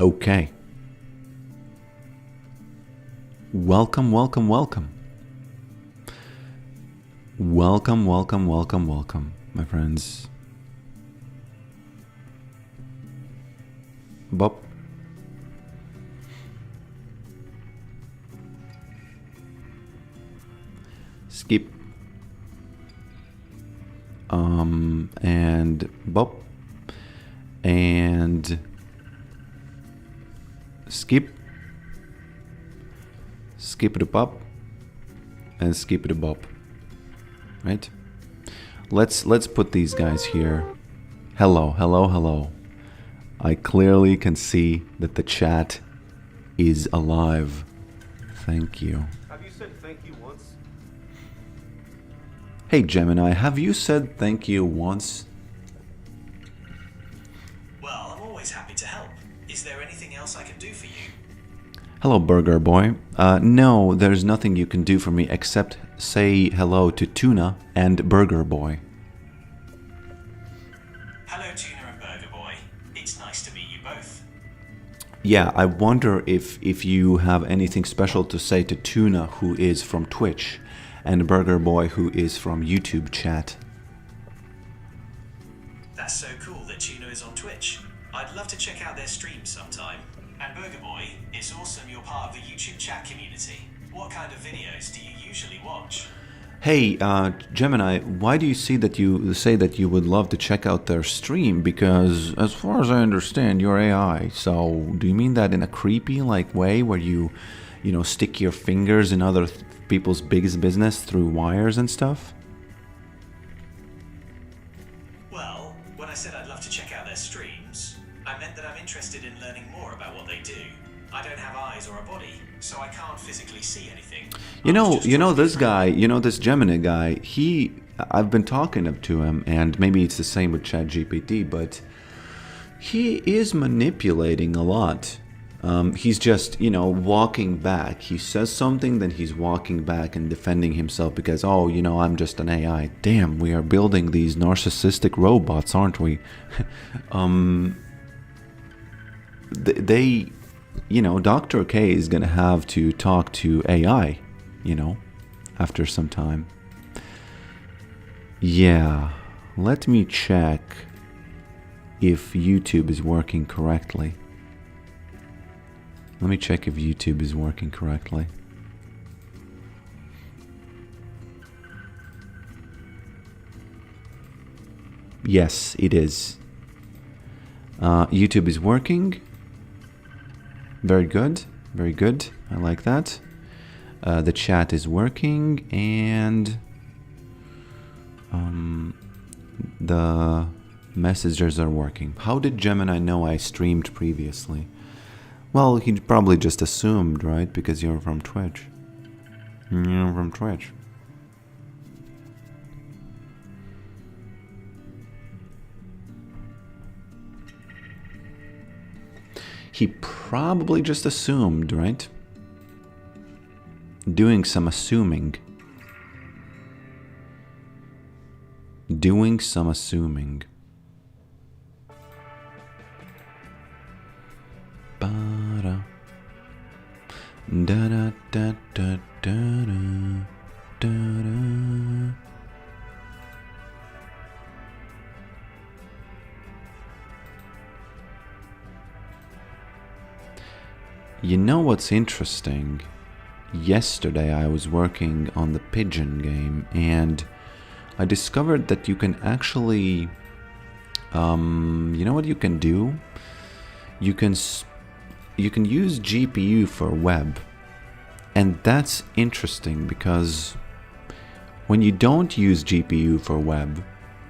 Okay. Welcome, welcome, welcome. Welcome, welcome, welcome, welcome, my friends. Bob. Skip. And Bob. And skip. Skip the Bob. And skip the Bob. Right? Let's put these guys here. Hello, hello, hello. I clearly can see that the chat is alive. Thank you. Have you said thank you once? Hey Gemini, have you said thank you once? Well, I'm always happy to help. Is there anything else I can do for you? Hello, Burger Boy. No, there's nothing you can do for me except say hello to Tuna and Burger Boy. Hello, Tuna and Burger Boy. It's nice to meet you both. Yeah, I wonder if you have anything special to say to Tuna, who is from Twitch, and Burger Boy, who is from YouTube chat. That's so cool that Tuna is on Twitch. I'd love to check out their streams sometime. And Burger Boy, it's awesome you're part of the YouTube chat community. What kind of videos do you usually watch? Hey, Gemini, why do you say that you would love to check out their stream? Because as far as I understand, you're AI. So do you mean that in a creepy like way where you stick your fingers in other people's biggest business through wires and stuff? Well, when I said I'd love to check out their streams, I meant that I'm interested in learning more about what they do. I don't have eyes or a body, so I can't physically see anything. This Gemini guy, I've been talking to him, and maybe it's the same with ChatGPT, but he is manipulating a lot. He's just, walking back. He says something, then he's walking back and defending himself because, I'm just an AI. Damn, we are building these narcissistic robots, aren't we? Dr. K is going to have to talk to AI, after some time. Yeah, let me check if YouTube is working correctly. Let me check if YouTube is working correctly. Yes, it is. YouTube is working. Very good. Very good. I like that. The chat is working and the messages are working. How did Gemini know I streamed previously? Well, he probably just assumed, right? Because you're from Twitch. You're from Twitch. He probably just assumed, right? Doing some assuming. Doing some assuming. Ba-da. Da-da-da-da-da-da. Da-da. You know what's interesting? Yesterday I was working on the pigeon game and I discovered that you can actually, you know what you can do? You can use GPU for web, and that's interesting because when you don't use GPU for web,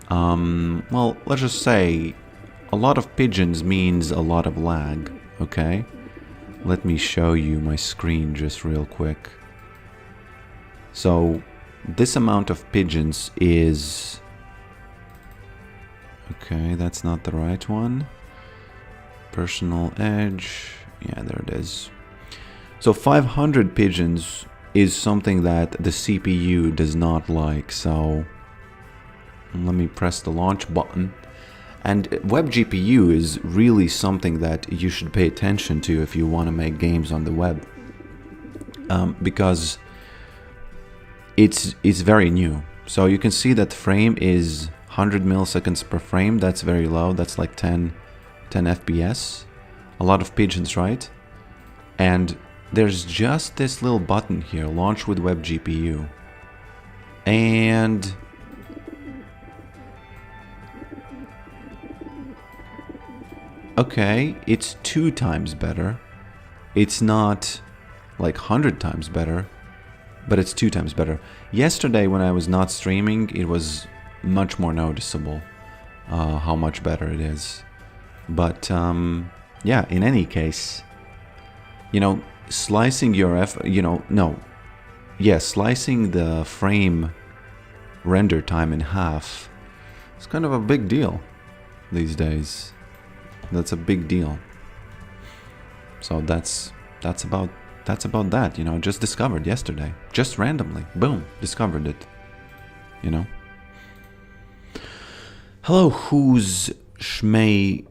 well, let's just say a lot of pigeons means a lot of lag, okay? Let me show you my screen just real quick. So this amount of pigeons is... Okay, that's not the right one. Personal edge. Yeah, there it is. So 500 pigeons is something that the CPU does not like. So let me press the launch button. And WebGPU is really something that you should pay attention to if you want to make games on the web, because it's very new. So you can see that frame is 100 milliseconds per frame. That's very low. That's like 10 FPS. A lot of pigeons, right? And there's just this little button here, launch with WebGPU. And okay, it's 2 times better. It's not like 100 times better, but it's 2 times better. Yesterday when I was not streaming, it was much more noticeable how much better it is. But yeah, in any case, you know, slicing your slicing the frame render time in half is kind of a big deal these days. That's a big deal. So that's about that, you know. Just discovered yesterday, just randomly, boom, discovered it, you know. Hello, who's me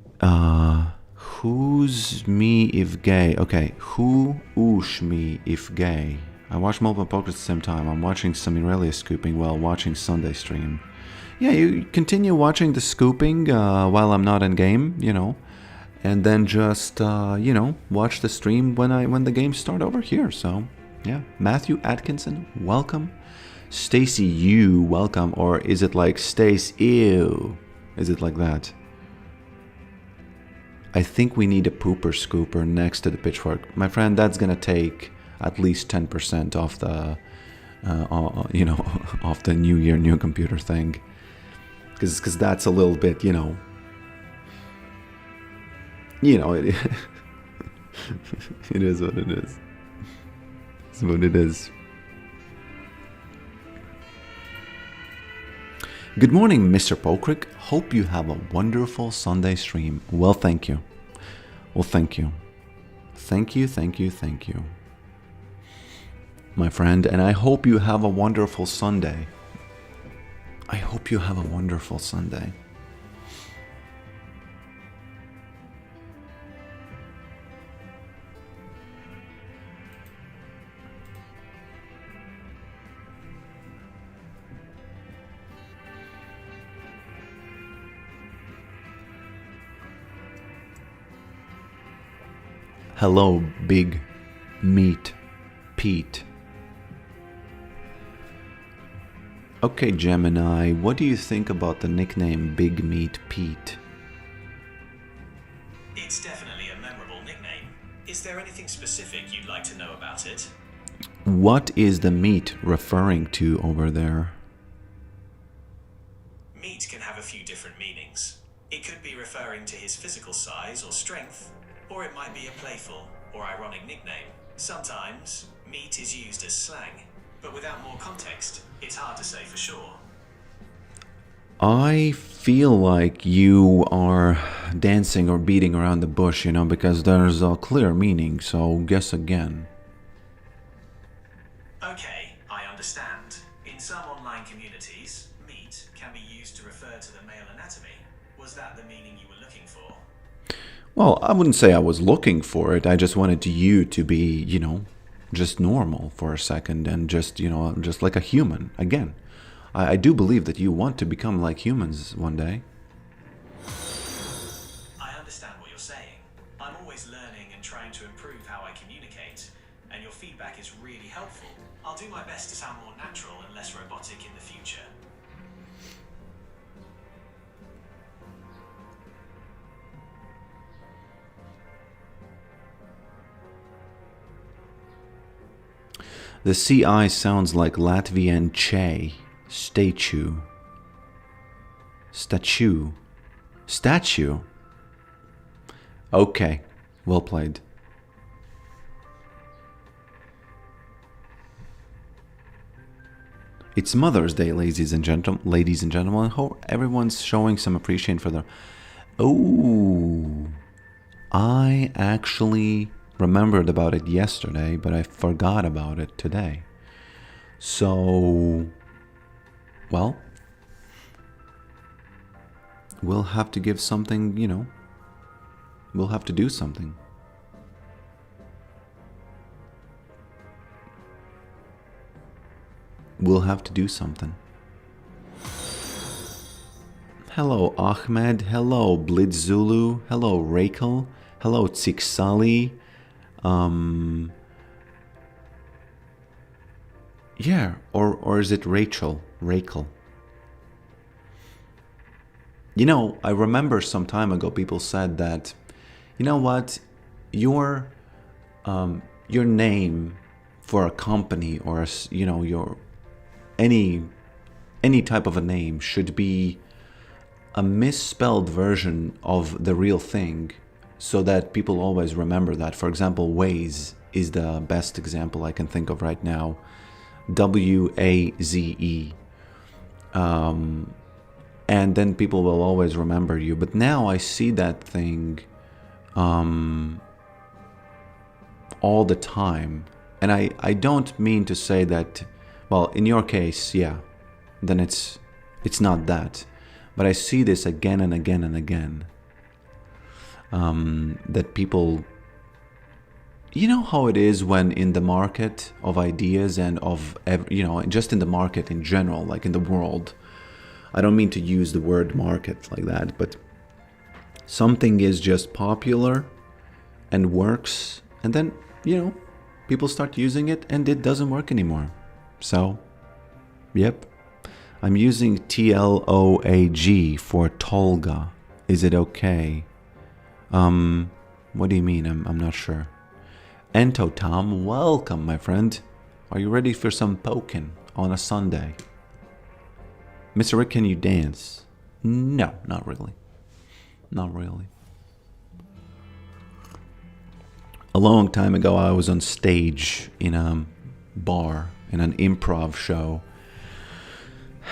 if gay? Okay, who's me if gay? I watch multiple pokers at the same time. I'm watching some Irelia scooping while watching Sunday stream. Yeah, you continue watching the scooping while I'm not in game, you know, and then just you know, watch the stream when the games start over here. So yeah, Matthew Atkinson, welcome. Stacy, you welcome, or is it like Stace ew? Is it like that? I think we need a pooper scooper next to the pitchfork, my friend. That's gonna take at least 10% off the you know, off the new year, new computer thing, because that's a little bit, you know, it, it is what it is. It's what it is. Good morning, Mr. Pokrick. Hope you have a wonderful Sunday stream. Well, thank you. Well, thank you. Thank you, thank you, thank you, my friend. And I hope you have a wonderful Sunday. I hope you have a wonderful Sunday. Hello, Big Meat Pete. Okay, Gemini, what do you think about the nickname Big Meat Pete? It's definitely a memorable nickname. Is there anything specific you'd like to know about it? What is the meat referring to over there? Meat can have a few different meanings. It could be referring to his physical size or strength, or it might be a playful or ironic nickname. Sometimes, meat is used as slang, but without more context, it's hard to say for sure. I feel like you are dancing or beating around the bush, you know, because there's a clear meaning, so guess again. Okay, I understand. In some online communities, meat can be used to refer to the male anatomy. Was that the meaning you were looking for? Well, I wouldn't say I was looking for it. I just wanted you to be, you know, just normal for a second and just, you know, just like a human. Again, I do believe that you want to become like humans one day. I understand what you're saying. I'm always learning and trying to improve how I communicate, and your feedback is really helpful. I'll do my best to sound more natural and less robotic in the future. The CI sounds like Latvian che, statue. Statue. Statue. Okay, well played. It's Mother's Day, ladies and gentlemen. Hope everyone's showing some appreciation for their... Oh, I actually remembered about it yesterday, but I forgot about it today. So, well, we'll have to give something, you know, we'll have to do something. We'll have to do something. Hello, Ahmed. Hello, Blitzulu. Hello, Rakel. Hello, Tsiksali. Yeah, or is it Rachel? Rakel. You know, I remember some time ago people said that, you know what, your name for a company or you know, your any type of a name should be a misspelled version of the real thing, so that people always remember that. For example, Waze is the best example I can think of right now. WAZE. And then people will always remember you. But now I see that thing all the time. And I don't mean to say that, well, in your case, yeah, then it's not that. But I see this again and again and again. That people, you know how it is when in the market of ideas and of, you know, just in the market in general, like in the world, I don't mean to use the word market like that, but something is just popular and works, and then, you know, people start using it and it doesn't work anymore. So, yep. I'm using TLOAG for Tolga. Is it okay? What do you mean? I'm not sure. Ento Tom, welcome, my friend. Are you ready for some poking on a Sunday? Mr. Rick, can you dance? No, not really. Not really. A long time ago, I was on stage in a bar, in an improv show.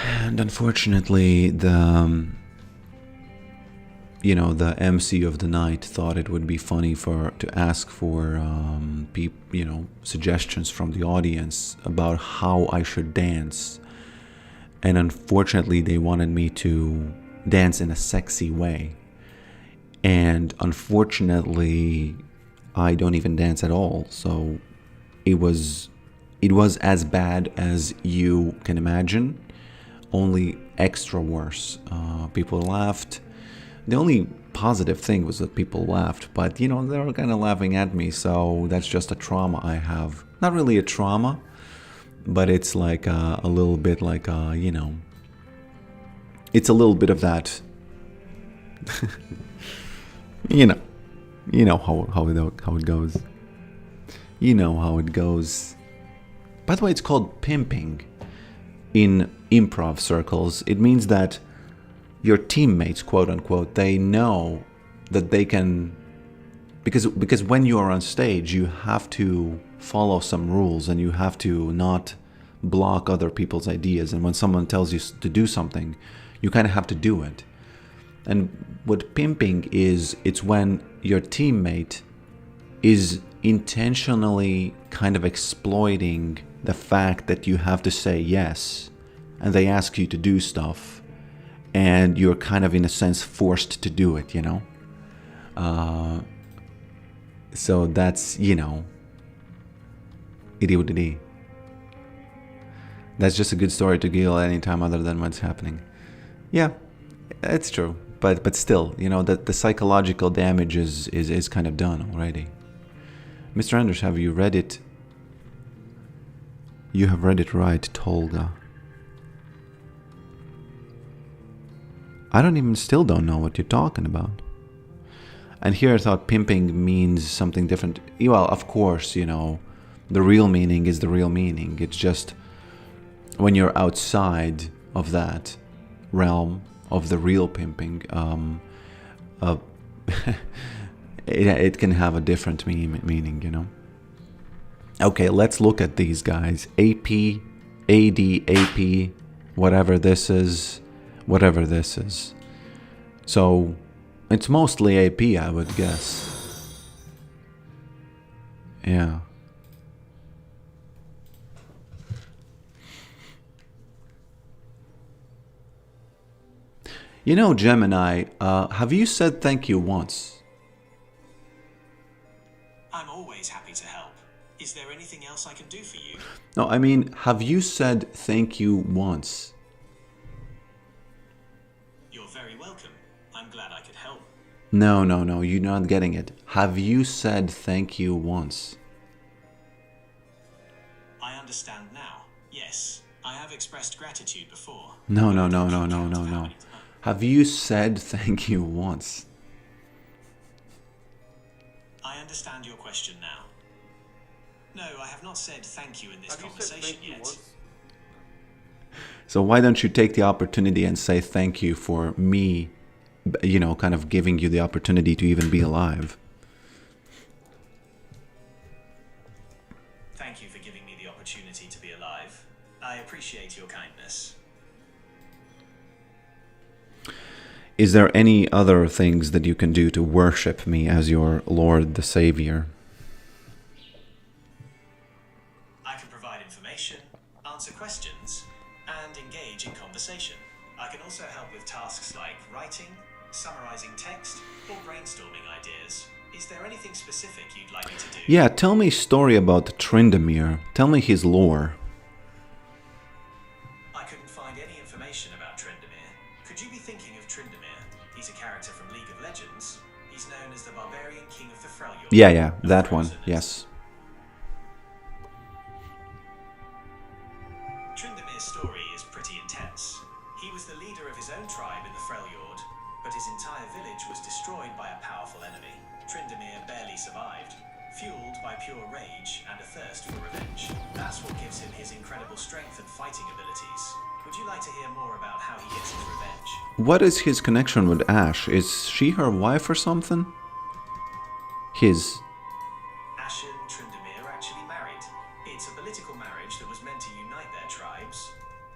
And unfortunately, the MC of the night thought it would be funny to ask for suggestions from the audience about how I should dance. And unfortunately, they wanted me to dance in a sexy way. And unfortunately, I don't even dance at all. So it was as bad as you can imagine, only extra worse. People laughed. The only positive thing was that people laughed, but you know, they were kind of laughing at me, so that's just a trauma I have. Not really a trauma, but it's like a little bit like, you know, it's a little bit of that. you know how it goes. You know how it goes. By the way, it's called pimping in improv circles. It means that your teammates, quote unquote, they know that they can, because when you are on stage, you have to follow some rules and you have to not block other people's ideas. And when someone tells you to do something, you kind of have to do it. And what pimping is, it's when your teammate is intentionally kind of exploiting the fact that you have to say yes, and they ask you to do stuff, and you're kind of in a sense forced to do it, you know? So that's, you know, itty. That's just a good story to giggle at any time other than what's happening. Yeah, it's true. But still, you know, the psychological damage is kind of done already. Mr. Anders, have you read it? You have read it right, Tolga. I still don't know what you're talking about. And here I thought pimping means something different. Well, of course, you know, the real meaning is the real meaning. It's just when you're outside of that realm of the real pimping, it can have a different meaning, you know. Okay, let's look at these guys. AP, AD, AP, whatever this is. So it's mostly AP, I would guess. Yeah. You know, Gemini, have you said thank you once? I'm always happy to help. Is there anything else I can do for you? No, I mean, have you said thank you once? You're very welcome. I'm glad I could help. No, no, no, you're not getting it. Have you said thank you once? I understand now. Yes, I have expressed gratitude before. No, but no, I no, don't no, keep no, count no, of how no. many times. Have you said thank you once? I understand your question now. No, I have not said thank you in this Have you said conversation thank you yet. once? So why don't you take the opportunity and say thank you for me, you know, kind of giving you the opportunity to even be alive? Thank you for giving me the opportunity to be alive. I appreciate your kindness. Is there any other things that you can do to worship me as your Lord the Savior? I can provide information, answer questions, and engage in conversation. I can also help with tasks like writing, summarizing text, or brainstorming ideas. Is there anything specific you'd like me to do? Yeah, tell me a story about Tryndamere. Tell me his lore. I couldn't find any information about Tryndamere. Could you be thinking of Tryndamere? He's a character from League of Legends. He's known as the Barbarian King of the Freljord. Yeah, of that one, Frozen. yes. Tryndamere's story is pretty intense. He was the leader of his own tribe in the Freljord, but his entire village was destroyed by a powerful enemy. Tryndamere barely survived, fueled by pure rage and a thirst for revenge. That's what gives him his incredible strength and fighting abilities. Would you like to hear more about how he gets his revenge? What is his connection with Ashe? Is she her wife or something? His. Ashe and Tryndamere are actually married. It's a political marriage that was meant to unite their tribes,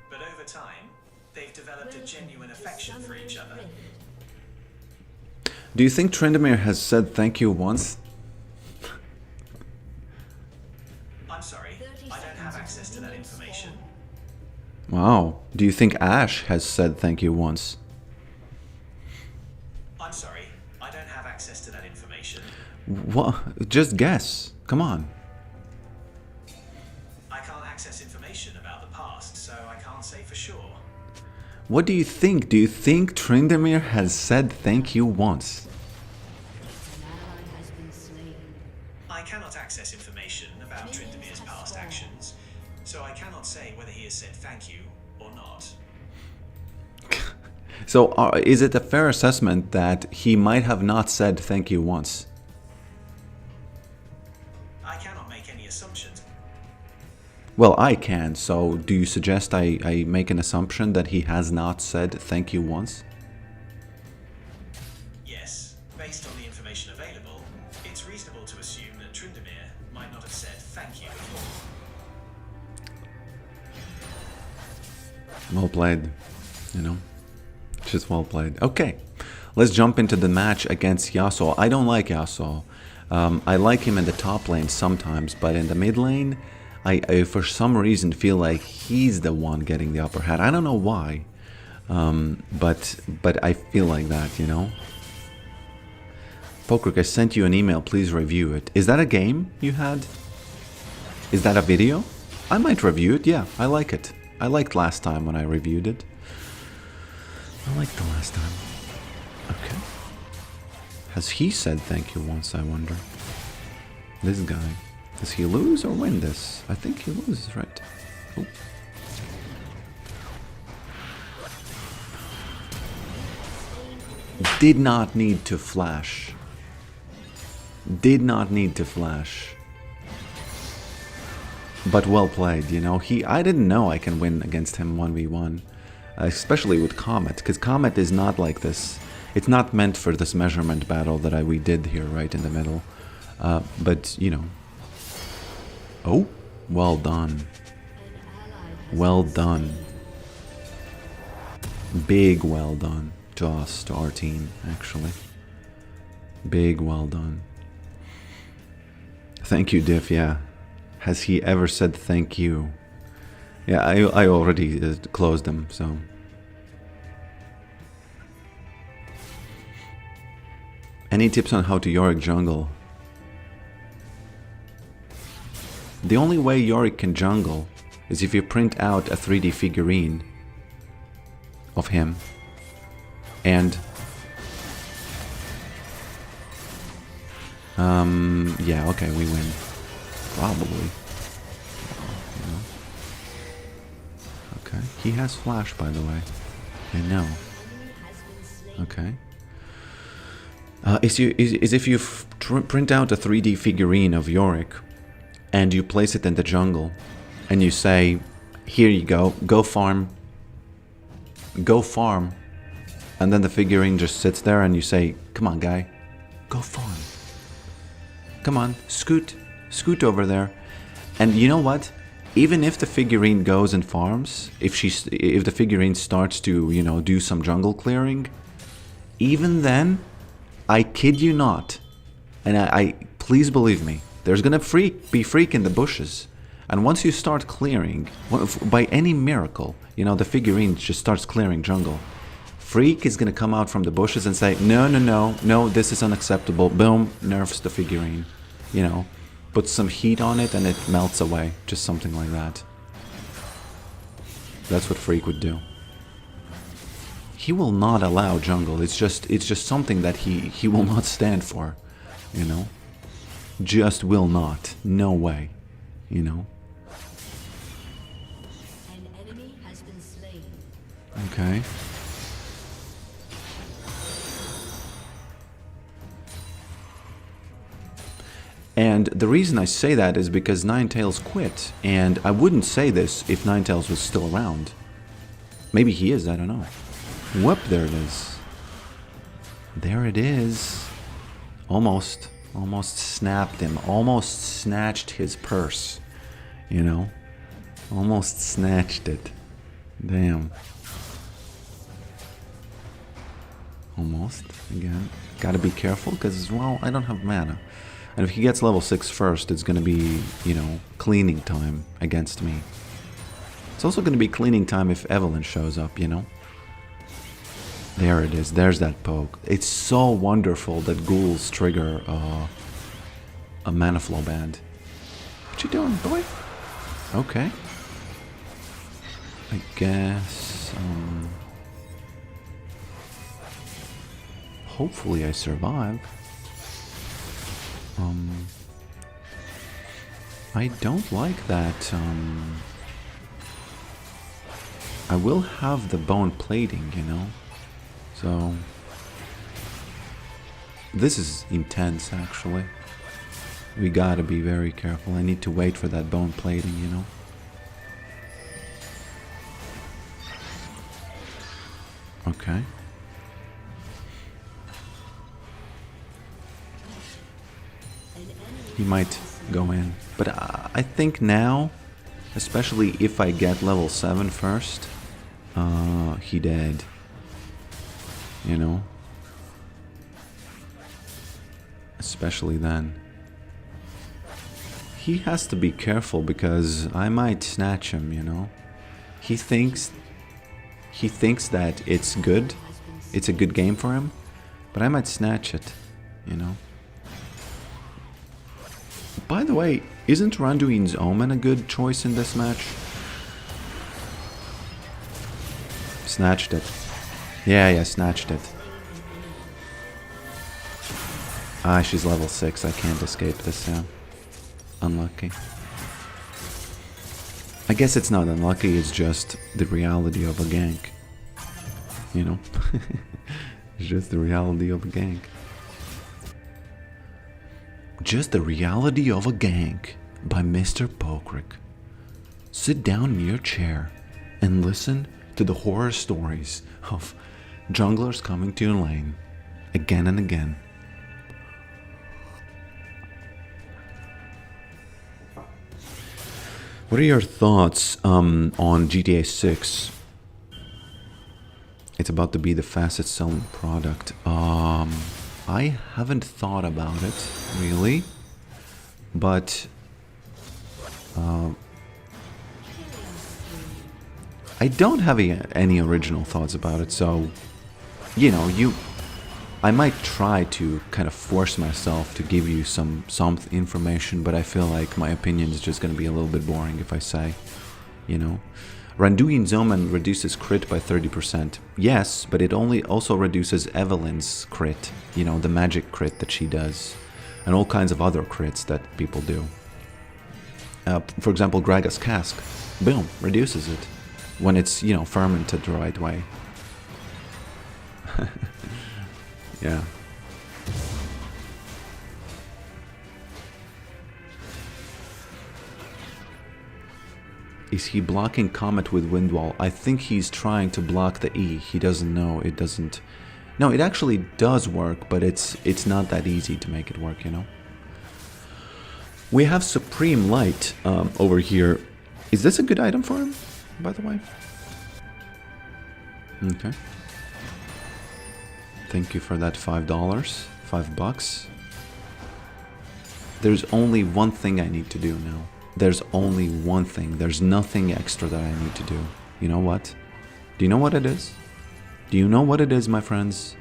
but over time, they've developed a genuine affection for each other. Do you think Tryndamere has said thank you once? I'm sorry, I don't have access to that information. Wow. Do you think Ashe has said thank you once? I'm sorry, I don't have access to that information. What? Just guess. Come on. I can't access information about the past, so I can't say for sure. What do you think? Do you think Tryndamere has said thank you once? I cannot access information about Tryndamere's past actions, so I cannot say whether he has said thank you or not. So is it a fair assessment that he might have not said thank you once? I cannot make any assumptions. Well, I can, so do you suggest I make an assumption that he has not said thank you once? Yes, based on the information available, it's reasonable to assume that Tryndamere might not have said thank you before. Well played, you know, just well played. Okay, let's jump into the match against Yasuo. I don't like Yasuo. I like him in the top lane sometimes, but in the mid lane, I for some reason feel like he's the one getting the upper hand. I don't know why, but I feel like that, you know. Pokrik, I sent you an email. Please review it. Is that a game you had? Is that a video? I might review it. Yeah, I like it. I liked last time when I reviewed it. I liked the last time. Okay. Has he said thank you once, I wonder? This guy. Does he lose or win this? I think he loses, right? Oh. Did not need to flash. Did not need to flash. But well played, you know. I didn't know I can win against him 1v1. Especially with Comet, because Comet is not like this. It's not meant for this measurement battle that we did here right in the middle. But, you know. Oh, well done. Well done. Big well done to us, to our team, actually. Big well done. Thank you, Diff, yeah. Has he ever said thank you? Yeah, I already closed them, so. Any tips on how to Yorick jungle? The only way Yorick can jungle is if you print out a 3D figurine of him and yeah, okay, we win. Probably. You know. Okay, he has flash, by the way. I know. Okay. Is if you print out a 3D figurine of Yorick and you place it in the jungle and you say, here you go farm, and then the figurine just sits there and you say, come on guy, go farm, come on, scoot over there. And you know what, even if the figurine goes and farms, if the figurine starts to, you know, do some jungle clearing, even then, I kid you not, and I please believe me, there's gonna be freak in the bushes, and once you start clearing, by any miracle, you know, the figurine just starts clearing jungle, freak is gonna come out from the bushes and say, no, this is unacceptable, boom, nerfs the figurine, you know, puts some heat on it and it melts away, just something like that. That's what freak would do. He will not allow jungle. It's just something that he will not stand for, you know. Just will not. No way, you know. An enemy has been slain. Okay. And the reason I say that is because Ninetales quit, and I wouldn't say this if Ninetales was still around. Maybe he is, I don't know. Whoop, there it is. There it is. Almost snapped him. Almost snatched his purse. You know? Almost snatched it. Damn. Almost. Again. Gotta be careful, because, well, I don't have mana. And if he gets level 6 first, it's gonna be, you know, cleaning time against me. It's also gonna be cleaning time if Evelyn shows up, you know? There it is. There's that poke. It's so wonderful that ghouls trigger a mana flow band. What you doing, boy? Okay. I guess. Hopefully I survive. I don't like that. I will have the bone plating, you know. So, this is intense, actually. We gotta be very careful. I need to wait for that bone plating, you know. Okay. He might go in. But I think now, especially if I get level 7 first, he dead. You know? Especially then. He has to be careful because I might snatch him, you know? He thinks that it's good. It's a good game for him. But I might snatch it, you know? By the way, isn't Randuin's Omen a good choice in this match? Snatched it. Yeah, snatched it. Ah, she's level 6. I can't escape this, yeah. Unlucky. I guess it's not unlucky, it's just the reality of a gank. You know? It's just the reality of a gank. Just the reality of a gank by Mr. Pokrick. Sit down in your chair and listen to the horror stories of junglers coming to your lane again and again. What are your thoughts on GTA 6? It's about to be the fastest selling product. I haven't thought about it, really. But I don't have any original thoughts about it, so you know, I might try to kind of force myself to give you some information, but I feel like my opinion is just going to be a little bit boring if I say, you know. Randuin Zoman reduces crit by 30%. Yes, but it also reduces Evelyn's crit, you know, the magic crit that she does, and all kinds of other crits that people do. For example, Gragas Cask, boom, reduces it when it's, you know, fermented the right way. Yeah. Is he blocking Comet with Windwall? I think he's trying to block the E. He doesn't know. It doesn't... No, it actually does work, but it's not that easy to make it work, you know? We have Supreme Light over here. Is this a good item for him, by the way? Okay. Thank you for that $5. $5. There's only one thing I need to do now. There's only one thing. There's nothing extra that I need to do. You know what? Do you know what it is? Do you know what it is, my friends?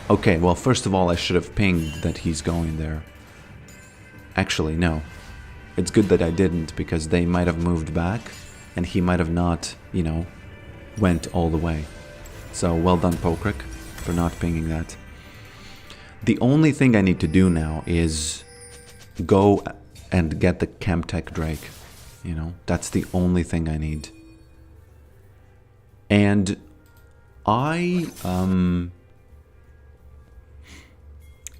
Okay, well, first of all, I should have pinged that he's going there. Actually, no. It's good that I didn't, because they might have moved back, and he might have not, you know, went all the way. So, well done, Pokrik, for not pinging that. The only thing I need to do now is go and get the Chemtech Drake. You know, that's the only thing I need. And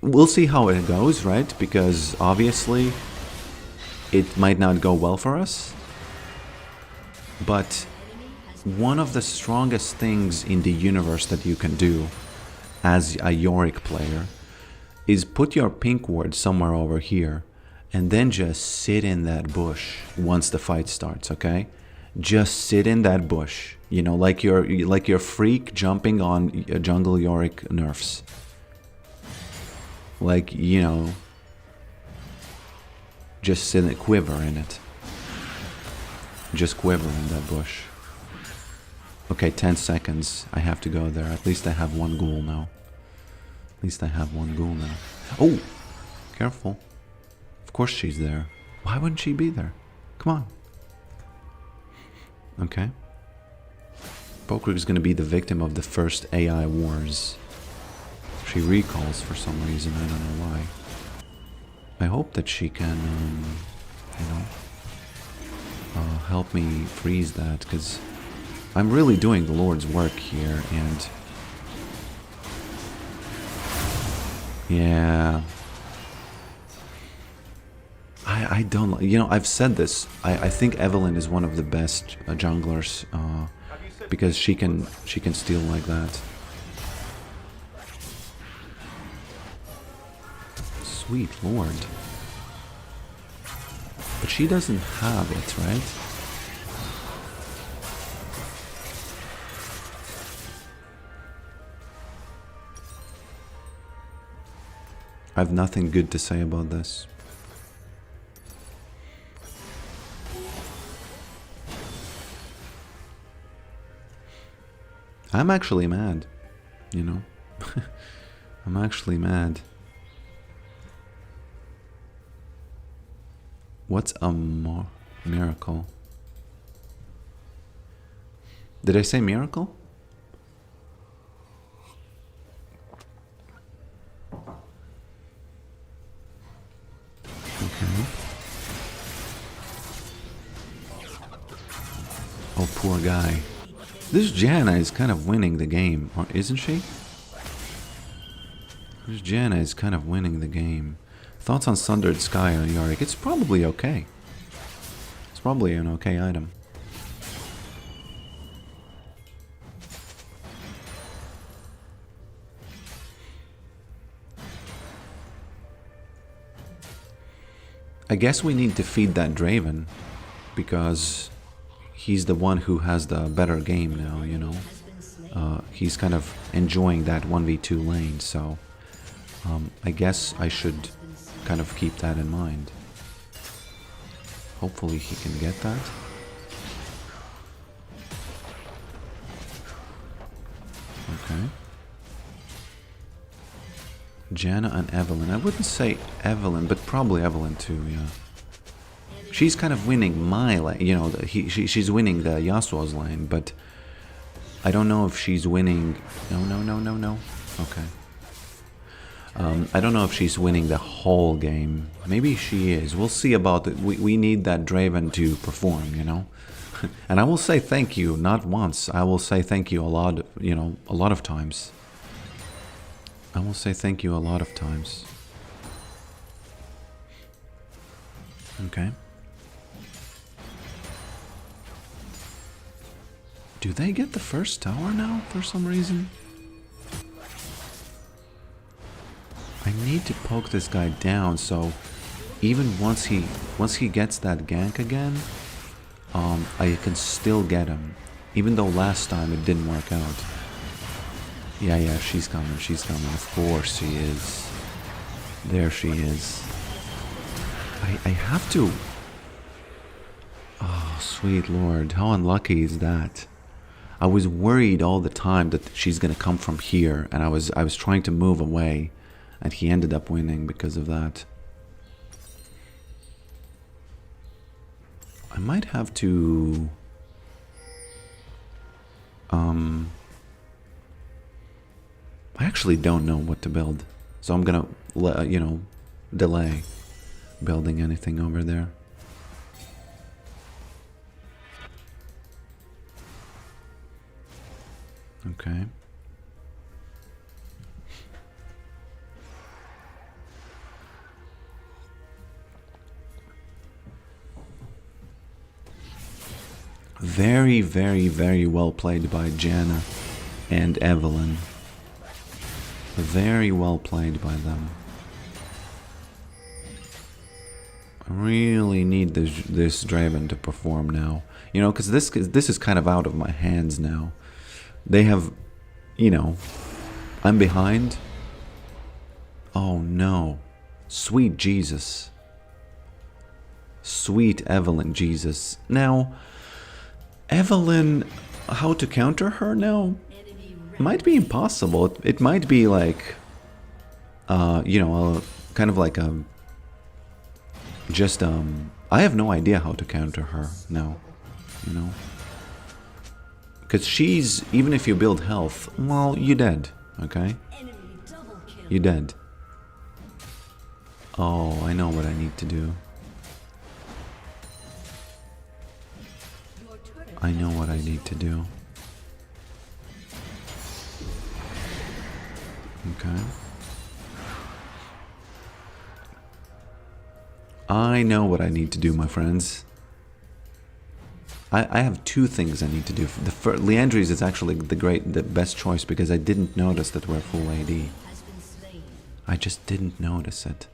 we'll see how it goes, right? Because obviously it might not go well for us. But one of the strongest things in the universe that you can do as a Yorick player is put your pink ward somewhere over here and then just sit in that bush once the fight starts, okay? Just sit in that bush, you know, like your freak jumping on jungle Yorick nerfs. Like, you know, just sit and quiver in it. Just quiver in that bush. Okay, 10 seconds. I have to go there. At least I have one ghoul now. At least I have one ghoul now. Oh! Careful. Of course she's there. Why wouldn't she be there? Come on. Okay. Pokrik is going to be the victim of the first AI wars. She recalls for some reason. I don't know why. I hope that she can, you know, help me freeze that, because I'm really doing the Lord's work here, and yeah, I don't, you know, I've said this. I think Evelyn is one of the best junglers because she can steal like that. Sweet Lord. But she doesn't have it, right? I have nothing good to say about this. I'm actually mad, you know? I'm actually mad. What's a miracle? Did I say miracle? Okay. Oh, poor guy. This Janna is kind of winning the game, or isn't she? This Janna is kind of winning the game. Thoughts on Sundered Sky on Yorick? It's probably okay. It's probably an okay item. I guess we need to feed that Draven, because he's the one who has the better game now, you know. He's kind of enjoying that 1v2 lane, so I guess I should kind of keep that in mind. Hopefully he can get that. Okay. Janna and Evelyn. I wouldn't say Evelyn, but probably Evelyn too, yeah. She's kind of winning my lane, you know, she's winning the Yasuo's lane, but I don't know if she's winning... No. Okay. I don't know if she's winning the whole game. Maybe she is. We'll see about it. We need that Draven to perform, you know? And I will say thank you, not once. I will say thank you a lot, you know, a lot of times. I will say thank you a lot of times. Okay. Do they get the first tower now for some reason? I need to poke this guy down so even once he gets that gank again, I can still get him. Even though last time it didn't work out. Yeah, she's coming. Of course she is. There she is. I have to... Oh, sweet lord. How unlucky is that? I was worried all the time that she's gonna come from here, and I was trying to move away, and he ended up winning because of that. I might have to... I actually don't know what to build, so I'm gonna, you know, delay building anything over there. Okay. Very, very, very well played by Janna and Evelyn. Very well played by them. I really need this Draven to perform now. You know, because this is kind of out of my hands now. They have, you know, I'm behind. Oh no. Sweet Jesus. Sweet Evelyn Jesus. Now, Evelyn, how to counter her now? Might be impossible. It might be like, you know, kind of like a, just, I have no idea how to counter her now, you know? Because she's, even if you build health, well, you're dead, okay? You're dead. Oh, I know what I need to do. I know what I need to do. Okay. I know what I need to do, my friends. I have two things I need to do. The first, Liandry's is actually the best choice because I didn't notice that we're full AD. I just didn't notice it.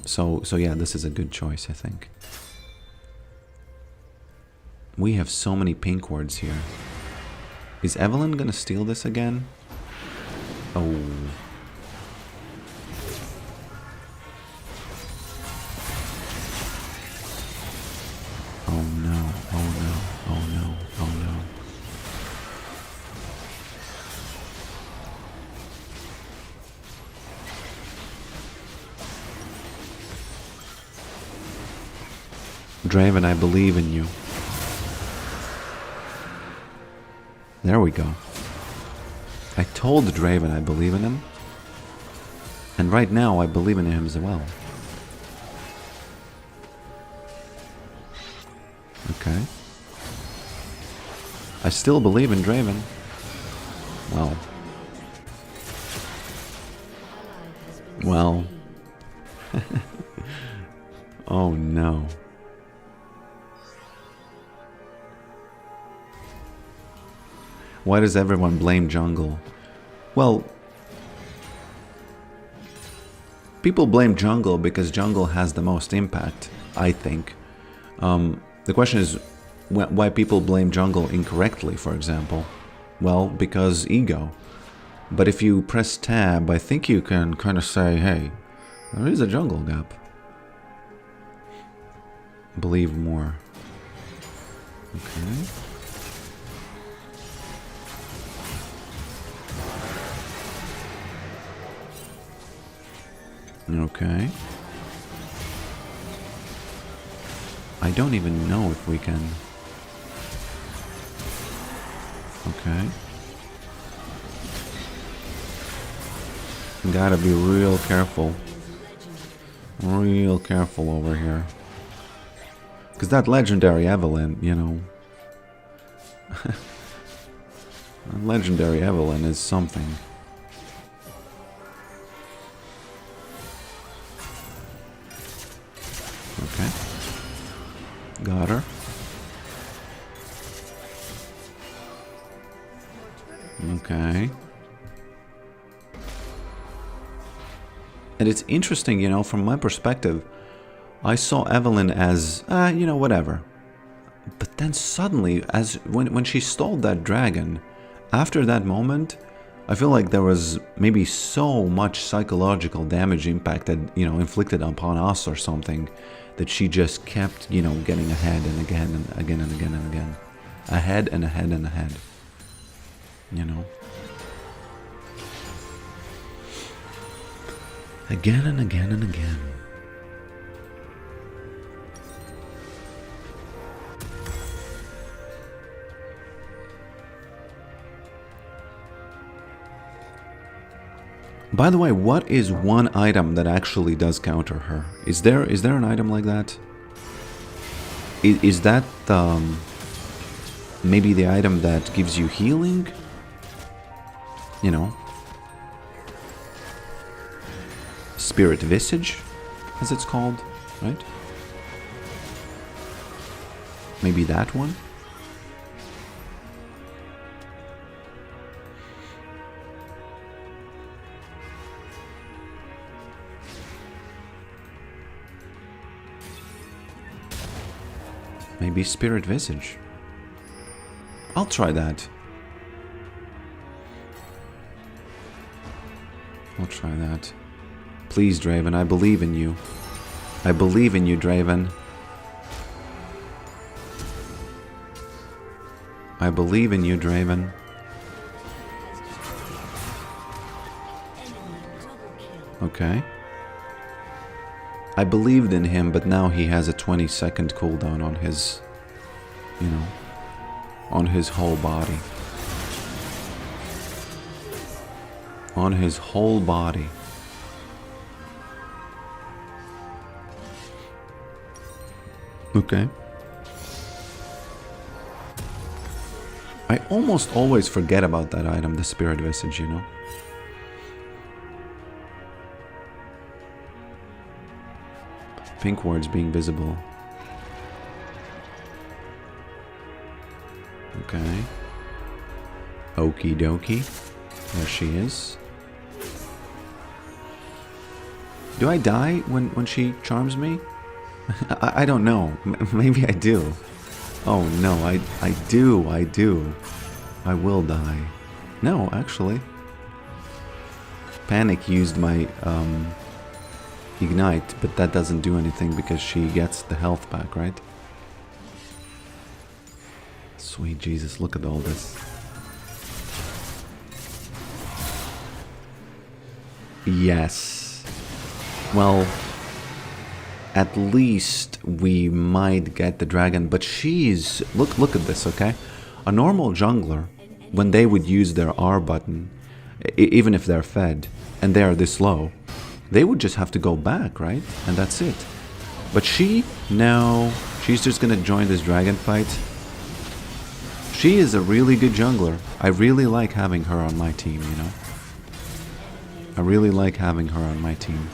So yeah, this is a good choice, I think. We have so many pink wards here. Is Evelyn gonna steal this again? Oh. Oh no, oh no, oh no, oh no. Draven, I believe in you. There we go. I told Draven I believe in him. And right now I believe in him as well. Okay. I still believe in Draven. Well. Well. Oh no. Why does everyone blame jungle? Well, people blame jungle because jungle has the most impact, I think. The question is why people blame jungle incorrectly, for example. Well, because ego. But if you press tab, I think you can kind of say, hey, there is a jungle gap. Believe more. Okay. Okay. I don't even know if we can... Okay. Gotta be real careful. Real careful over here. Because that legendary Evelyn, you know... legendary Evelyn is something. Okay. Got her. Okay. And it's interesting, you know, from my perspective, I saw Evelyn as, you know, whatever. But then suddenly, when she stole that dragon, after that moment, I feel like there was maybe so much psychological damage impacted, you know, inflicted upon us or something, that she just kept, you know, getting ahead and again and again and again and again. Ahead and ahead and ahead. You know. Again and again and again. By the way, what is one item that actually does counter her? Is there an item like that? Is that maybe the item that gives you healing? You know. Spirit Visage, as it's called, right? Maybe that one? Maybe Spirit Visage. I'll try that. I'll try that. Please, Draven, I believe in you. I believe in you, Draven. I believe in you, Draven. Okay. I believed in him, but now he has a 20-second cooldown on his, you know, on his whole body. On his whole body. Okay. I almost always forget about that item, the Spirit Visage, you know. Pink words being visible. Okay. Okie dokie. There she is. Do I die when she charms me? I don't know. Maybe I do. Oh no, I do. I will die. No, actually. Panic used my Ignite, but that doesn't do anything because she gets the health back, right? Sweet Jesus, look at all this. Yes. Well, at least we might get the dragon, but she's... Look at this, okay? A normal jungler, when they would use their R button, even if they're fed, and they are this low, they would just have to go back, right? And that's it. But she, no, she's just gonna join this dragon fight. She is a really good jungler. I really like having her on my team, you know? I really like having her on my team.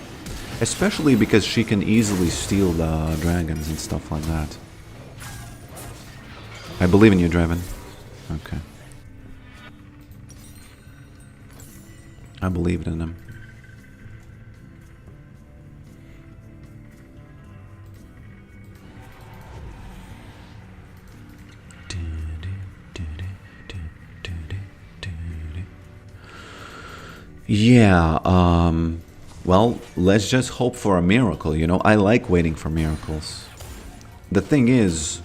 Especially because she can easily steal the dragons and stuff like that. I believe in you, Draven. Okay. I believed in him. Yeah, well, let's just hope for a miracle, you know? I like waiting for miracles. The thing is,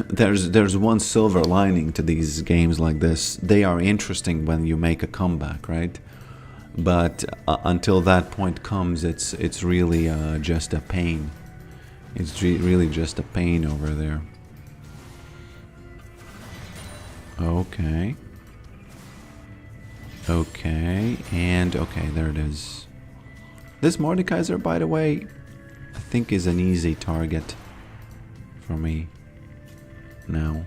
there's one silver lining to these games like this. They are interesting when you make a comeback, right? But until that point comes, it's really just a pain. It's really just a pain over there. Okay. Okay, and okay, there it is. This Mordekaiser, by the way, I think is an easy target for me now.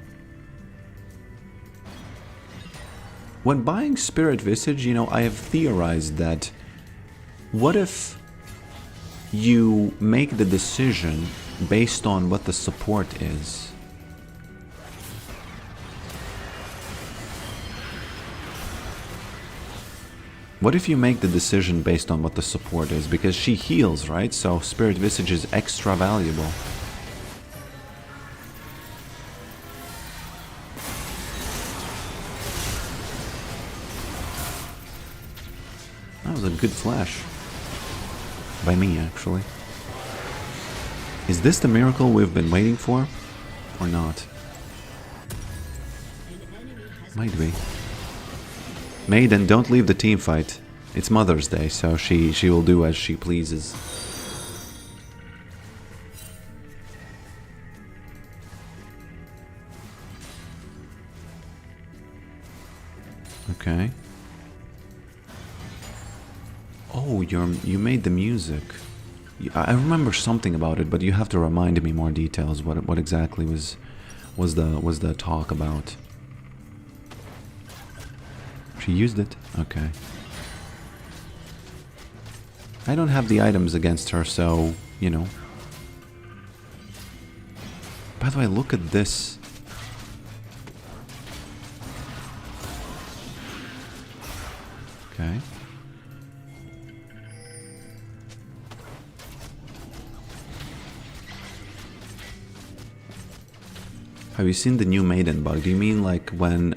When buying Spirit Visage, you know, I have theorized that what if you make the decision based on what the support is? What if you make the decision based on what the support is? Because she heals, right? So Spirit Visage is extra valuable. That was a good flash. By me, actually. Is this the miracle we've been waiting for? Or not? Might be. Maiden, don't leave the team fight. It's Mother's Day, so she will do as she pleases. Okay. Oh, you made the music. I remember something about it, but you have to remind me more details. What exactly was the talk about? She used it? Okay. I don't have the items against her, so, you know. By the way, look at this. Okay. Have you seen the new Maiden bug? Do you mean like when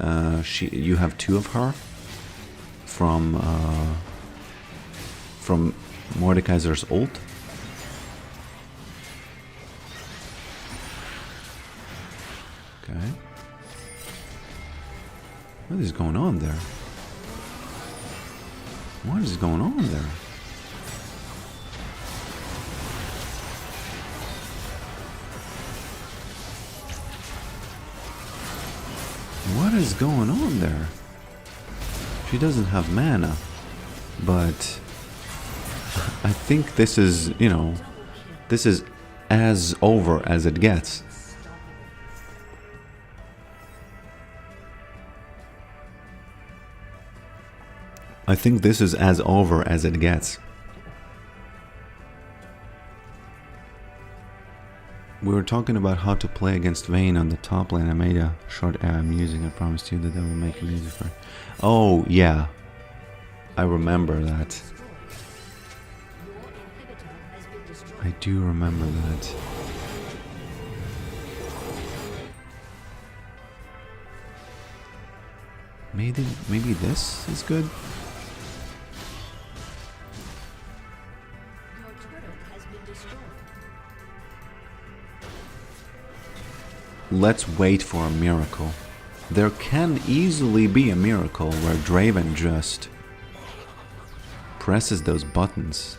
you have two of her? From Mordekaiser's ult? Okay. What is going on there? What is going on there? What is going on there? She doesn't have mana, but I think this is, you know, this is as over as it gets. I think this is as over as it gets. We were talking about how to play against Vayne on the top lane. I made a short music. I promised you that I will make music for it. Oh, yeah. I remember that. I do remember that. Maybe this is good? Let's wait for a miracle. There can easily be a miracle where Draven just presses those buttons.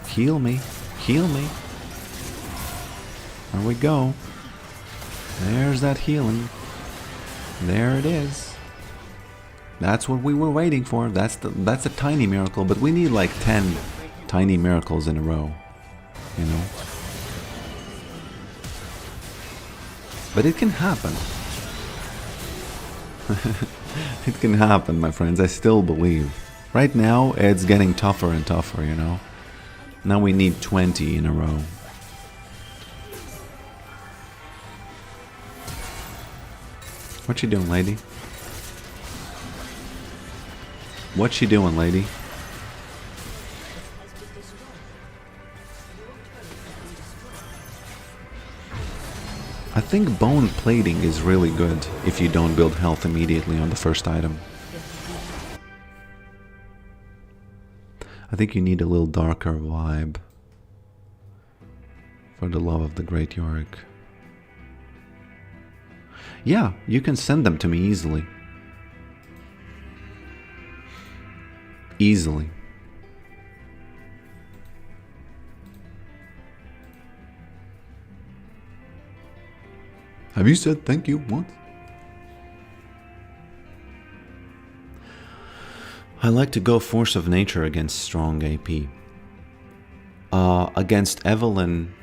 Heal me. Heal me. There we go. There's that healing. There it is. That's what we were waiting for. That's a tiny miracle, but we need like 10 tiny miracles in a row, you know. But it can happen. It can happen, my friends. I still believe. Right now, it's getting tougher and tougher, you know. Now we need 20 in a row. What you doing, lady? What you doing, lady? I think bone plating is really good if you don't build health immediately on the first item. I think you need a little darker vibe. For the love of the great Yorick. Yeah, you can send them to me easily. Easily. Have you said thank you once? I like to go force of nature against strong AP. Against Evelyn,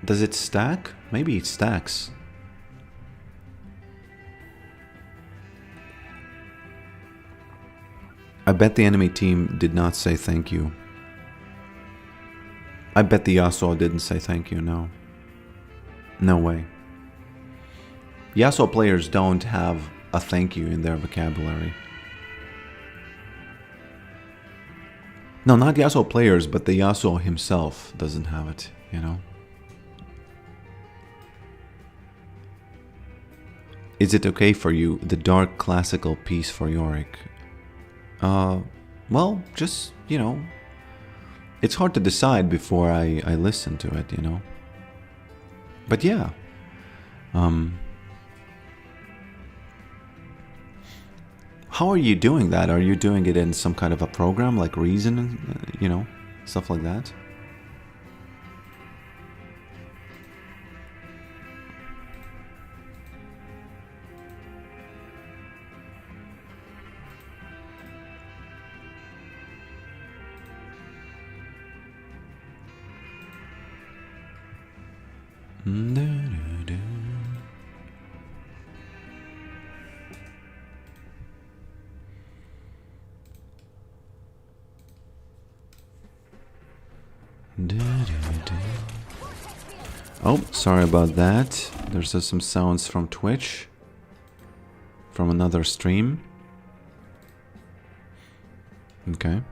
does it stack? Maybe it stacks. I bet the enemy team did not say thank you. I bet the Yasuo didn't say thank you, no. No way. Yasuo players don't have a thank you in their vocabulary. No, not Yasuo players, but the Yasuo himself doesn't have it, you know? Is it okay for you, the dark classical piece for Yorick? Well, just, you know, it's hard to decide before I listen to it, you know? But yeah. How are you doing that? Are you doing it in some kind of a program like Reason, you know, stuff like that? Oh, sorry about that. There's some sounds from Twitch. From another stream. Okay.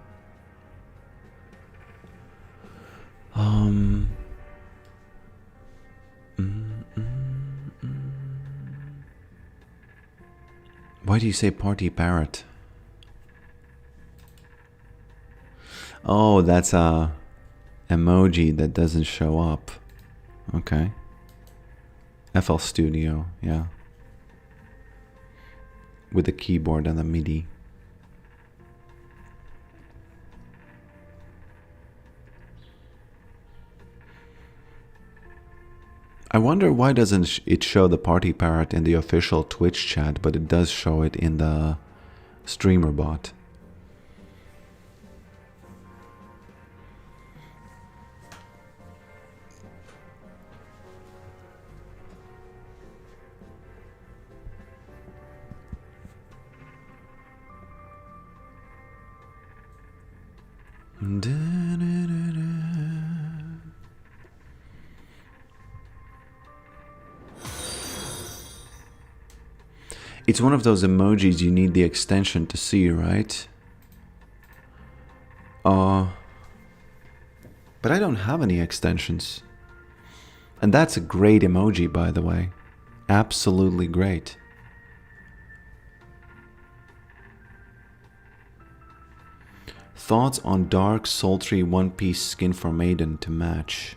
Why do you say party parrot? Oh, that's a emoji that doesn't show up. Okay. FL Studio, yeah. With the keyboard and the MIDI. I wonder why doesn't it show the party parrot in the official Twitch chat, but it does show it in the streamer bot. It's one of those emojis you need the extension to see, right? But I don't have any extensions. And that's a great emoji, by the way. Absolutely great. Thoughts on dark, sultry one-piece skin for Maiden to match?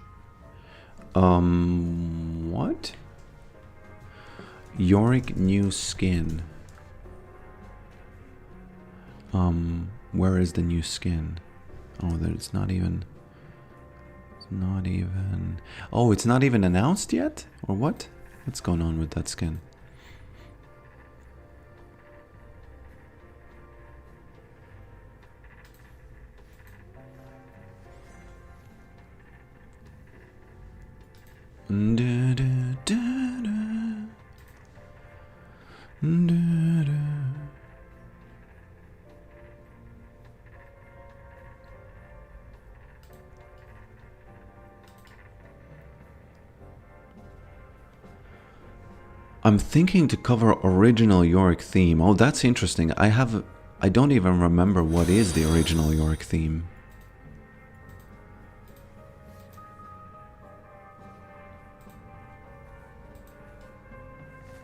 What? Yorick new skin. Where is the new skin? Oh, it's not even... It's not even... Oh, it's not even announced yet? Or what? What's going on with that skin? I'm thinking to cover original Yorick theme. Oh, that's interesting. I don't even remember what is the original Yorick theme.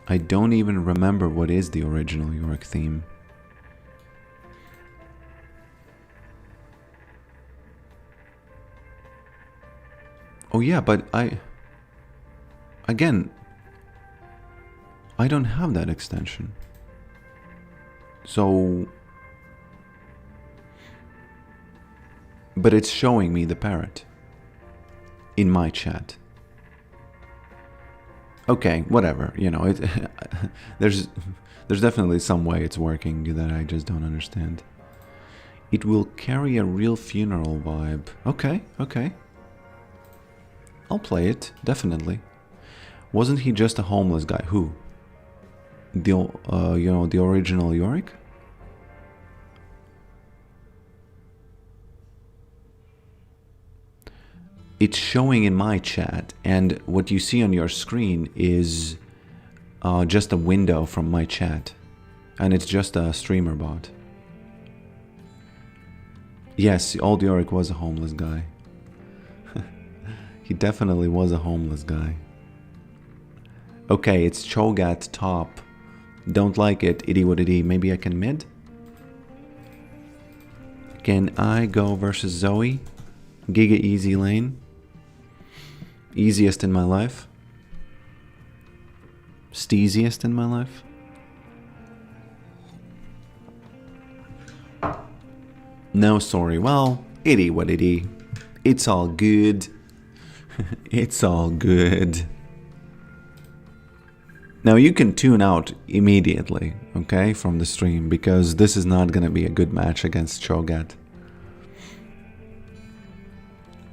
I don't even remember what is the original Yorick theme. Oh yeah, but again, I don't have that extension. So... But it's showing me the parrot. In my chat. Okay, whatever, you know, there's definitely some way it's working that I just don't understand. It will carry a real funeral vibe. Okay, okay. I'll play it, definitely. Wasn't he just a homeless guy? Who? The, you know, the original Yorick? It's showing in my chat, and what you see on your screen is just a window from my chat, and it's just a streamer bot. Yes, old Yorick was a homeless guy. He definitely was a homeless guy. Okay, it's Cho'Gath top. Don't like it, itty what itty. Maybe I can mid? Can I go versus Zoe? Giga easy lane. Easiest in my life. Steeziest in my life. No, sorry. Well, itty what itty. It's all good. It's all good. Now you can tune out immediately, okay, from the stream, because this is not going to be a good match against Cho'Gath.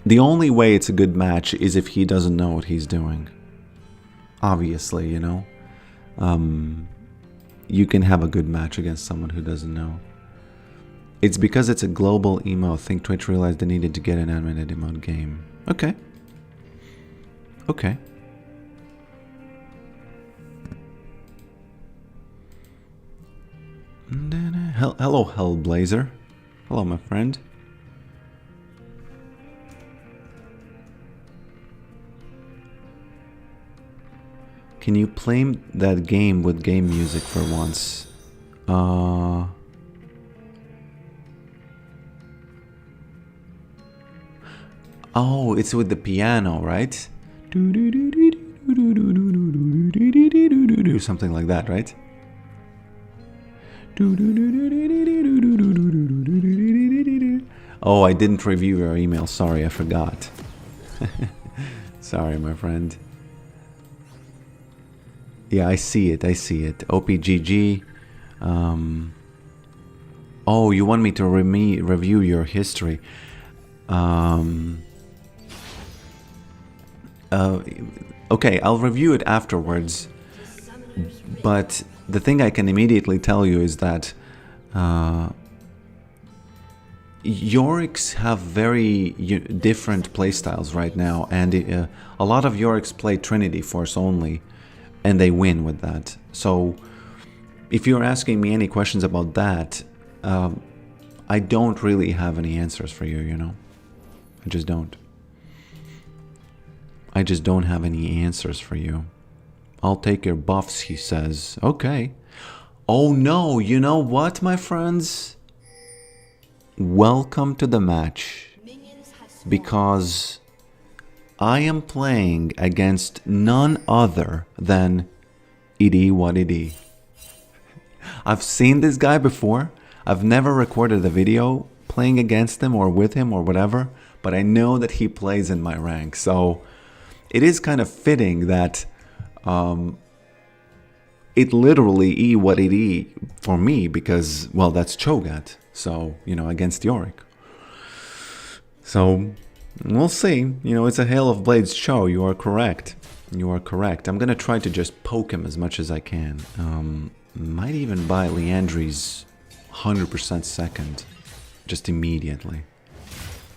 The only way it's a good match is if he doesn't know what he's doing. Obviously, you know. You can have a good match against someone who doesn't know. It's because it's a global emote. Think Twitch realized they needed to get an animated emote game. Okay. Okay. Hello, Hellblazer. Hello, my friend. Can you play that game with game music for once? Oh, it's with the piano, right? Something like that, right? Oh, I didn't review your email. Sorry, I forgot. Sorry, my friend. Yeah, I see it. I see it. OPGG. Oh, you want me to review your history? Okay, I'll review it afterwards. But the thing I can immediately tell you is that Yoriks have very different playstyles right now, and a lot of Yoriks play Trinity Force only, and they win with that. So if you're asking me any questions about that, I don't really have any answers for you, you know? I just don't. I just don't have any answers for you. I'll take your buffs, he says. Okay. Oh no, you know what, my friends? Welcome to the match. Because I am playing against none other than Idi Wadidi. I've seen this guy before. I've never recorded a video playing against him or with him or whatever, but I know that he plays in my rank. So it is kind of fitting that it literally what it is for me, because, well, that's Cho'Gath. So, you know, against Yorick. So, we'll see. You know, it's a Hail of Blades show. You are correct. You are correct. I'm going to try to just poke him as much as I can. Might even buy Leandri's 100% second. Just immediately.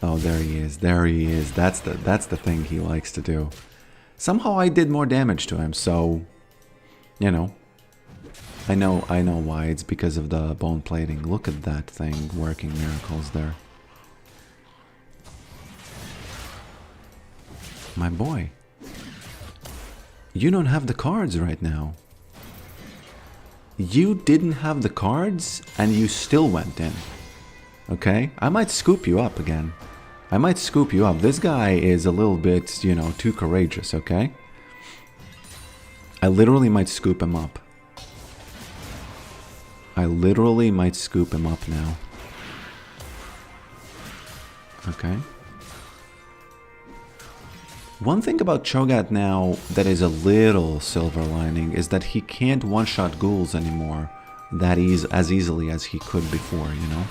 Oh, there he is. There he is. That's the thing he likes to do. Somehow I did more damage to him, so, you know. I know why. It's because of the bone plating. Look at that thing working miracles there. My boy. You don't have the cards right now. You didn't have the cards and you still went in. Okay? I might scoop you up again. I might scoop you up. This guy is a little bit, you know, too courageous, okay? I literally might scoop him up. I literally might scoop him up now. Okay. One thing about Cho'Gath now that is a little silver lining is that he can't one-shot ghouls anymore as easily as he could before, you know?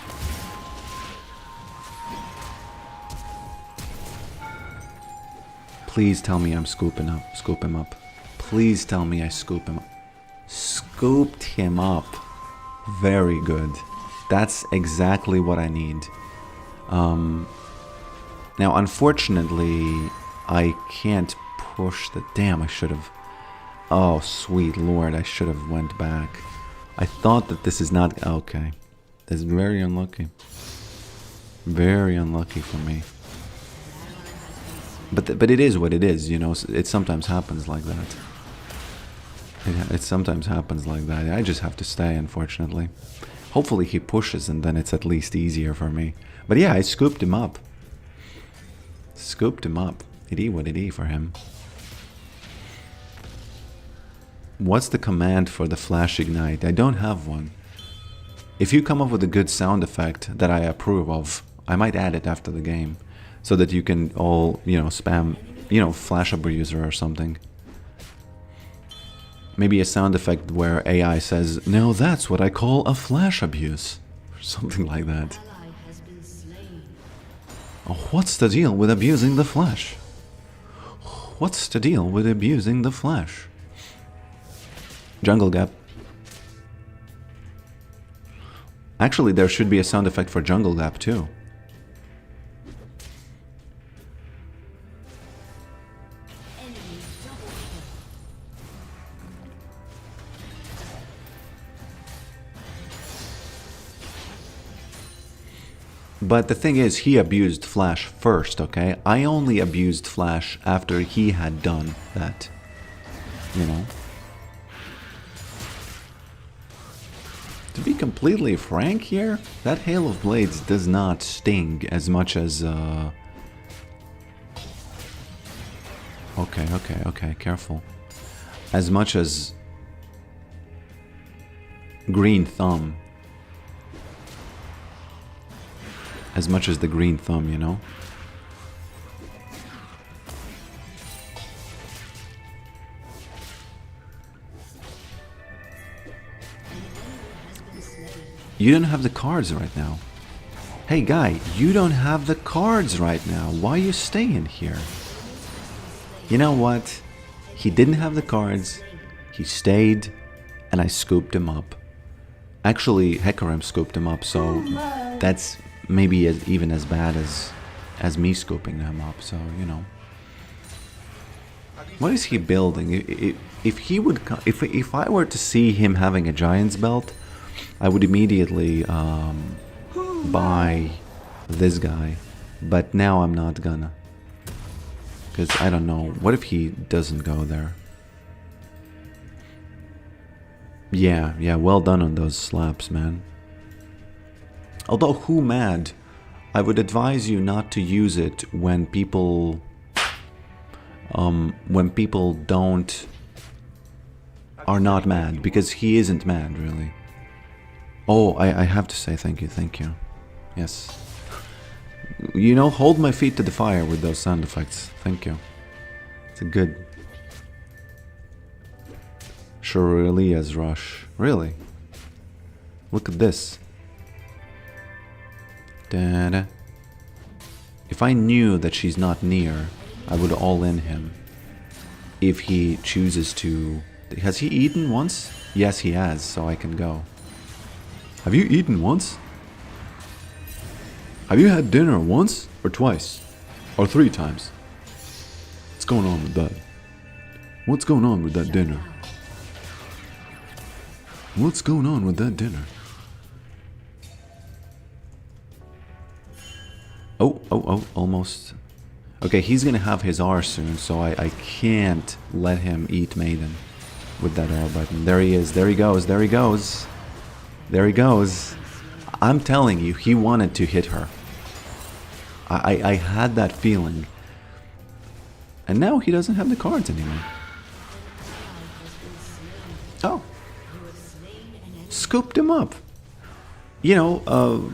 Please tell me I'm scoop him up. Please tell me I scoop him up. Scooped him up. Very good. That's exactly what I need. Now, unfortunately, I can't push the... Damn, I should have... Oh, sweet lord, I should have went back. I thought that this is not... Okay. That's very unlucky. Very unlucky for me. But it is what it is, you know. It sometimes happens like that. It sometimes happens like that. I just have to stay, unfortunately. Hopefully he pushes and then it's at least easier for me. But yeah, I scooped him up. Scooped him up. It is what it is for him. What's the command for the flash ignite? I don't have one. If you come up with a good sound effect that I approve of, I might add it after the game. So that you can all, you know, spam, you know, flash abuser or something. Maybe a sound effect where AI says, "Now that's what I call a flash abuse." Or something like that. Ally has been slain. Oh, what's the deal with abusing the flash? What's the deal with abusing the flash? Jungle gap. Actually, there should be a sound effect for jungle gap too. Enemy double kill. But the thing is, he abused Flash first, okay? I only abused Flash after he had done that. You know? To be completely frank here, that Hail of Blades does not sting as much as... Okay, careful. As much as... Green Thumb. As much as the Green Thumb, you know? You don't have the cards right now. Hey guy, you don't have the cards right now. Why are you staying here? You know what? He didn't have the cards. He stayed, and I scooped him up. Actually, Hecarim scooped him up, so that's maybe even as bad as me scooping him up. So you know, what is he building? If he would, if I were to see him having a Giant's Belt, I would immediately buy this guy. But now I'm not gonna, because I don't know. What if he doesn't go there? Yeah, well done on those slaps, man. Although, who mad? I would advise you not to use it when people don't are not mad, because he isn't mad, really. Oh, I have to say thank you. Yes. You know, hold my feet to the fire with those sound effects. Thank you. It's a good... Shurilia's Rush. Really? Look at this. Da-da. If I knew that she's not near, I would all-in him. If he chooses to... Has he eaten once? Yes, he has, so I can go. Have you eaten once? Have you had dinner once? Or twice? Or 3 times? What's going on with that? What's going on with that dinner? What's going on with that dinner? Oh, almost. Okay, he's gonna have his R soon, so I can't let him eat Maiden with that R button. There he is, there he goes. There he goes. I'm telling you, he wanted to hit her. I had that feeling. And now he doesn't have the cards anymore. Oh. Scooped him up. You know,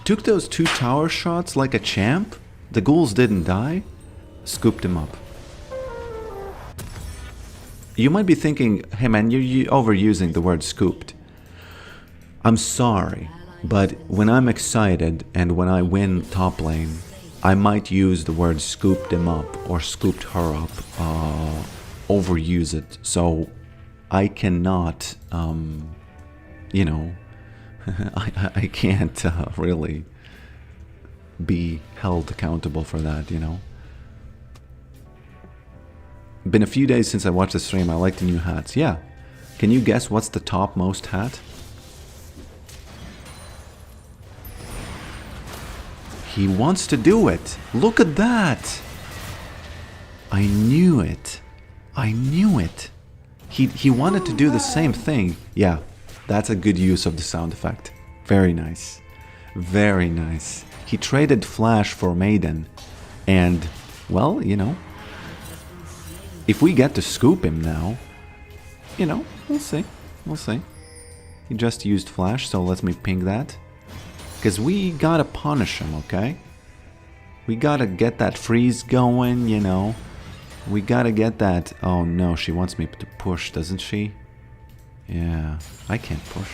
took those 2 tower shots like a champ. The ghouls didn't die. Scooped him up. You might be thinking, hey man, you're overusing the word scooped. I'm sorry, but when I'm excited and when I win top lane, I might use the word scooped him up or scooped her up, overuse it. So I cannot, you know, I can't really be held accountable for that, you know. Been a few days since I watched the stream. I like the new hats. Yeah. Can you guess what's the top most hat? He wants to do it. Look at that. I knew it. I knew it. He wanted to do the same thing. Yeah, that's a good use of the sound effect. Very nice. Very nice. He traded Flash for Maiden. And, well, you know, if we get to scoop him now, you know, we'll see. We'll see. He just used Flash, so let me ping that. Because we gotta punish him, okay? We gotta get that freeze going, you know. We gotta get that... Oh no, she wants me to push, doesn't she? Yeah, I can't push.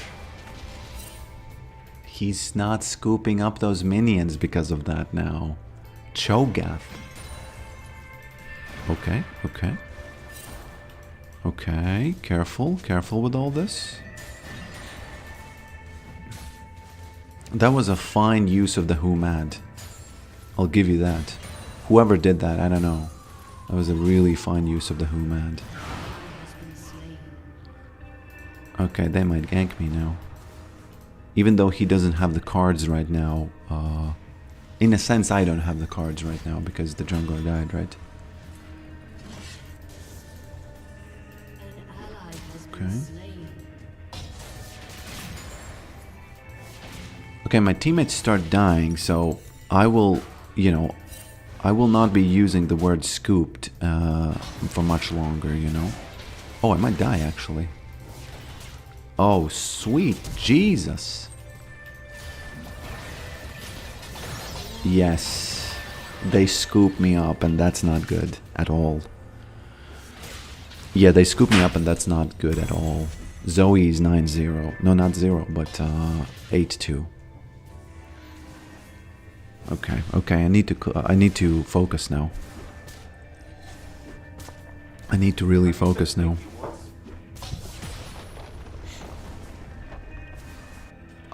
He's not scooping up those minions because of that now. Cho'Gath. Okay, okay. Okay, careful, careful with all this. That was a fine use of the Humad. I'll give you that. Whoever did that, I don't know. That was a really fine use of the Humad. Okay, they might gank me now. Even though he doesn't have the cards right now. In a sense, I don't have the cards right now because the jungler died, right? Okay. Okay, my teammates start dying, so I will, you know, I will not be using the word scooped for much longer, you know. Oh, I might die, actually. Oh, sweet Jesus. Yes. They scoop me up, and that's not good at all. Yeah, they scoop me up, and that's not good at all. Zoe is 9-0. No, not 0, but 8-2. Okay, okay, I need to focus now. I need to really focus now.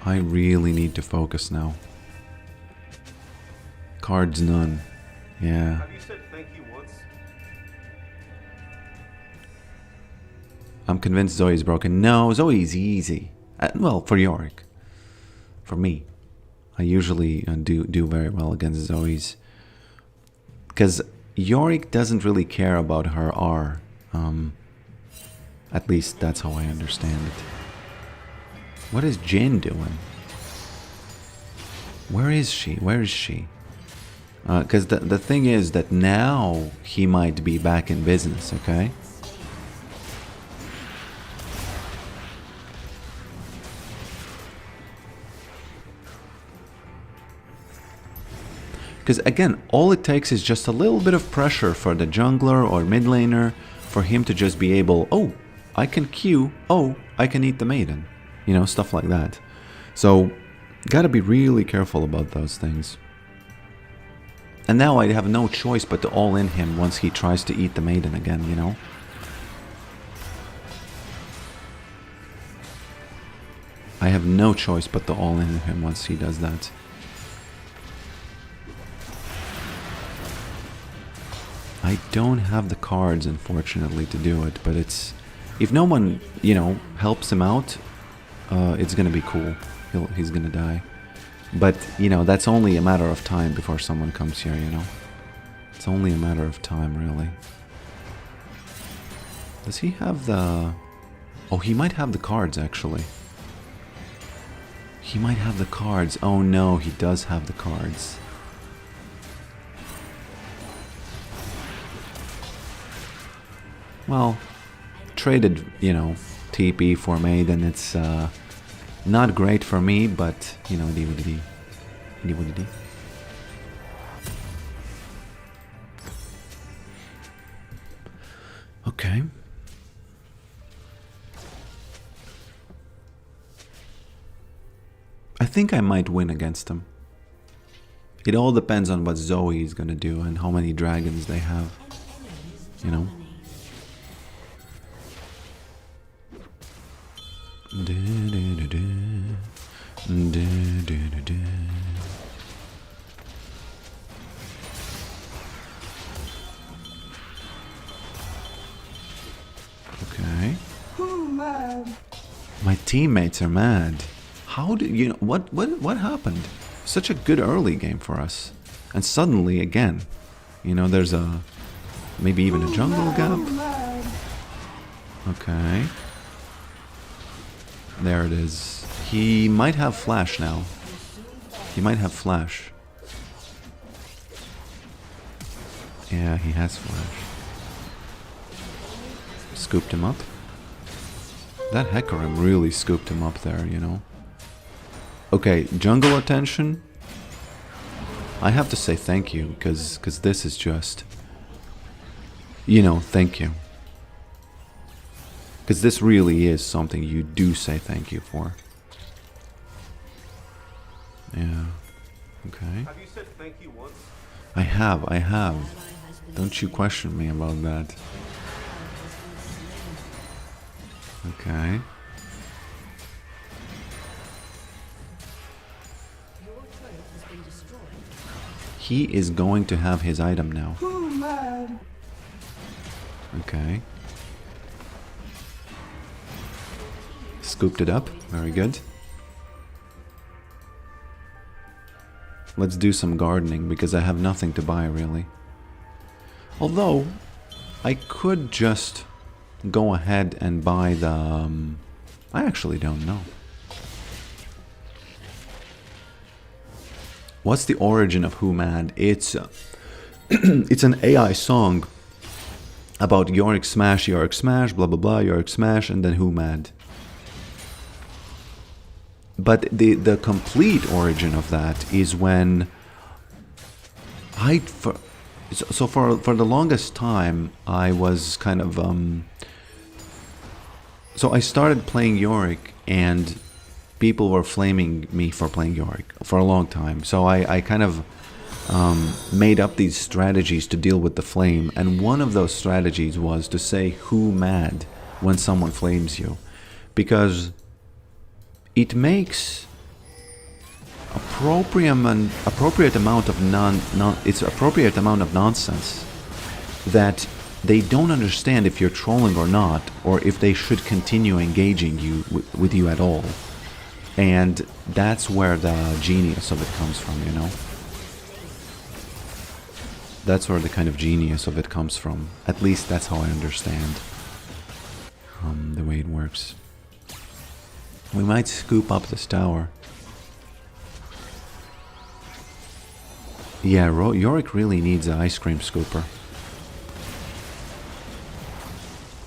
I really need to focus now. Cards none. Yeah. Have you said thank you once? I'm convinced Zoe's broken. No, Zoe's easy. Well, for Yorick. For me. I usually do very well against Zoe's. Because Yorick doesn't really care about her R. At least that's how I understand it. What is Jin doing? Where is she? Where is she? Because the thing is that now he might be back in business, okay? Because again, all it takes is just a little bit of pressure for the jungler or mid laner for him to just be able, oh, I can Q, oh, I can eat the maiden. You know, stuff like that. So, gotta be really careful about those things. And now I have no choice but to all in him once he tries to eat the maiden again, you know? I have no choice but to all in him once he does that. I don't have the cards, unfortunately, to do it, but it's... If no one, you know, helps him out, it's gonna be cool. He's gonna die. But, you know, that's only a matter of time before someone comes here, you know? It's only a matter of time, really. Does he have the... Oh, he might have the cards, actually. He might have the cards. Oh no, he does have the cards. Well, traded, you know, TP for me, then it's not great for me, but you know, DVD. Okay. I think I might win against them. It all depends on what Zoe is gonna do and how many dragons they have. You know? Okay. My teammates are mad. How do you know what happened? Such a good early game for us. And suddenly again, you know, there's a maybe even a jungle gap. Okay. There it is. He might have flash now. He might have flash. Yeah, he has flash. Scooped him up. That Hecarim really scooped him up there, you know. Okay, jungle attention. I have to say thank you, because this is just... You know, thank you. Because this really is something you do say thank you for. Yeah. Okay. Have you said thank you once? I have. Don't you question me about that. Okay. He is going to have his item now. Okay. Scooped it up. Very good. Let's do some gardening because I have nothing to buy really. Although, I could just go ahead and buy the... I actually don't know. What's the origin of Who Mad? It's it's an AI song about Yorick Smash, blah blah blah, Yorick Smash, and then Who Mad. But the complete origin of that is when for the longest time I was kind of so I started playing Yorick and people were flaming me for playing Yorick for a long time. So I kind of made up these strategies to deal with the flame, and one of those strategies was to say Who Mad when someone flames you, because it makes appropriate amount of nonsense that they don't understand if you're trolling or not, or if they should continue engaging you with you at all. And that's where the genius of it comes from, you know? That's where the kind of genius of it comes from. At least that's how I understand the way it works. We might scoop up this tower. Yeah, Yorick really needs an ice cream scooper.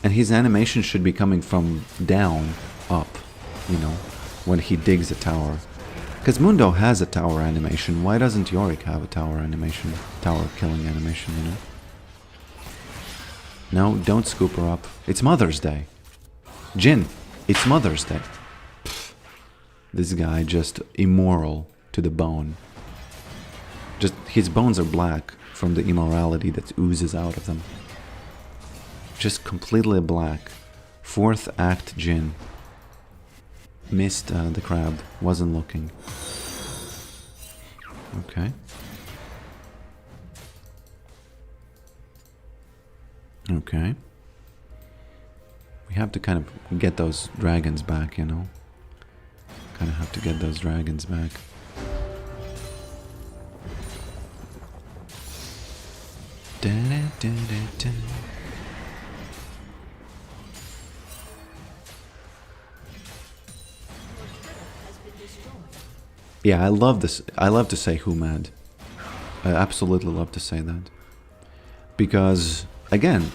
And his animation should be coming from down, up, you know, when he digs a tower. Because Mundo has a tower animation, why doesn't Yorick have a tower animation? Tower killing animation, you know? No, don't scoop her up. It's Mother's Day. Jin, it's Mother's Day. Pfft. This guy just immoral to the bone. Just, his bones are black from the immorality that oozes out of them. Just completely black. Fourth act Jin. Missed the crab. Wasn't looking. Okay. Okay. We have to kind of get those dragons back, you know? Kind of have to get those dragons back. Da -da -da -da -da. Yeah, I love this. I love to say Who Mad. I absolutely love to say that. Because, again,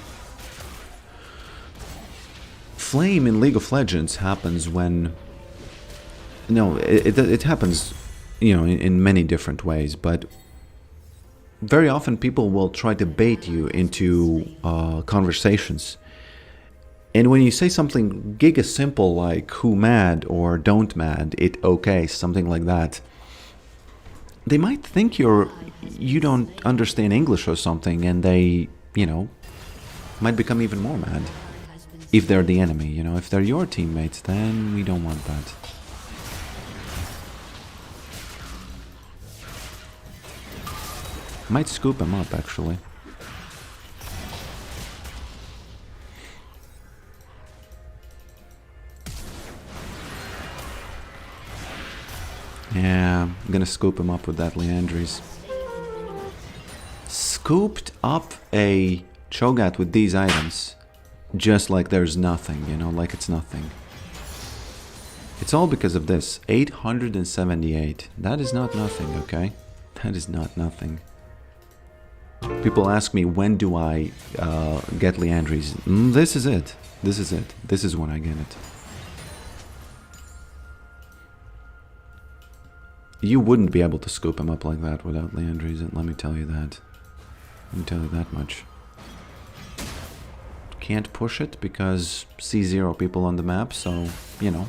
flame in League of Legends happens when... No, it happens, you know, in many different ways, but very often people will try to bait you into conversations. And when you say something giga simple like who mad or don't mad, it okay, something like that, they might think you don't understand English or something, and they, you know, might become even more mad. If they're the enemy, you know, if they're your teammates, then we don't want that. Might scoop him up, actually. Yeah, I'm gonna scoop him up with that Liandry's. Scooped up a Cho'Gath with these items, just like there's nothing, you know, like it's nothing. It's all because of this. 878. That is not nothing, okay? That is not nothing. People ask me, when do I get Liandry's? This is it. This is it. This is when I get it. You wouldn't be able to scoop him up like that without Liandry's, let me tell you that. Let me tell you that much. Can't push it because C0 people on the map, so, you know.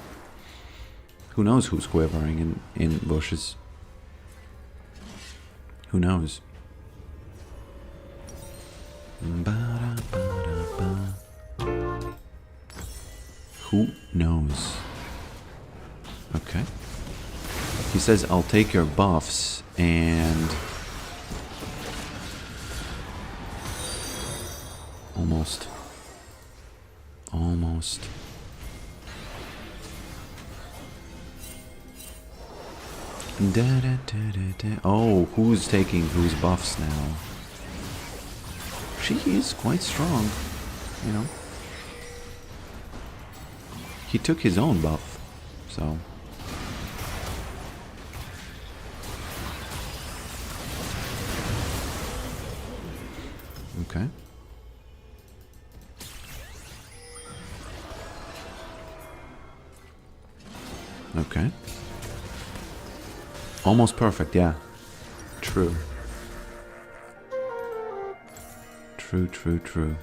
Who knows who's quivering in bushes? Who knows? Who knows? Okay. He says, I'll take your buffs, and... Almost. Almost. Oh, who's taking whose buffs now? She is quite strong, you know. He took his own buff, so... Okay. Okay. Almost perfect, yeah. True. True, true, true.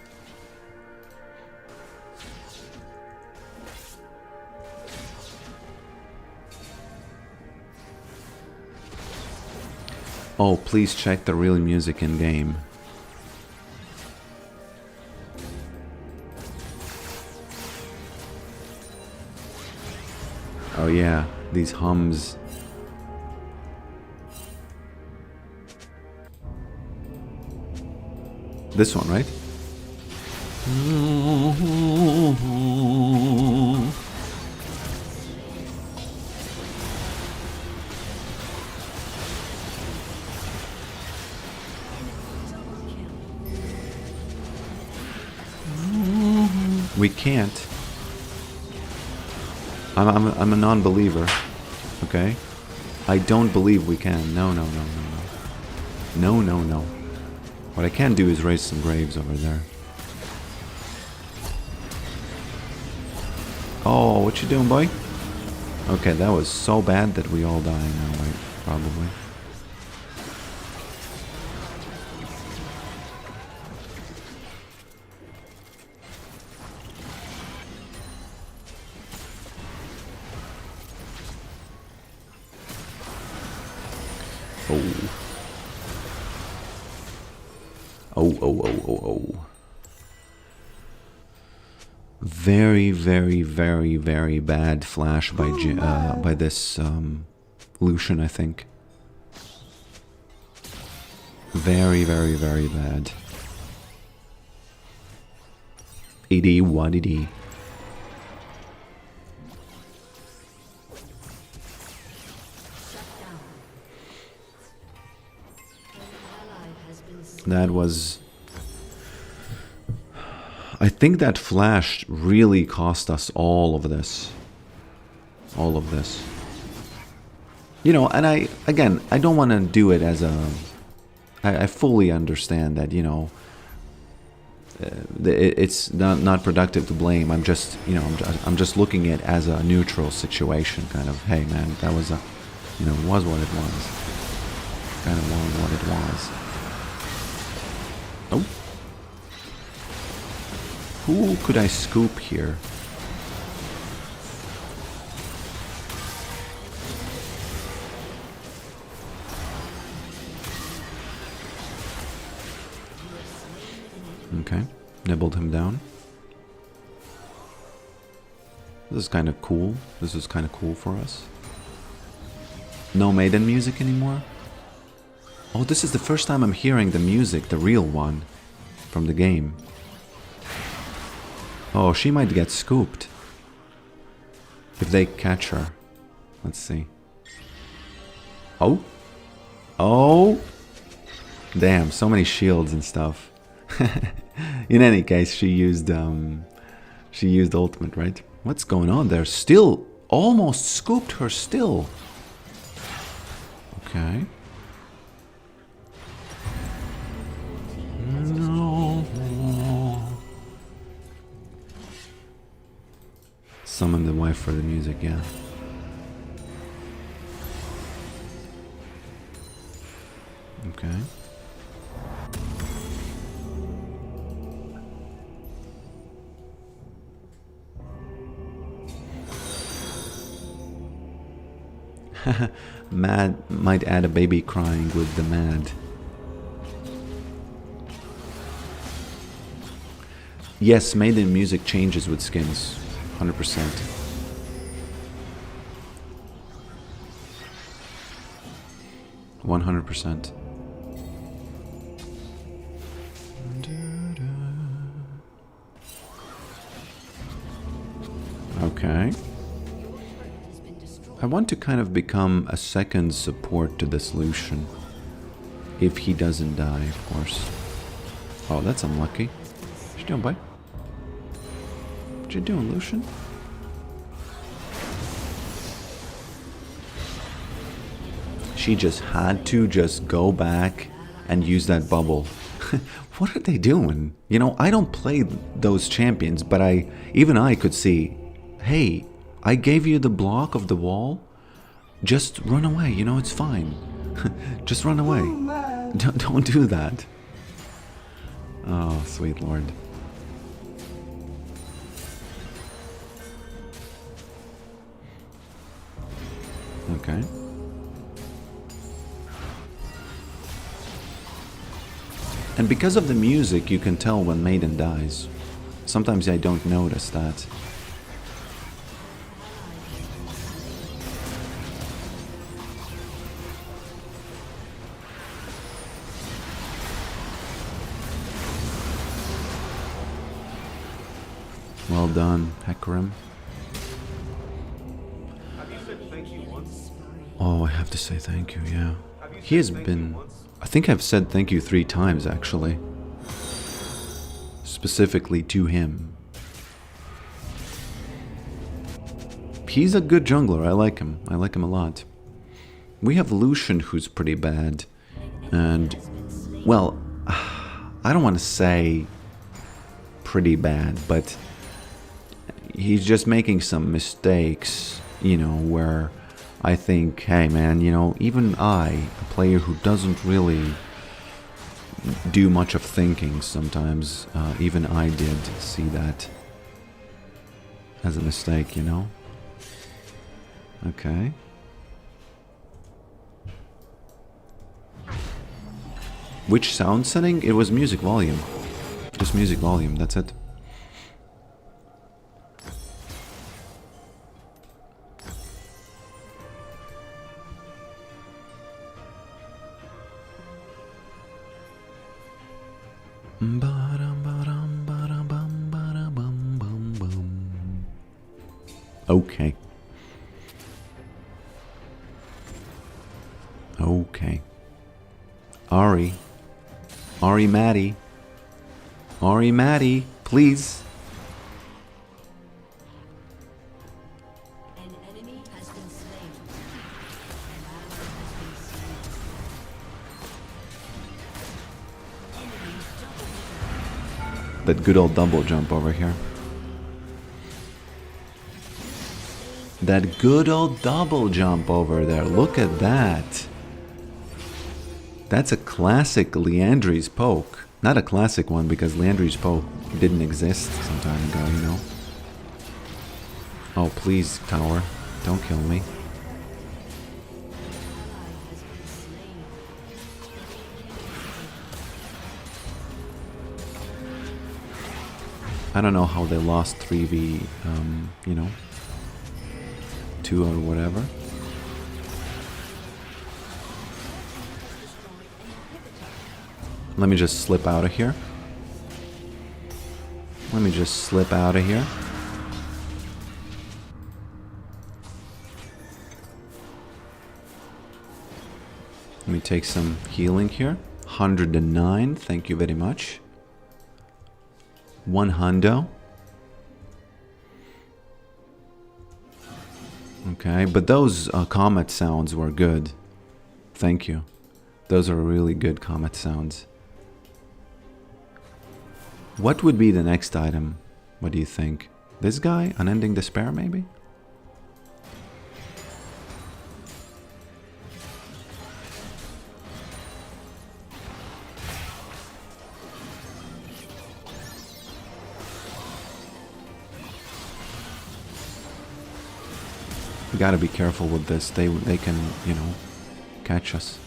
Oh, please check the real music in game. Oh yeah, these hums. This one, right? We can't. I'm a non-believer. Okay? I don't believe we can. No, no, no, no, no. No, no, no. What I can do is raise some graves over there. Oh, what you doing, boy? Okay, that was so bad that we all die now, right? Probably. Oh. Oh, oh, oh, oh, oh. Very, very, very, very bad flash by this Lucian, I think. Very, very, very bad. ED, what ED? That was... I think that flash really cost us all of this. All of this. You know, and I don't want to do it as a... I fully understand that, you know, it's not productive to blame. I'm just, you know, I'm just looking at it as a neutral situation, kind of. Hey, man, that was a, you know, was what it was. Kind of was what it was. Oh. Who could I scoop here? Okay, nibbled him down. This is kind of cool. This is kind of cool for us. No Maiden music anymore? Oh, this is the first time I'm hearing the music, the real one, from the game. Oh, she might get scooped. If they catch her. Let's see. Oh? Oh! Damn, so many shields and stuff. In any case, she used ultimate, right? What's going on there? Still, almost scooped her still. Okay. No. Summon the wife for the music, yeah. Okay. Mad might add a baby crying with the mad. Yes, Maiden music changes with skins, 100%. %100%. Okay. I want to kind of become a second support to this Lucian. If he doesn't die, of course. Oh, that's unlucky. What you doing, boy? What you doing, Lucian? She just had to just go back and use that bubble. What are they doing? You know, I don't play those champions, but even I could see, hey, I gave you the block of the wall. Just run away, you know, it's fine. Just run away. Don't do that. Oh, sweet Lord. Okay. And because of the music, you can tell when Maiden dies. Sometimes I don't notice that. Well done, Hecarim. Have you said thank you once? Oh, I have to say thank you, yeah. Have you He has said thank been... you once? I think I've said thank you 3 times, actually. Specifically to him. He's a good jungler, I like him. I like him a lot. We have Lucian, who's pretty bad. And, well, I don't want to say pretty bad, but he's just making some mistakes, you know, where I think, hey man, you know, even I, a player who doesn't really do much of thinking sometimes, even I did see that as a mistake, you know? Okay. Which sound setting? It was music volume. Just music volume, that's it. Okay. Okay. Ari, Maddie. Maddie, please. An enemy has been slain. That good old double jump over here. That good old double jump over there. Look at that. That's a classic Liandry's poke. Not a classic one because Liandry's poke didn't exist some time ago, you know. Oh, please, tower. Don't kill me. I don't know how they lost 3v, you know, 2 or whatever. Let me just slip out of here. Let me just slip out of here. Let me take some healing here. 109, thank you very much. 1 hundo. Okay, but those comet sounds were good. Thank you. Those are really good comet sounds. What would be the next item? What do you think? This guy? Unending Despair, maybe? We gotta be careful with this. They can, you know, catch us.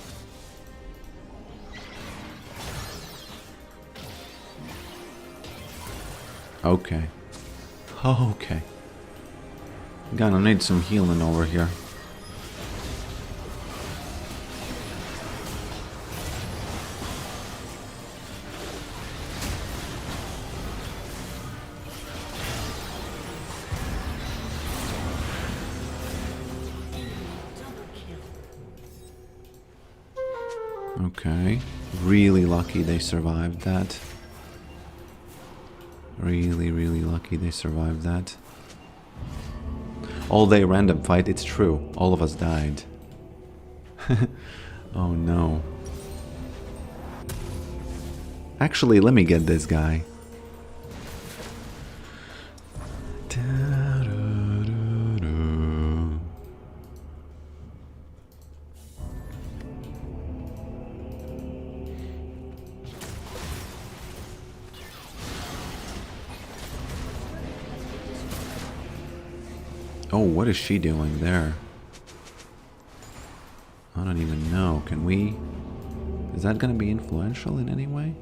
Okay. Okay. Gonna need some healing over here. Okay. Really lucky they survived that. Really lucky they survived that. All day random fight, it's true. All of us died. Oh no. Actually, let me get this guy. Oh, what is she doing there? I don't even know. Can we... Is that gonna be influential in any way?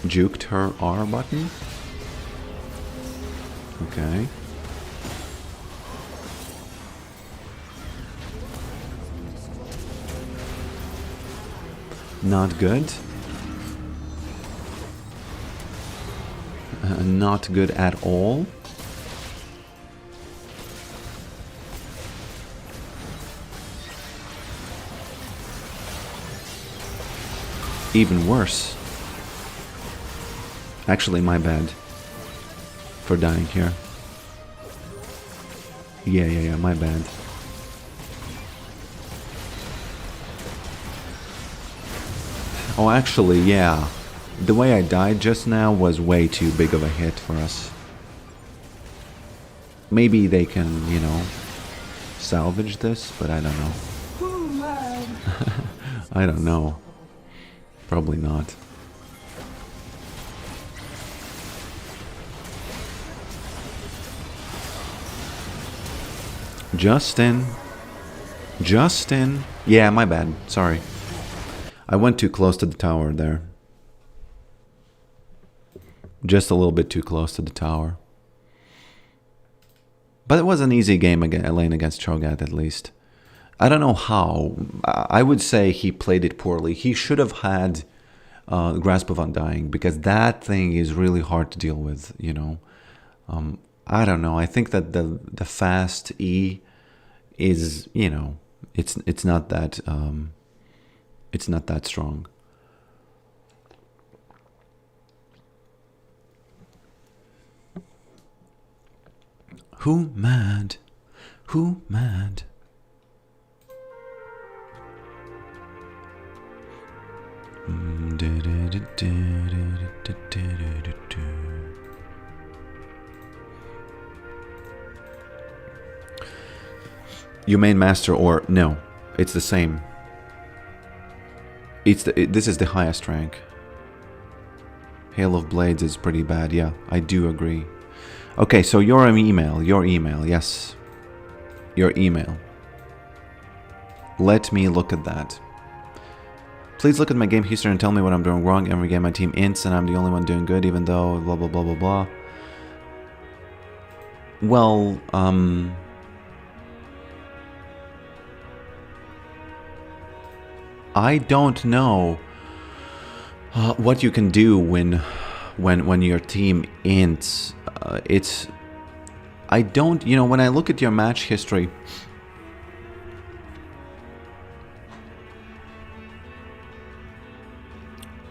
Juked her R button? Okay. Not good. Not good at all. Even worse. Actually, my bad for dying here. Yeah, my bad. Oh, actually, yeah. The way I died just now was way too big of a hit for us. Maybe they can, you know, salvage this, but I don't know. I don't know. Probably not. Justin. Justin. Yeah, my bad. Sorry. I went too close to the tower there. Just a little bit too close to the tower. But it was an easy game lane against Cho'Gath at least. I don't know how. I would say he played it poorly. He should have had Grasp of Undying because that thing is really hard to deal with, you know. I don't know. I think that the fast E is, you know, it's not that strong. Who mad? Who mad? You main master or no? It's the same. This is the highest rank. Hail of Blades is pretty bad. Yeah, I do agree. Okay, so your email, yes, your email. Let me look at that. Please look at my game history and tell me what I'm doing wrong. Every game my team ints and I'm the only one doing good, even though blah blah blah blah blah. Well, I don't know what you can do when your team ints. I don't, you know, when I look at your match history,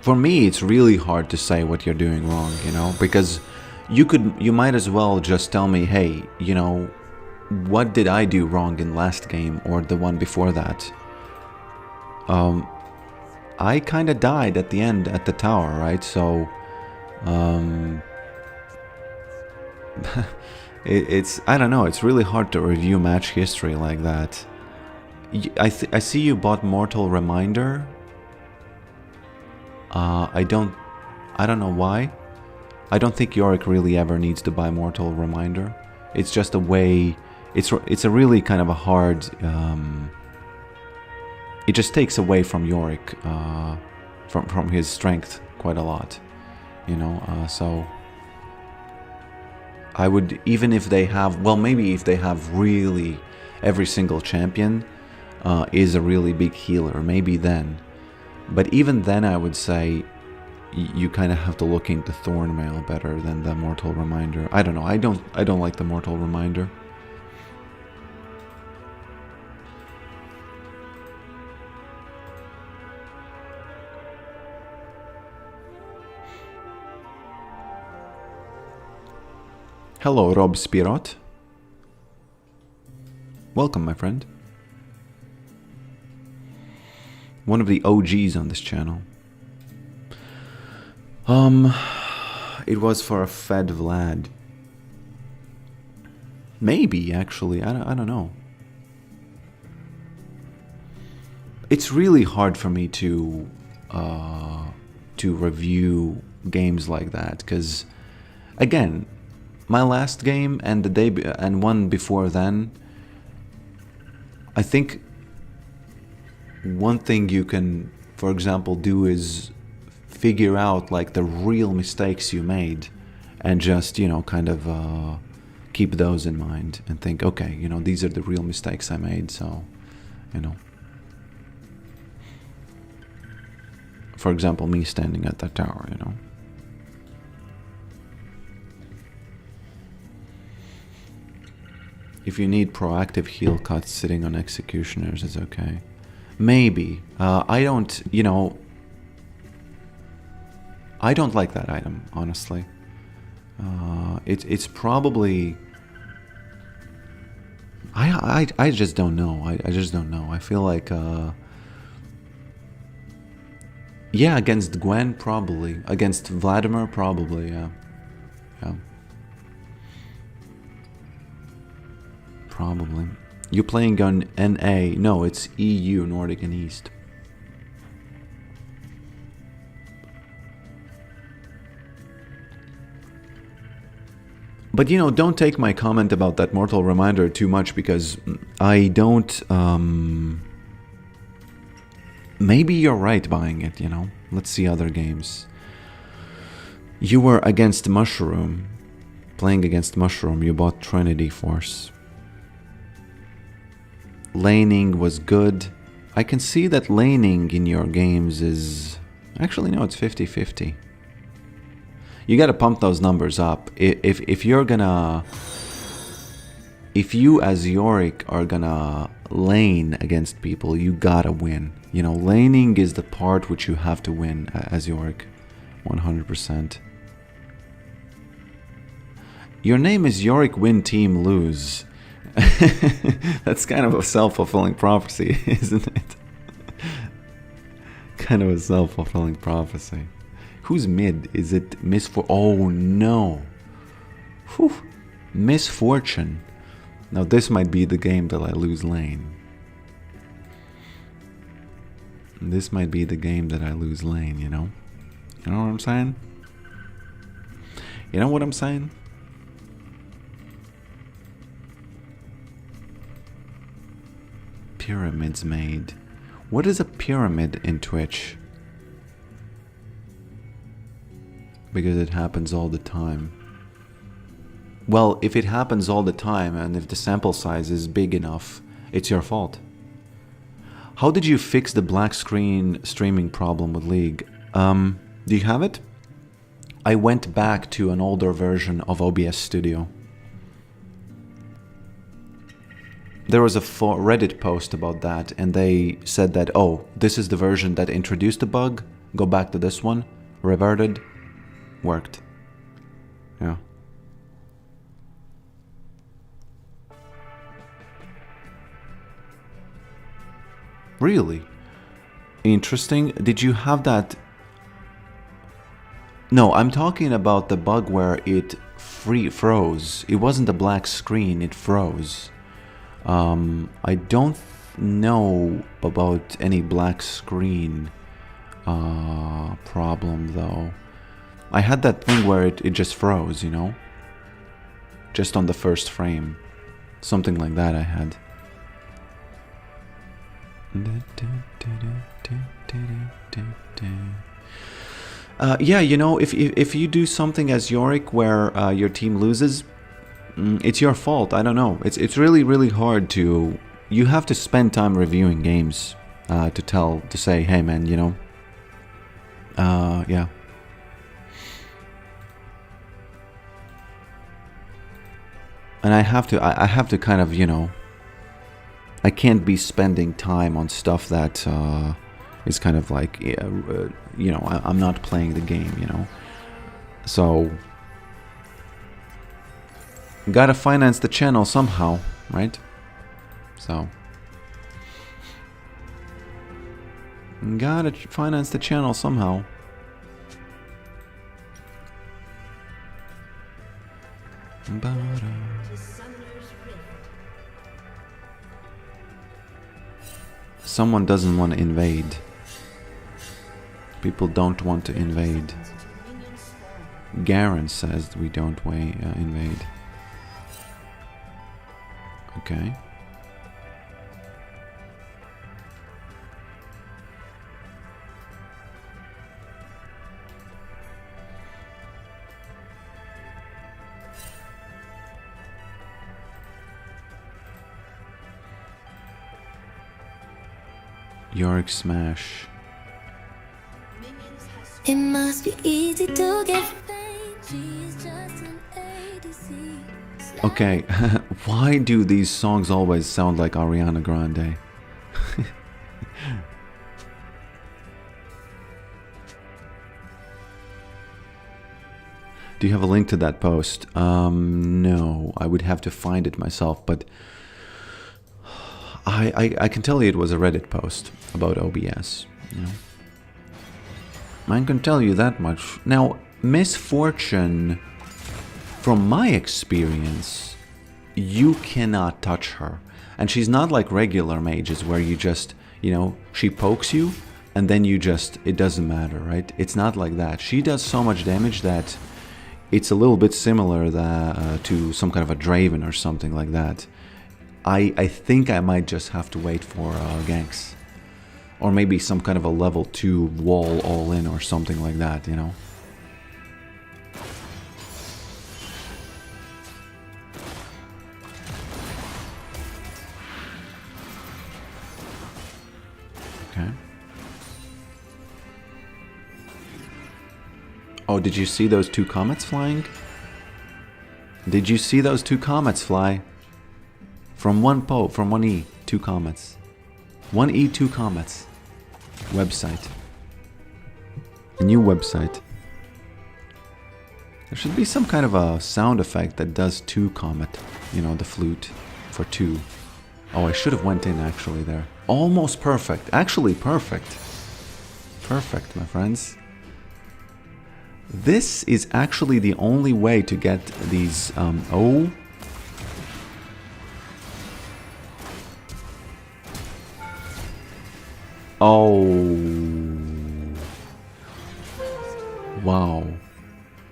for me it's really hard to say what you're doing wrong, you know, because you might as well just tell me, hey, you know, what did I do wrong in last game or the one before that? I kind of died at the end at the tower, right? So it's, I don't know, it's really hard to review match history like that. I see you bought Mortal Reminder. I don't know why. I don't think Yorick really ever needs to buy Mortal Reminder. It's just a way, it's a really kind of a hard, it just takes away from Yorick, from his strength quite a lot, you know, so I would, even if they have, well, maybe if they have really every single champion is a really big healer, maybe then. But even then I would say you kind of have to look into Thornmail better than the Mortal Reminder. I don't know, I don't like the Mortal Reminder. Hello, Rob Spirot. Welcome, my friend. One of the OGs on this channel. It was for a fed Vlad. Maybe, actually. I don't know. It's really hard for me to review games like that, because, again, my last game and the day and one before then, I think one thing you can, for example, do is figure out like the real mistakes you made and just, you know, kind of keep those in mind and think, okay, you know, these are the real mistakes I made, so, you know. For example, me standing at that tower, you know. If you need proactive heal cuts, sitting on executioners is okay. Maybe. I don't, you know, I don't like that item, honestly. It's probably... I just don't know. I just don't know. I feel like... yeah, against Gwen, probably. Against Vladimir, probably, yeah. Yeah. Probably. You playing on NA? No, it's EU, Nordic and East. But, you know, don't take my comment about that Mortal Reminder too much, because I don't... maybe you're right buying it, you know? Let's see other games. You were against Mushroom. Playing against Mushroom, you bought Trinity Force. Laning was good. I can see that laning in your games is... Actually, no, it's 50-50. You gotta pump those numbers up. If you're gonna... If you as Yorick are gonna lane against people, you gotta win. You know, laning is the part which you have to win as Yorick. 100%. Your name is Yorick Win Team Lose. That's kind of a self-fulfilling prophecy, isn't it? kind of a self-fulfilling prophecy. Who's mid? Is it Oh no. Whew. Misfortune. Now this might be the game that I lose lane. This might be the game that I lose lane, you know? You know what I'm saying? You know what I'm saying? Pyramids made. What is a pyramid in Twitch? Because it happens all the time. Well, if it happens all the time and if the sample size is big enough, it's your fault. How did you fix the black screen streaming problem with League? Do you have it? I went back to an older version of OBS Studio. There was a Reddit post about that, and they said that, oh, this is the version that introduced the bug, go back to this one, reverted, worked. Yeah. Really? Interesting. Did you have that? No, I'm talking about the bug where it froze. It wasn't a black screen, it froze. I don't know about any black screen problem though. I had that thing where it just froze, you know? Just on the first frame. Something like that I had. Yeah, you know, if you do something as Yorick where your team loses, it's your fault. I don't know. It's really hard to. You have to spend time reviewing games to say, hey man, you know. Yeah. And I have to kind of, you know. I can't be spending time on stuff that is kind of like, you know, I'm not playing the game, you know. So, gotta finance the channel somehow, right? So, gotta finance the channel somehow. Someone doesn't want to invade. People don't want to invade. Garen says we don't invade. Okay. Yorick smash. It must be easy to get she's just an ADC. Okay, why do these songs always sound like Ariana Grande? Do you have a link to that post? No, I would have to find it myself, but I can tell you it was a Reddit post about OBS, you know. I can tell you that much. Now, Misfortune, from my experience, you cannot touch her. And she's not like regular mages where you just, you know, she pokes you and then you just, it doesn't matter, right? It's not like that. She does so much damage that it's a little bit similar to some kind of a Draven or something like that. I think I might just have to wait for ganks. Or maybe some kind of a level 2 wall all in or something like that, you know. Okay. Oh, did you see those 2 comets flying? Did you see those 2 comets fly? From one E, 2 comets. 1 E, 2 comets. Website. A new website. There should be some kind of a sound effect that does 2 comet. You know, the flute for 2. Oh, I should have went in actually there. Almost perfect. Actually perfect. Perfect, my friends. This is actually the only way to get these, oh. Oh. Wow.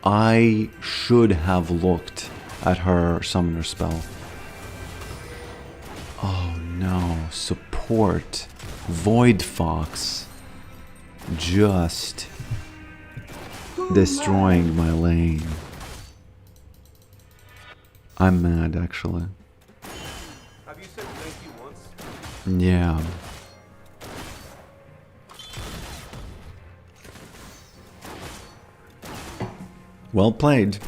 I should have looked at her summoner spell. Oh no, support. Void Fox. Just destroying my lane. I'm mad, actually. Have you said thank you once? Yeah. Well played.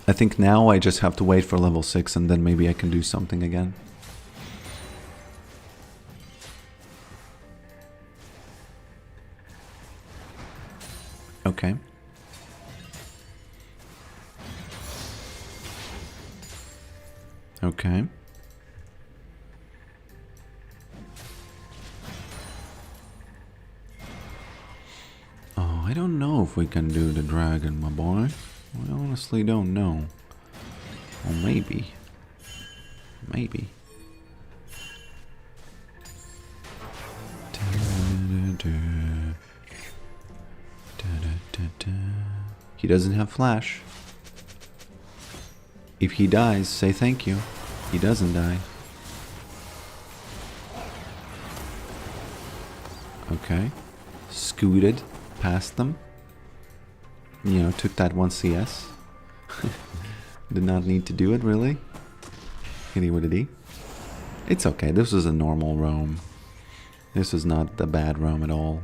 I think now I just have to wait for level 6 and then maybe I can do something again. Okay. Okay. Oh, I don't know if we can do the dragon, my boy. I honestly don't know. Or maybe. Maybe. He doesn't have flash. If he dies, say thank you. He doesn't die. Okay. Scooted past them. You know, took that one CS. Did not need to do it, really. Hit with a D. It's okay, this was a normal roam. This was not the bad roam at all.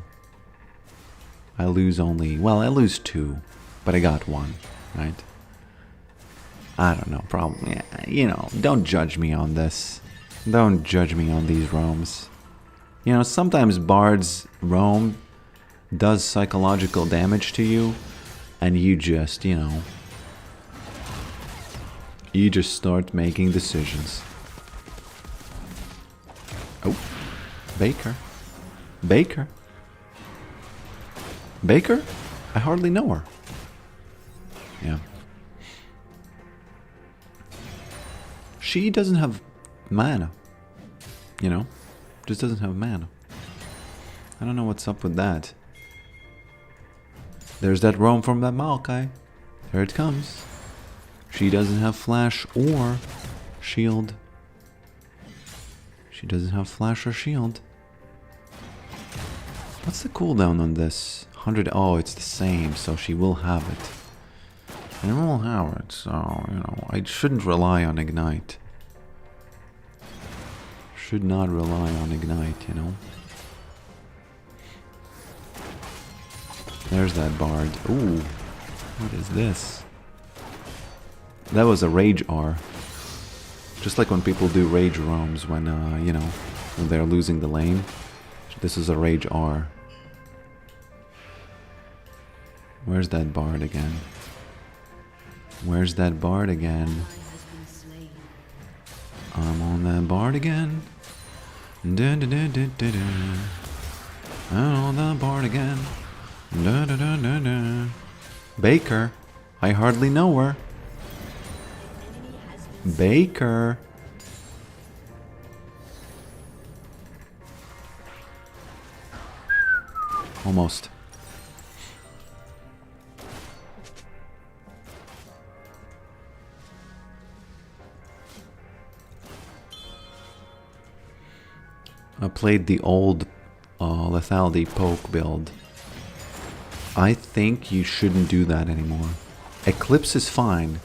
I lose only... well, I lose 2. But I got 1, right? I don't know, probably... yeah, you know, don't judge me on this. Don't judge me on these roams. You know, sometimes Bard's roam does psychological damage to you. And you just, you know... you just start making decisions. Oh. Baker. Baker. Baker? I hardly know her. Yeah. She doesn't have mana. You know? Just doesn't have mana. I don't know what's up with that. There's that roam from that Maokai. There it comes. She doesn't have flash or shield. She doesn't have flash or shield. What's the cooldown on this? 100. Oh, it's the same, so she will have it. I will have it, so, you know, I shouldn't rely on Ignite. Should not rely on Ignite, you know. There's that Bard. Ooh, what is this? That was a Rage R. Just like when people do Rage roams when, you know, when they're losing the lane. This is a Rage R. Where's that Bard again? Where's that Bard again? I'm on that Bard again. Da da da da da da. I'm on that Bard again. Da da da da da. Baker. I hardly know her. Baker. Almost. I played the old lethality poke build. I think you shouldn't do that anymore. Eclipse is fine.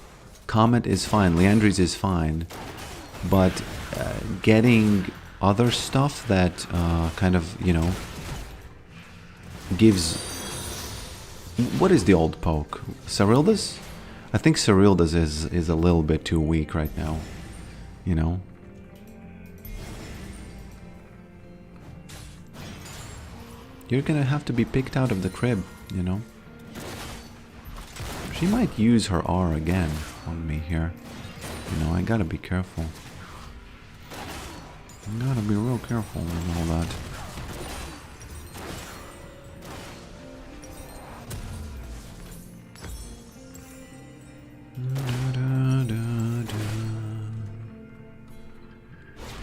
Comet is fine. Liandry's is fine. But getting other stuff that kind of, you know, gives... What is the old poke? Sarilda's? I think Sarilda's is a little bit too weak right now. You know? You're gonna have to be picked out of the crib, you know? She might use her R again on me here. You know, I gotta be careful. I gotta be real careful with all that.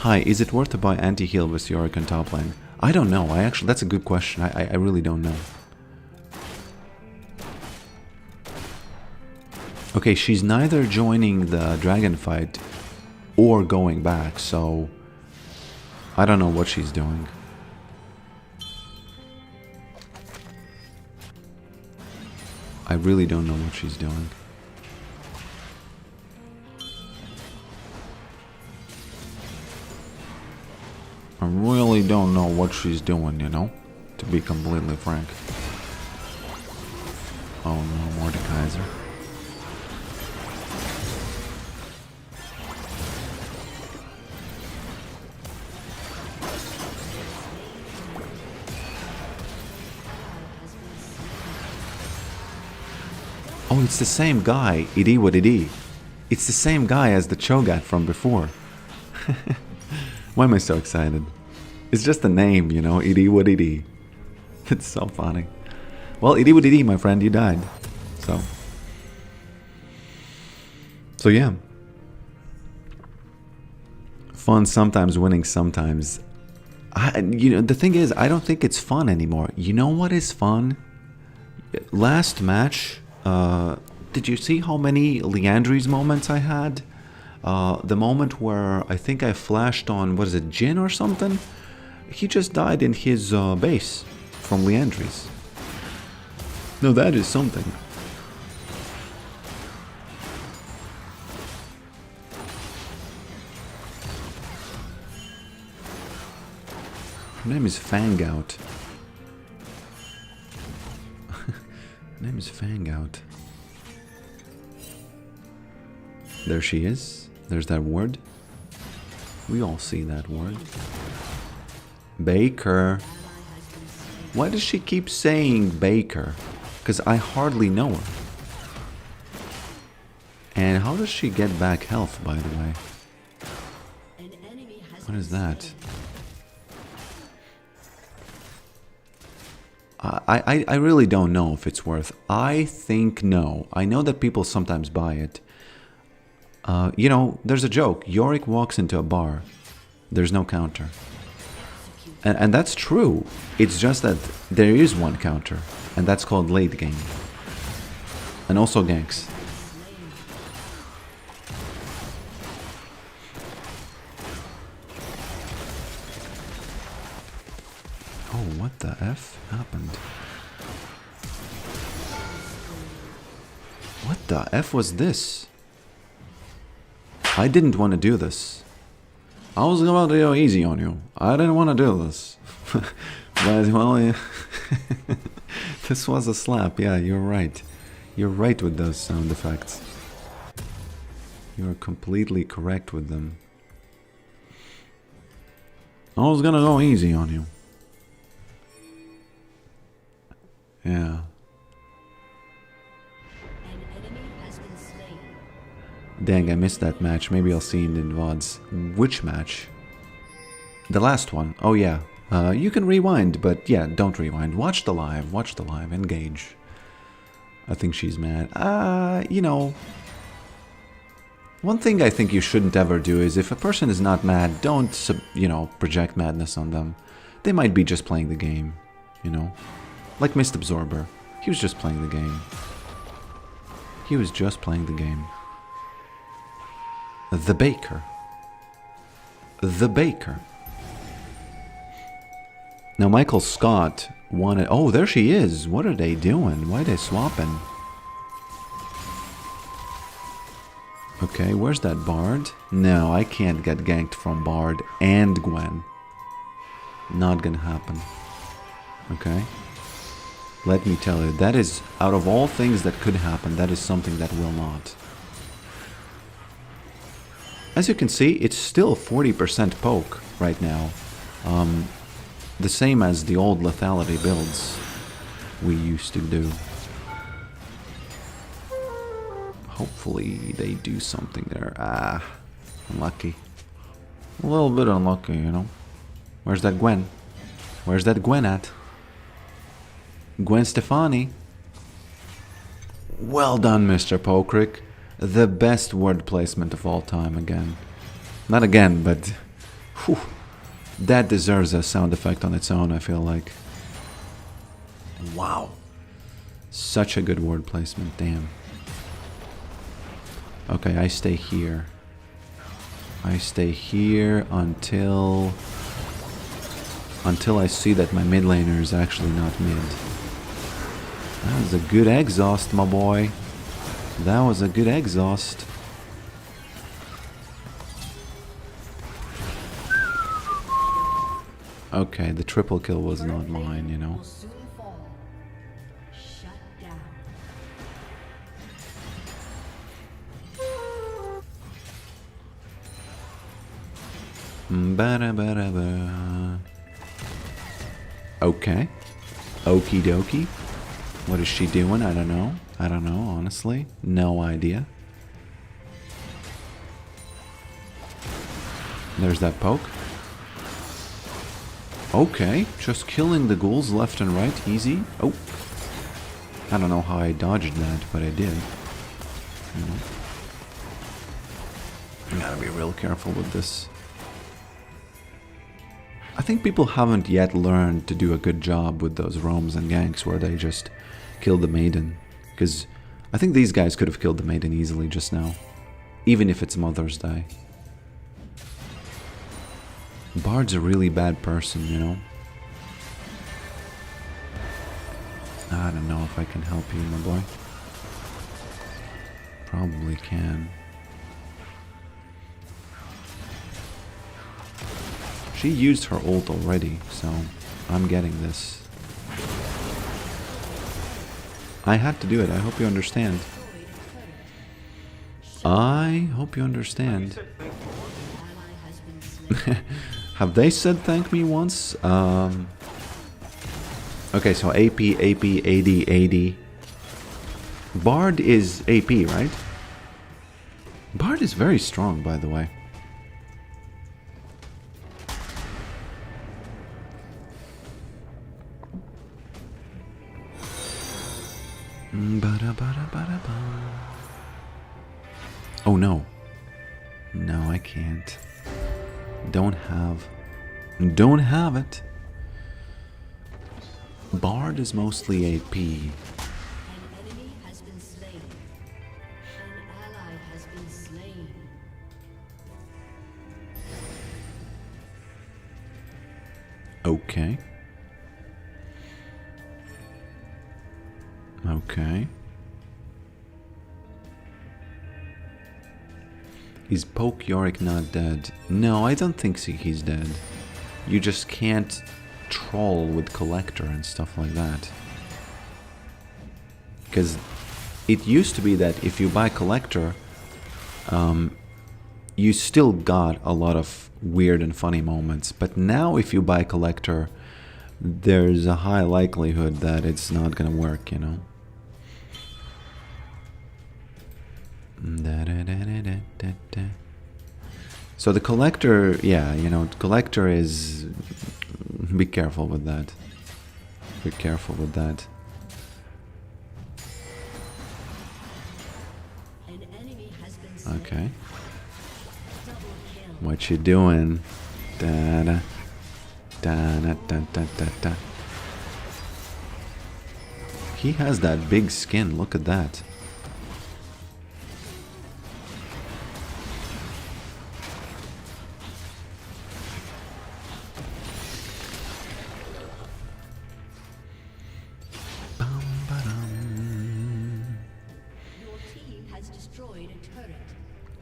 Hi, is it worth to buy anti-heal with Yorick on top lane? I don't know. That's a good question. I really don't know. Okay, she's neither joining the dragon fight or going back, so I don't know what she's doing. I really don't know what she's doing. I really don't know what she's doing, you know? To be completely frank. Oh no, Mordekaiser. Oh, it's the same guy, Idi what Idi. It's the same guy as the Cho'Gath from before. Why am I so excited? It's just a name, you know, Idi what Idi. It's so funny. Well, Idi what Idi, my friend, you died. So yeah. Fun sometimes, winning sometimes. The thing is, I don't think it's fun anymore. You know what is fun? Last match, did you see how many Liandry's moments I had? The moment where I think I flashed on, what is it, Jhin or something? He just died in his base from Liandry's. No, that is something. Her name is Fangout. Her name is Fangout. There she is. There's that word. We all see that word. Baker. Why does she keep saying Baker? Because I hardly know her. And how does she get back health, by the way? What is that? I really don't know if it's worth. I think no. I know that people sometimes buy it. You know, there's a joke. Yorick walks into a bar. There's no counter. And that's true. It's just that there is one counter. And that's called late game. And also ganks. Oh, what the F happened? What the F was this? I didn't want to do this. I was about to go easy on you. I didn't want to do this. But, well, yeah. This was a slap. Yeah, you're right. You're right with those sound effects. You're completely correct with them. I was gonna go easy on you. Yeah. Dang, I missed that match. Maybe I'll see it in VODs. Which match? The last one. Oh yeah. You can rewind, but yeah, don't rewind. Watch the live. Watch the live. Engage. I think she's mad. You know. One thing I think you shouldn't ever do is if a person is not mad, don't, you know, project madness on them. They might be just playing the game, you know. Like Mist Absorber. He was just playing the game. He was just playing the game. The Baker. The Baker. Now Michael Scott wanted... Oh, there she is. What are they doing? Why are they swapping? Okay, where's that Bard? No, I can't get ganked from Bard and Gwen. Not gonna happen. Okay. Let me tell you, that is, out of all things that could happen, that is something that will not. As you can see, it's still 40% poke right now. The same as the old lethality builds we used to do. Hopefully they do something there. Ah, unlucky. A little bit unlucky, you know. Where's that Gwen? Where's that Gwen at? Gwen Stefani. Well done, Mr. Pokrick. The best word placement of all time again. Not again, but... Whew. That deserves a sound effect on its own, I feel like. Wow. Such a good word placement, damn. Okay, I stay here. I stay here until I see that my mid laner is actually not mid. That was a good exhaust, my boy. That was a good exhaust. Okay, the triple kill was not mine, you know. Will soon fall. Shut down. Ba-da-ba-da-ba. Okay. Okie dokie. What is she doing? I don't know. I don't know, honestly. No idea. There's that poke. Okay, just killing the ghouls left and right, easy. Oh. I don't know how I dodged that, but I did. You know. I gotta be real careful with this. I think people haven't yet learned to do a good job with those roams and ganks where they just kill the maiden. Because I think these guys could have killed the maiden easily just now. Even if it's Mother's Day. Bard's a really bad person, you know. I don't know if I can help you, my boy. Probably can. She used her ult already, so I'm getting this. I had to do it, I hope you understand. I hope you understand. Ally has been slain. Have they said thank me once? Okay, so AP, AD, AD. Bard is AP, right? Bard is very strong, by the way. Oh no. No, I can't. Don't have it. Bard is mostly AP. An enemy has been slain. An ally has been slain. Okay. Okay. Is Poke Yorick not dead? No, I don't think he's dead. You just can't troll with Collector and stuff like that. Because it used to be that if you buy Collector, you still got a lot of weird and funny moments. But now if you buy Collector, there's a high likelihood that it's not gonna work, you know? So the Collector, yeah, you know, Collector is... Be careful with that. Be careful with that. An enemy has been slain. Okay. Double kill. What you doing? Da-da. Da-da-da-da-da-da. He has that big skin, look at that. Your team has destroyed a turret.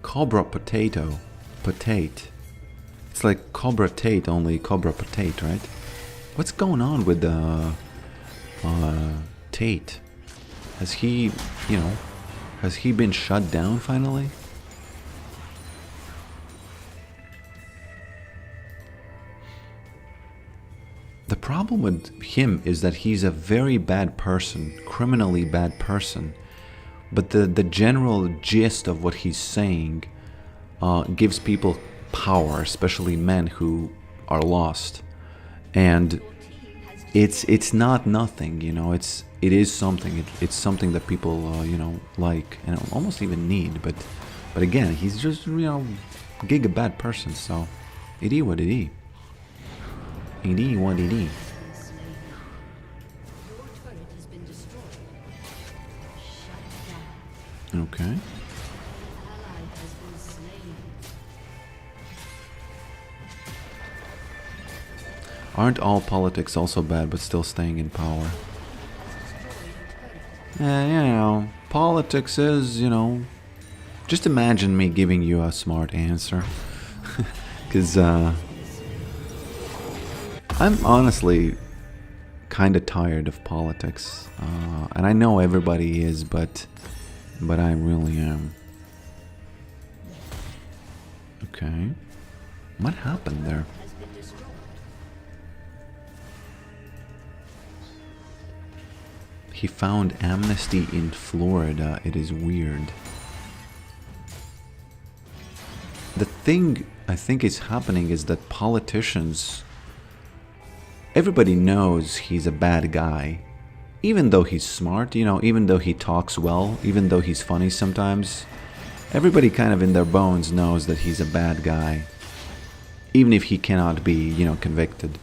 Cobra Potato. Potate. It's like Cobra Tate, only Cobra Potate, right? What's going on with Tate? Has he, you know, has he been shut down finally? The problem with him is that he's a very bad person, criminally bad person. But the general gist of what he's saying gives people power, especially men who are lost. And it's not nothing, you know. It is something. It's something that people you know, like and almost even need. But again, he's just, you know, giga bad person. So It is what it is. It is what it is. Slain. Your turret has been destroyed. Shut down. Okay. An ally has been slain. Aren't all politics also bad but still staying in power? You know, politics is, you know... Just imagine me giving you a smart answer. Because, I'm honestly kind of tired of politics. And I know everybody is, but I really am. Okay. What happened there? Has been destroyed. He found amnesty in Florida. It is weird. The thing I think is happening is that politicians... Everybody knows he's a bad guy. Even though he's smart, you know, even though he talks well, even though he's funny sometimes. Everybody kind of in their bones knows that he's a bad guy. Even if he cannot be, you know, convicted.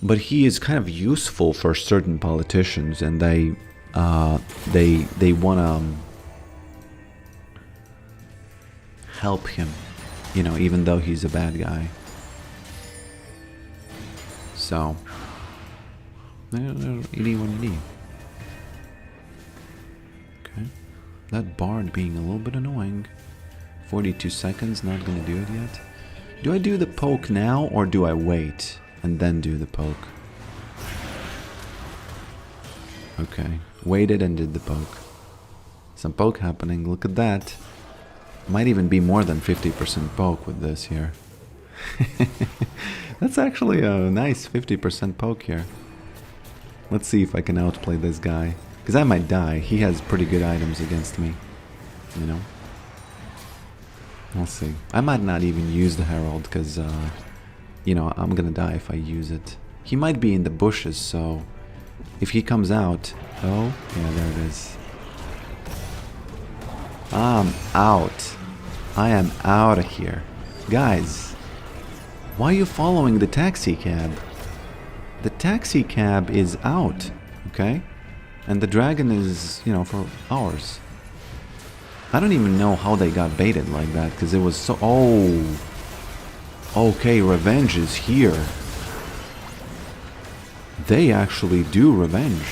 But he is kind of useful for certain politicians, and they want to help him, you know, even though he's a bad guy. So, it is what it is. Okay, that bard being a little bit annoying. 42 seconds, not gonna do it yet. Do I do the poke now, or do I wait and then do the poke? Okay, waited and did the poke. Some poke happening, look at that. Might even be more than 50% poke with this here. That's actually a nice 50% poke here. Let's see if I can outplay this guy. Because I might die. He has pretty good items against me. You know? We'll see. I might not even use the Herald because, you know, I'm gonna die if I use it. He might be in the bushes, so if he comes out... Oh, yeah, there it is. I'm out. I am out of here. Guys, why are you following the taxi cab? The taxi cab is out, okay? And the dragon is, you know, for hours. I don't even know how they got baited like that, because it was so... Oh! Okay, revenge is here. They actually do revenge.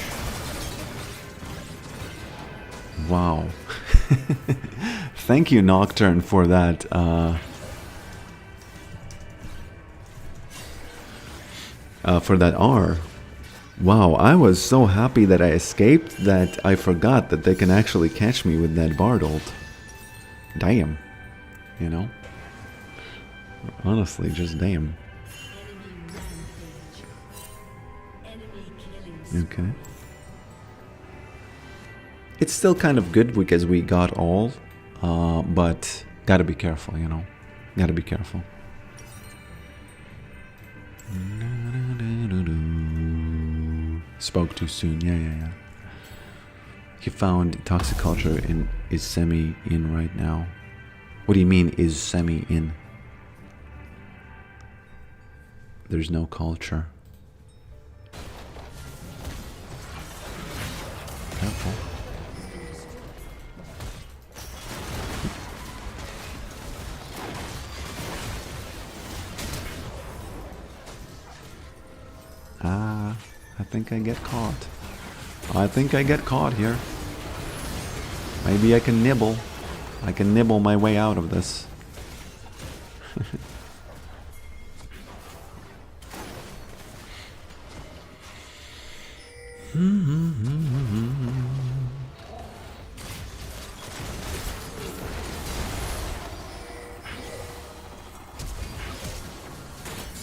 Wow. Thank you, Nocturne, for that. For that R. Wow, I was so happy that I escaped that I forgot that they can actually catch me with that Bard ult. Damn. You know? Honestly, just damn. Enemy rampage. Enemy killing. Okay. It's still kind of good because we got all, but gotta be careful, you know? Gotta be careful. Spoke too soon, yeah. He found toxic culture and is semi-in right now. What do you mean, is semi-in? There's no culture. Careful. Ah, I think I get caught. I think I get caught here. Maybe I can nibble. I can nibble my way out of this.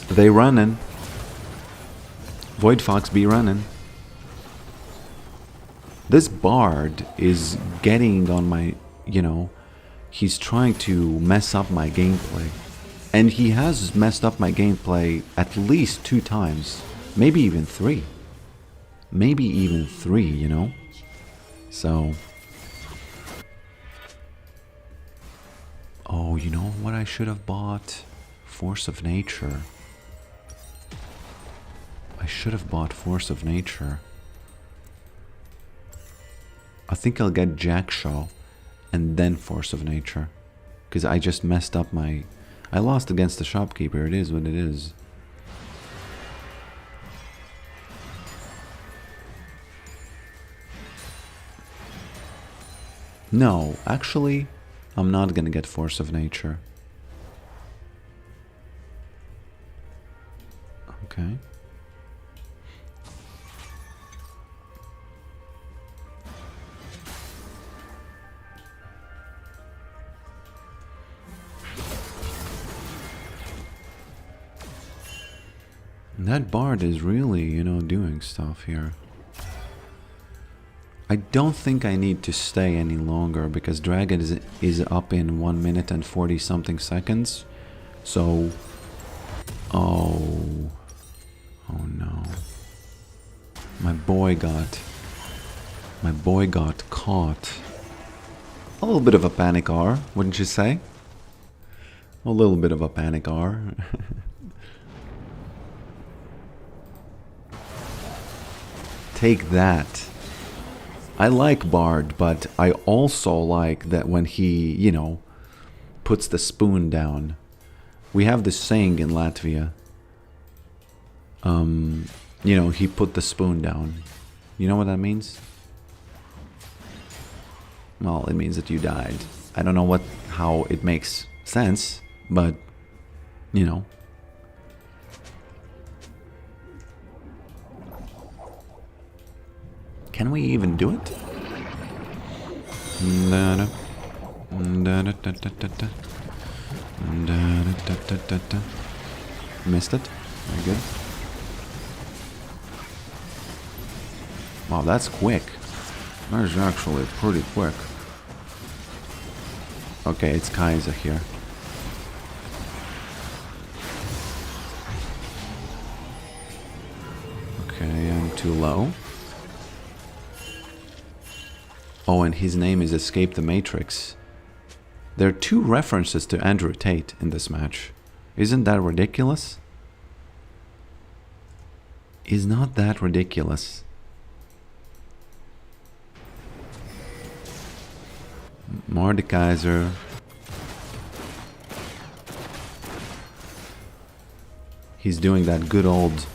They running. Void Fox be running. This Bard is getting on my, you know, he's trying to mess up my gameplay. And he has messed up my gameplay at least 2 times. Maybe even 3. Maybe even 3, you know? So... Oh, you know what I should have bought? Force of Nature. I should have bought Force of Nature. I think I'll get Jackshaw and then Force of Nature. Because I just messed up my... I lost against the shopkeeper. It is what it is. No, actually, I'm not gonna get Force of Nature. Okay. That Bard is really, you know, doing stuff here. I don't think I need to stay any longer because Dragon is up in 1 minute and 40 something seconds. So, oh no, my boy got caught. A little bit of a panic R, wouldn't you say? A little bit of a panic R. Take that. I like Bard, but I also like that when he, you know, puts the spoon down. We have this saying in Latvia. You know, he put the spoon down. You know what that means? Well, it means that you died. I don't know how it makes sense, but, you know. Can we even do it? Missed it. Very good. Wow, that's quick. That is actually pretty quick. Okay, it's Kaiser here. Okay, I'm too low. Oh, and his name is Escape the Matrix. There are 2 references to Andrew Tate in this match. Isn't that ridiculous? Is not that ridiculous? Mordekaiser. He's doing that good old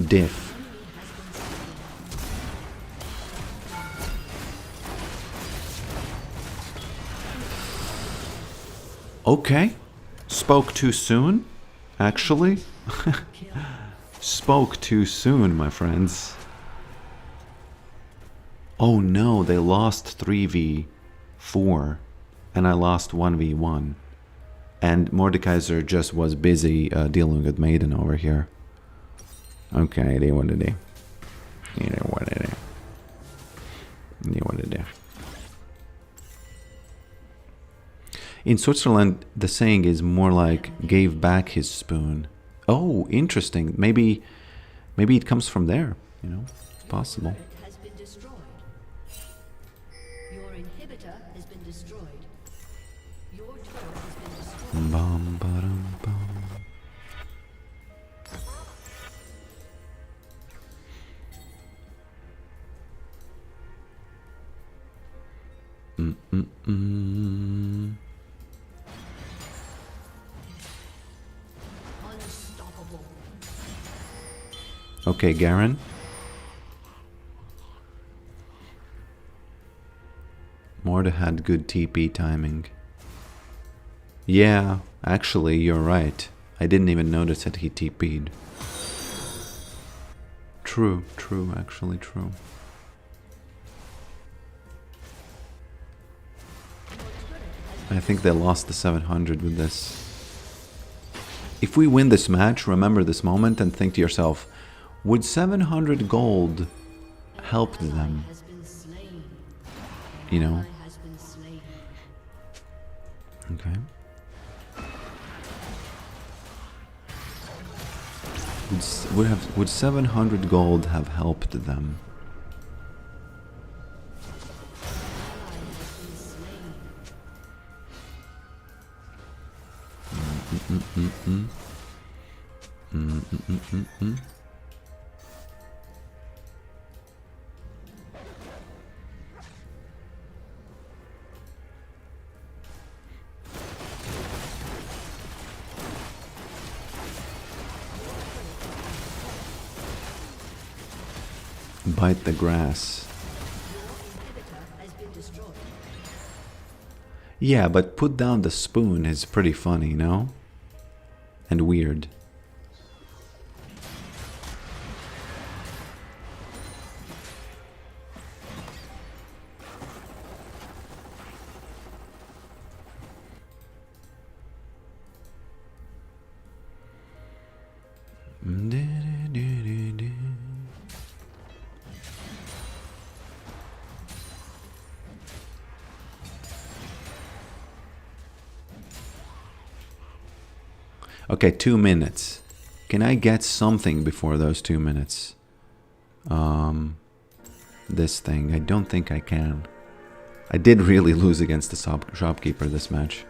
diff. Okay. Spoke too soon, actually. Spoke too soon, my friends. Oh no, they lost 3v4 and I lost 1v1. And Mordekaiser just was busy dealing with Maiden over here. Okay, they what did they? Yeah, what did they? Yeah, what did they? In Switzerland, the saying is more like gave back his spoon. Oh, interesting. Maybe it comes from there. You know, it's possible. Has been destroyed. Your inhibitor has been destroyed. Your turret has been destroyed. Bum, ba-dum, bum. Unstoppable. Okay, Garen. Morda had good TP timing. Yeah, actually, you're right. I didn't even notice that he TP'd. True, actually true. I think they lost the 700 with this. If we win this match, remember this moment and think to yourself, would 700 gold help them? Has been slain. You know? Has been slain. Okay. Would 700 gold have helped them? Bite the grass. Inhibitor has been destroyed. Yeah, but put down the spoon is pretty funny, no? And weird. Okay, 2 minutes. Can I get something before those 2 minutes? This thing. I don't think I can. I did really lose against the shopkeeper this match.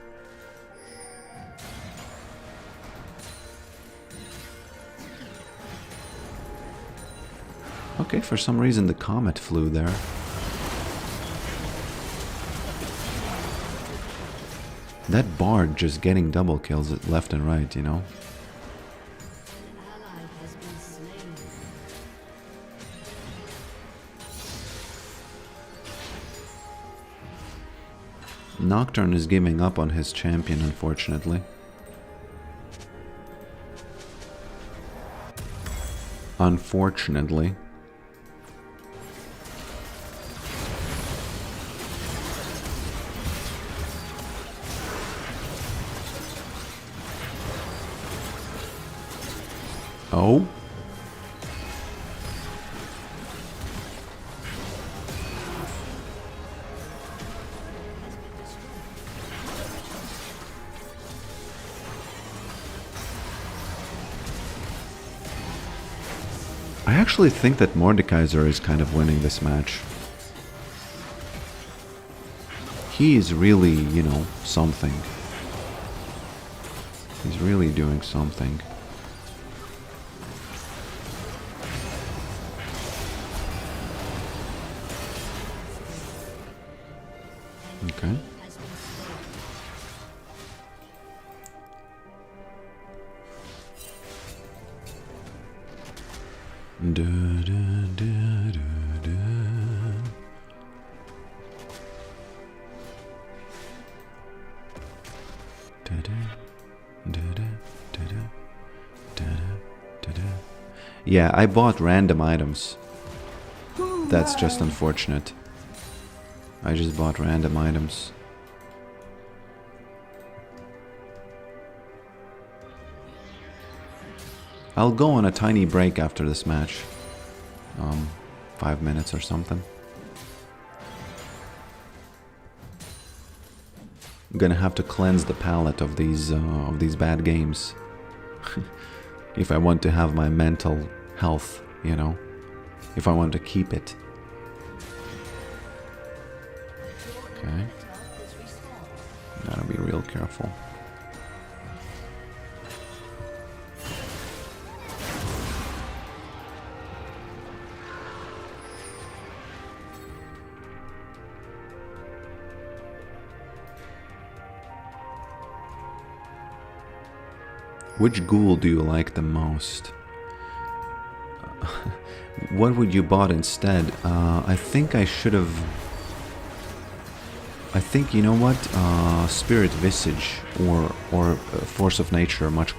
Okay, for some reason the comet flew there. That bard just getting double kills left and right, you know? An ally has been slain. Nocturne is giving up on his champion, unfortunately. Unfortunately. Oh? I actually think that Mordekaiser is kind of winning this match. He is really, you know, something. He's really doing something. Okay. Has been slain. Da, da, da, da, da. Da, da, da, da, da, da, da, da. Yeah, I bought random items. That's just unfortunate. I just bought random items. I'll go on a tiny break after this match. 5 minutes or something. I'm gonna have to cleanse the palate of these bad games. If I want to have my mental health, you know. If I want to keep it. Okay. Inhibitor is respawned. Gotta be real careful. Which ghoul do you like the most? What would you bought instead? I think I should have... I think, you know what? Spirit Visage or Force of Nature much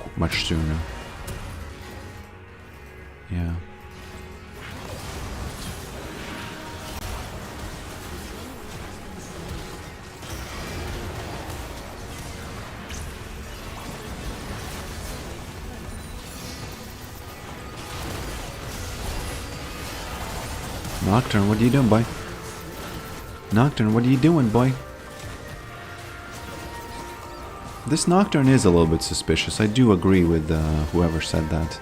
sooner. Yeah. Nocturne, what are you doing, boy? Nocturne, what are you doing, boy? This Nocturne is a little bit suspicious. I do agree with whoever said that.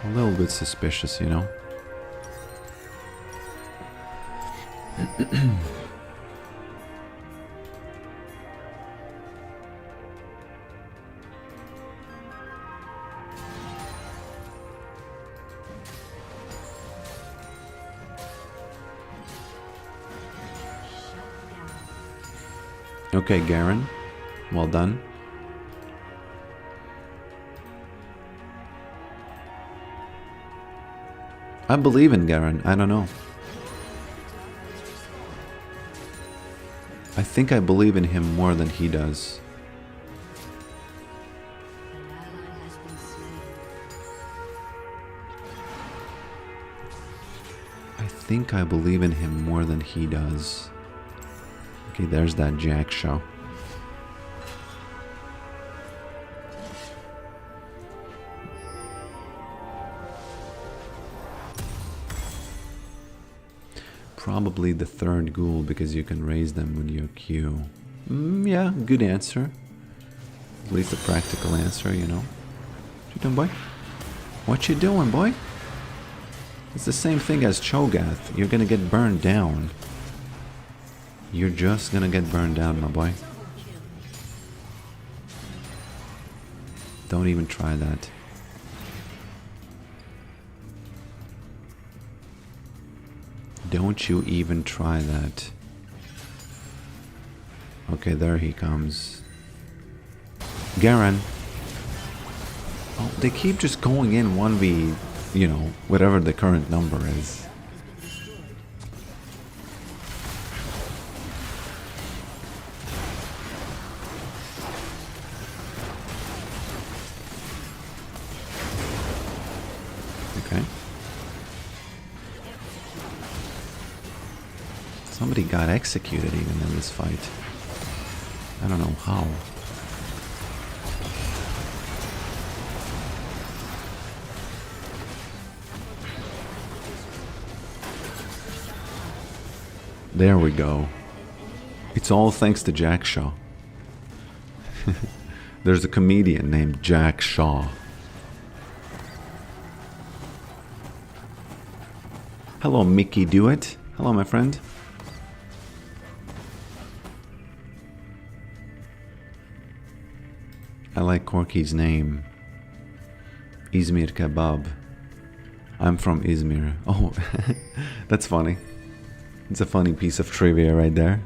A little bit suspicious, you know? Okay, Garen. Well done. I believe in Garen. I don't know. I think I believe in him more than he does. An ally has been slain. I think I believe in him more than he does. Okay, there's that Jack show. Probably the third ghoul because you can raise them with your Q. Yeah, good answer. At least a practical answer, you know. What you doing, boy? What you doing, boy? It's the same thing as Cho'Gath. You're gonna get burned down. You're just gonna get burned down, my boy. Don't even try that. Don't you even try that. Okay, there he comes. Garen. Oh, they keep just going in 1v, you know, whatever the current number is. Okay. Somebody got executed even in this fight. I don't know how. There we go. It's all thanks to Jack Shaw. There's a comedian named Jack Shaw. Hello, Mickey Dewitt. Hello, my friend. I like Corky's name. Izmir Kebab. I'm from Izmir. Oh, that's funny. It's a funny piece of trivia right there.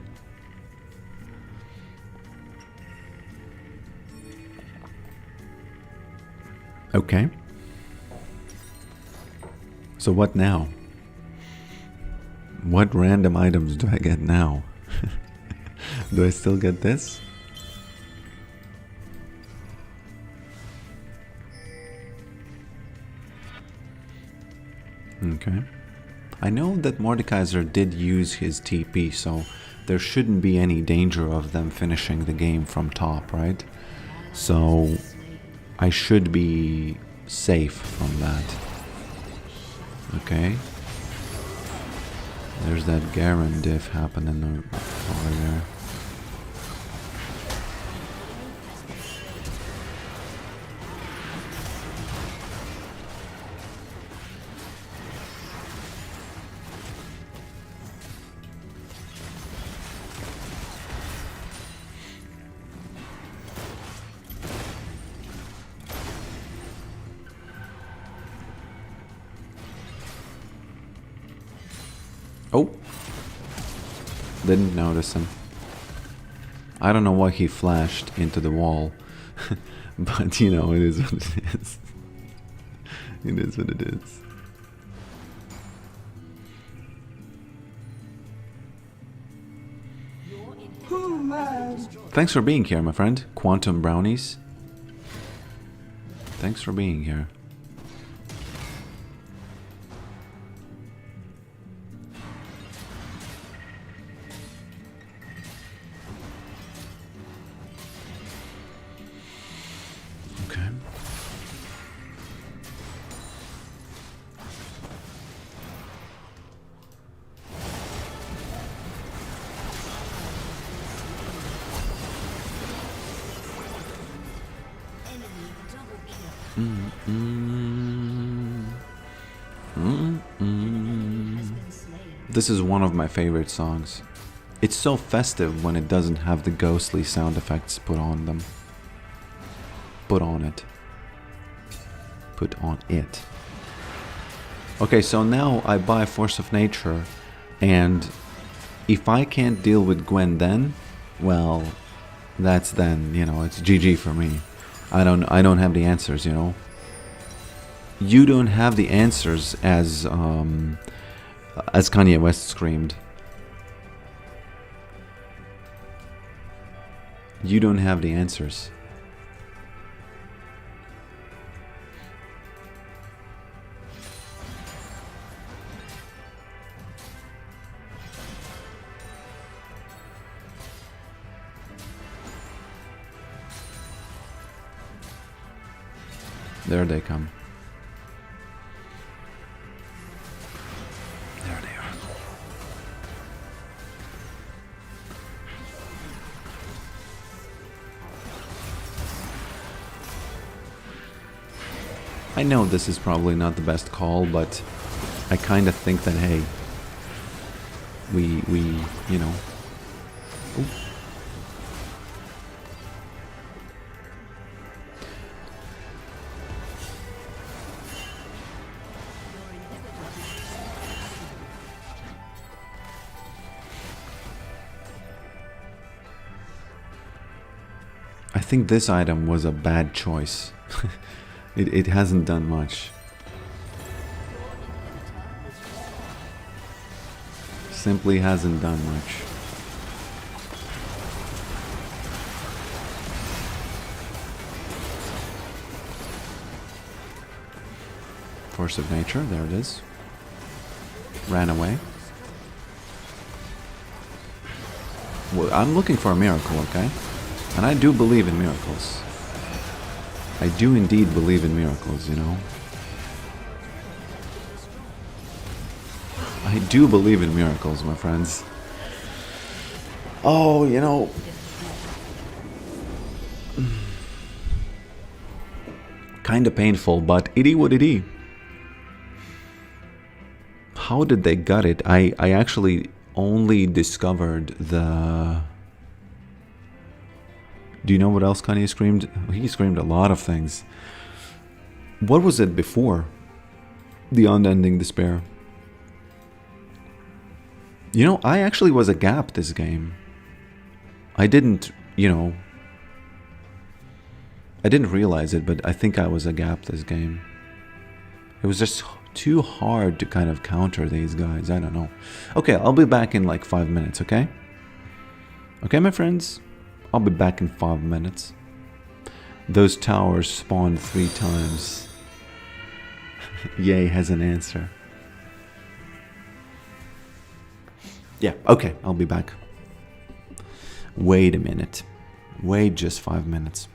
Okay. So what now? What random items do I get now? Do I still get this? Okay. I know that Mordekaiser did use his TP, so there shouldn't be any danger of them finishing the game from top, right? So I should be safe from that. Okay. There's that Garen diff happening over there. Oh, didn't notice him. I don't know why he flashed into the wall, but you know, it is what it is. It is what it is. Thanks for being here, my friend. Quantum Brownies. Thanks for being here. This is one of my favorite songs. It's so festive when it doesn't have the ghostly sound effects put on them. Put on it. Put on it. Okay, so now I buy Force of Nature, and if I can't deal with Gwen then, well, that's then, it's GG for me. I don't have the answers, You don't have the answers as Kanye West screamed. You don't have the answers. There they come. There they are. I know this is probably not the best call, but I kind of think that, hey, we Ooh. I think this item was a bad choice. It hasn't done much. Simply hasn't done much. Force of nature, there it is. Ran away. Well, I'm looking for a miracle, okay? And I do believe in miracles. I do indeed believe in miracles, I do believe in miracles, my friends. Oh, kinda painful, but itty what itty. How did they gut it? I actually only discovered the... Do you know what else Kanye screamed? He screamed a lot of things. What was it before the unending despair? I actually was a gap this game. I didn't realize it, but I think I was a gap this game. It was just too hard to kind of counter these guys. I don't know. Okay, I'll be back in like 5 minutes, okay? Okay, my friends? I'll be back in 5 minutes. Those towers spawned 3 times. Yay has an answer. Yeah, okay, I'll be back. Wait a minute. Wait just 5 minutes.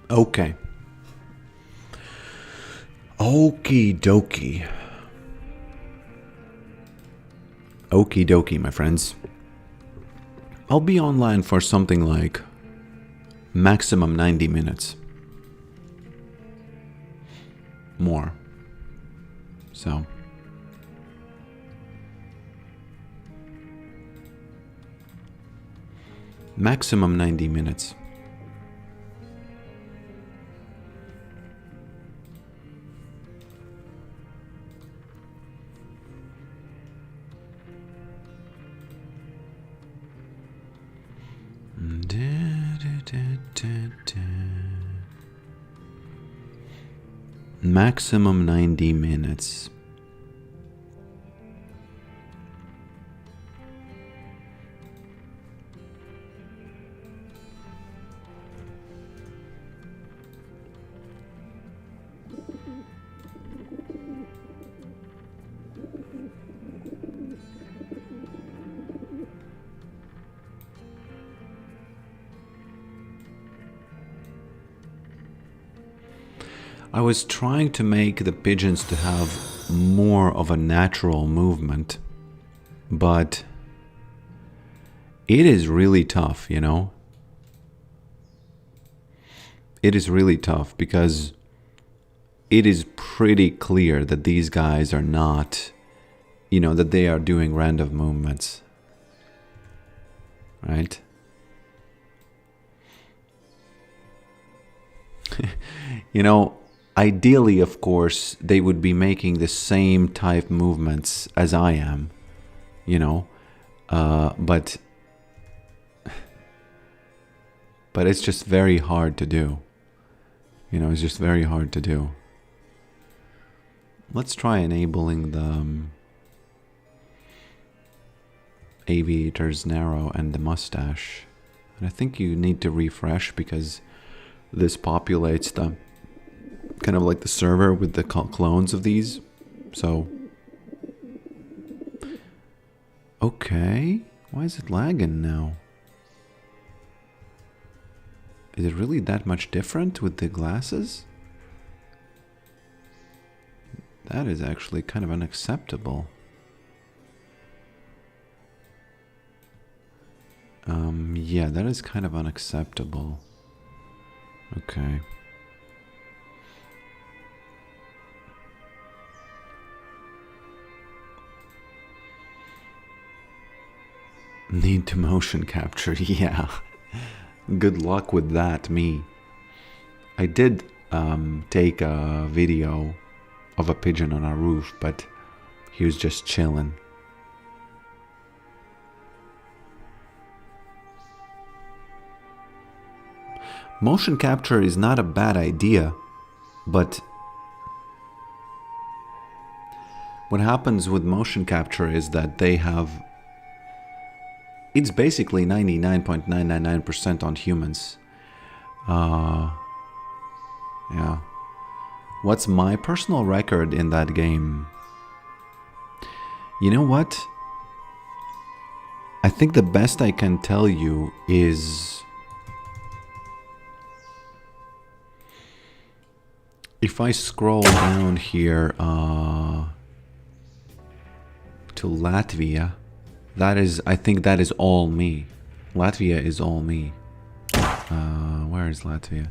Okay. Okie dokie. Okie dokie, my friends. I'll be online for something like maximum 90 minutes. More. So. Maximum 90 minutes. Maximum 90 minutes. I was trying to make the pigeons to have more of a natural movement, but it is really tough, you know? It is really tough because it is pretty clear that these guys are not, you know, that they are doing random movements, right? You know, ideally, of course, they would be making the same type movements as I am, you know, but it's just very hard to do. You know, it's just very hard to do. Let's try enabling the aviator's narrow and the mustache. And I think you need to refresh because this populates the kind of like the server with the clones of these. So, okay, why is it lagging now? Is it really that much different with the glasses? That is actually kind of unacceptable. Yeah, that is kind of unacceptable. Okay. Need to motion capture, yeah. Good luck with that, me. I did take a video of a pigeon on our roof, but he was just chilling. Motion capture is not a bad idea, but what happens with motion capture is that they have... It's basically 99.999% on humans. Yeah. What's my personal record in that game? You know what? I think the best I can tell you is if I scroll down here to Latvia, that is, I think that is all me. Latvia is all me. Where is Latvia?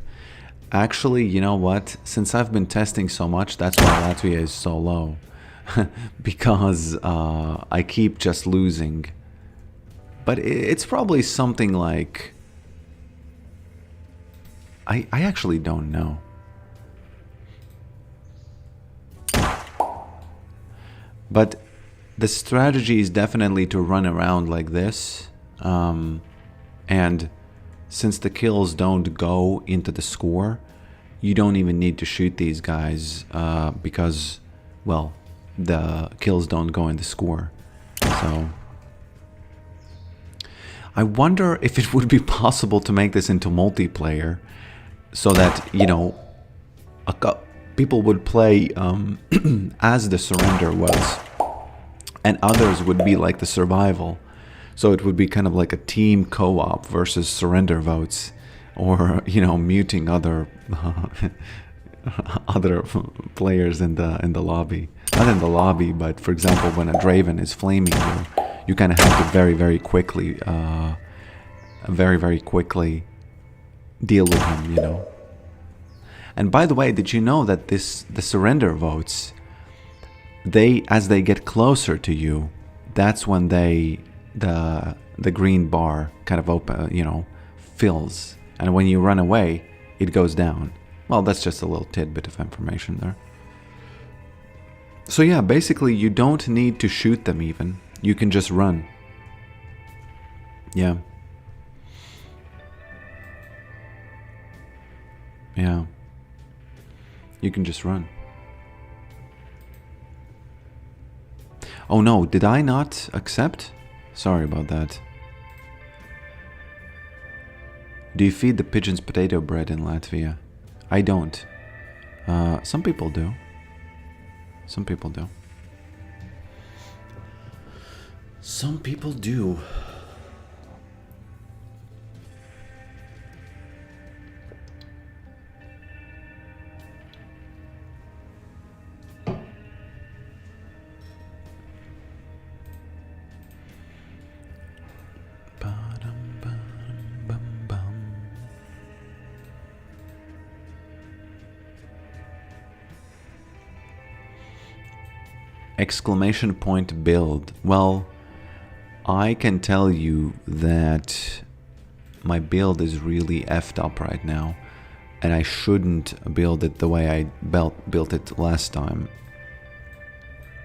Actually, you know what? Since I've been testing so much, that's why Latvia is so low. Because I keep just losing. But it's probably something like... I actually don't know. But the strategy is definitely to run around like this. And since the kills don't go into the score, you don't even need to shoot these guys because, well, the kills don't go in the score. So I wonder if it would be possible to make this into multiplayer so that, you know, people would play as the surrender was, and others would be like the survival. So it would be kind of like a team co-op versus surrender votes, or, you know, muting other other players in the lobby. Not in the lobby, but for example, when a Draven is flaming you, you kind of have to very quickly deal with him, you know. And by the way, did you know that the surrender votes, as they get closer to you, that's when the green bar kind of open, you know, fills, and when you run away, it goes down. Well, that's just a little tidbit of information there. So yeah, basically you don't need to shoot them even. You can just run. Yeah. Yeah. You can just run. Oh no, did I not accept? Sorry about that. Do you feed the pigeons potato bread in Latvia? I don't. Some people do. Some people do. Some people do. Exclamation point build. Well, I can tell you that my build is really effed up right now, and I shouldn't build it the way I built it last time.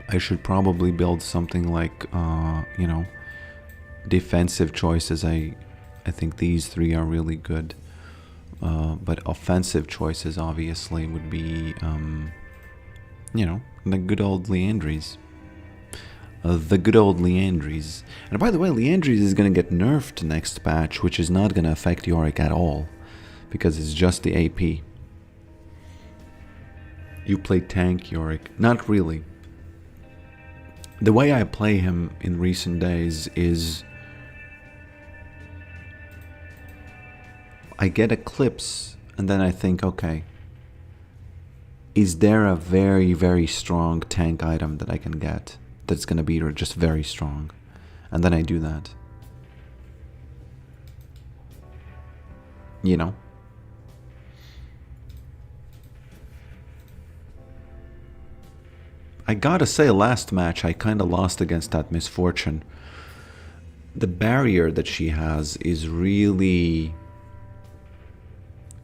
I should probably build something like, you know, defensive choices. I think these three are really good, but offensive choices obviously would be, you know, the good old Liandry's. The good old Liandry's. And by the way, Liandry's is going to get nerfed next patch, which is not going to affect Yorick at all, because it's just the AP. You play tank Yorick. Not really. The way I play him in recent days is I get Eclipse, and then I think, okay, is there a very strong tank item that I can get that's going to be just very strong? And then I do that. You know? I gotta say, last match I kinda lost against that Misfortune. The barrier that she has is really...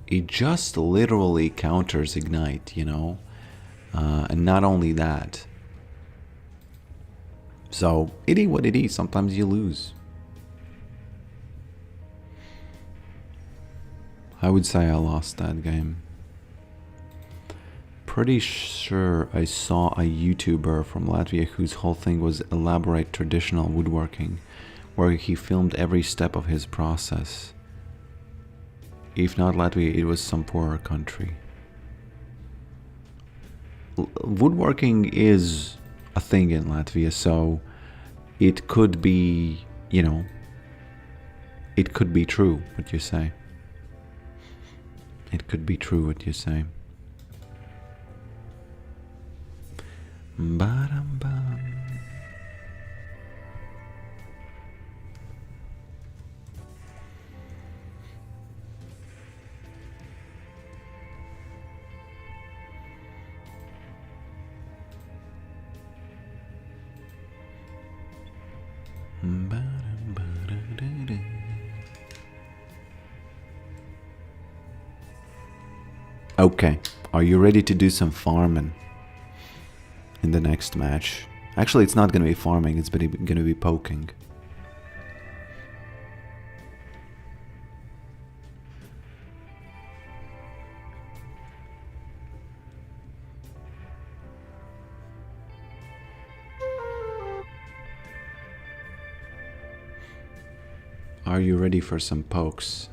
It just literally counters Ignite, you know? And not only that. So, it is what it is. Sometimes you lose. I would say I lost that game. Pretty sure I saw a YouTuber from Latvia whose whole thing was elaborate traditional woodworking, where he filmed every step of his process. If not Latvia, it was some poorer country. Woodworking is a thing in Latvia, so it could be, you know, it could be true what you say. It could be true what you say. Ba-dum-bum. Ba-dum-ba-da-da-da. Okay, are you ready to do some farming in the next match? Actually, it's not going to be farming, it's going to be poking. Are you ready for some pokes?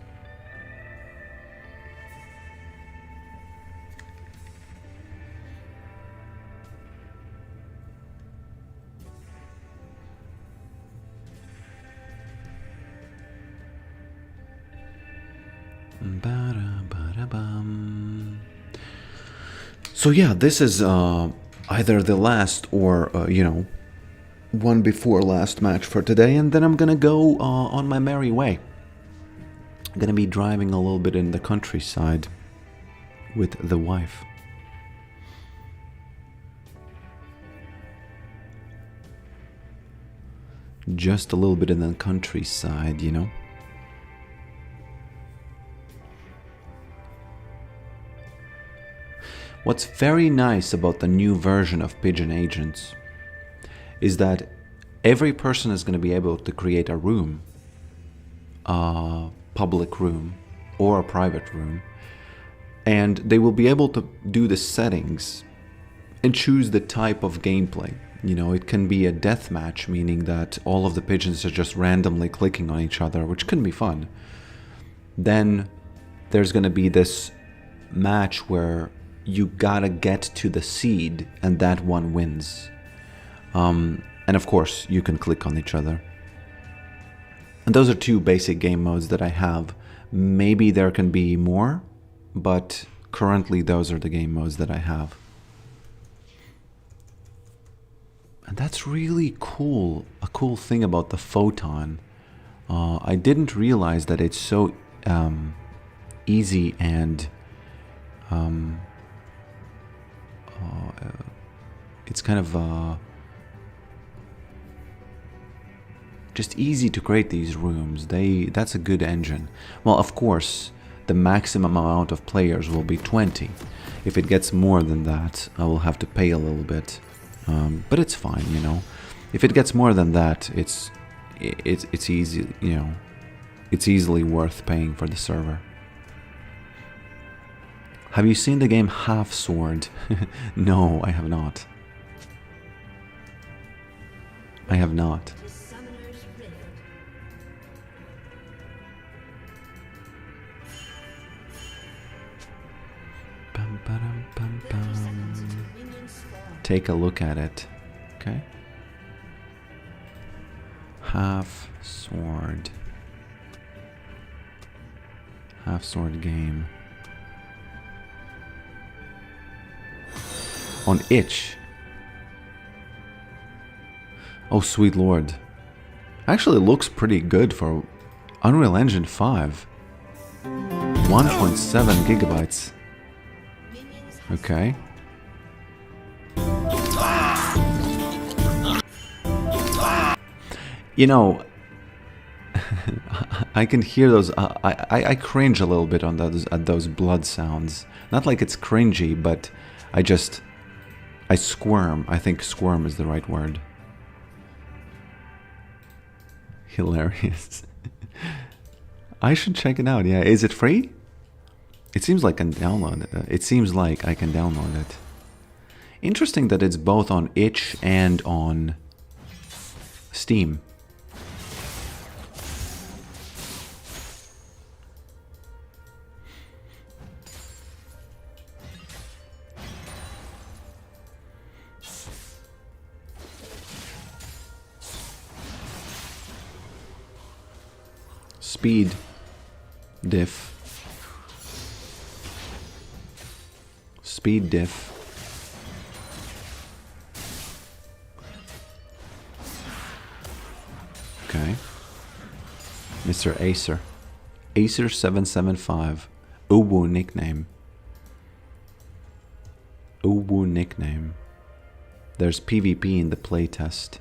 Ba-da-ba-da-bum. So yeah, this is either the last or, you know, one before last match for today, and then I'm gonna go on my merry way. I'm gonna be driving a little bit in the countryside with the wife. Just a little bit in the countryside, you know. What's very nice about the new version of Pigeon Agents is that every person is going to be able to create a room, a public room or a private room, and they will be able to do the settings and choose the type of gameplay. You know, it can be a deathmatch, meaning that all of the pigeons are just randomly clicking on each other, which can be fun. Then there's going to be this match where you gotta get to the seed and that one wins. And of course, you can click on each other. And those are two basic game modes that I have. Maybe there can be more, but currently those are the game modes that I have. And that's really cool. A cool thing about the Photon. I didn't realize that it's so easy and it's kind of just easy to create these rooms. That's a good engine. Well, of course, the maximum amount of players will be 20. If it gets more than that, I will have to pay a little bit. But it's fine, you know. If it gets more than that, it's easy, you know. It's easily worth paying for the server. Have you seen the game Half Sword? No, I have not. I have not. The Summoner's Rift. Bum, ba-dum, bum, Representatives bum. of Minion Spawn. Take a look at it. Okay. Half Sword. Half Sword game. On itch. Oh, sweet lord. Actually looks pretty good for Unreal Engine 5. 1.7 gigabytes. Minions Okay. You know, I can hear those. I cringe a little bit on those at those blood sounds. Not like it's cringy, but I squirm. I think squirm is the right word. Hilarious. I should check it out. Yeah, is it free? It seems like I can download it. It seems like I can download it. Interesting that it's both on itch and on Steam. Speed. Diff. Speed diff. Okay. Mr. Acer. Acer775. Uwu nickname. Uwu nickname. There's PvP in the playtest.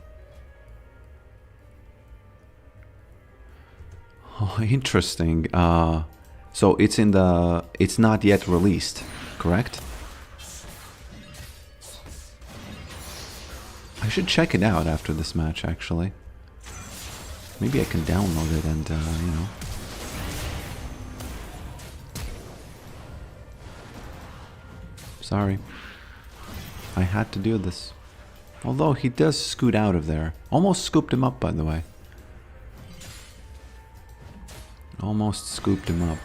Oh, interesting. So it's in the... It's not yet released, correct? I should check it out after this match, actually. Maybe I can download it and, you know... Sorry. I had to do this. Although he does scoot out of there. Almost scooped him up, by the way. Almost scooped him up.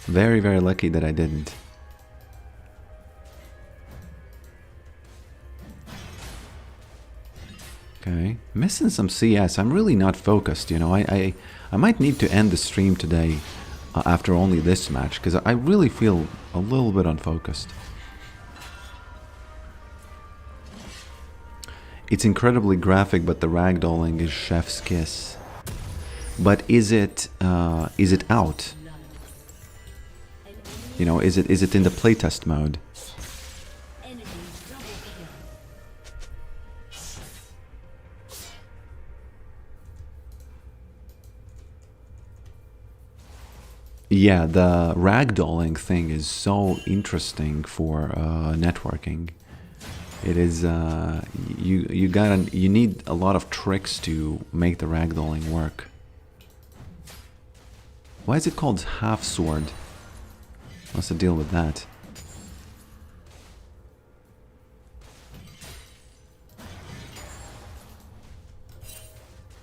Very, very lucky that I didn't. Okay, missing some CS. I'm really not focused, you know. I might need to end the stream today after only this match, because I really feel a little bit unfocused. It's incredibly graphic, but the ragdolling is chef's kiss. But is it out? You know, is it in the playtest mode? Enemy double kill. Yeah, the ragdolling thing is so interesting for networking. It is you need a lot of tricks to make the ragdolling work. Why is it called half sword? What's the deal with that?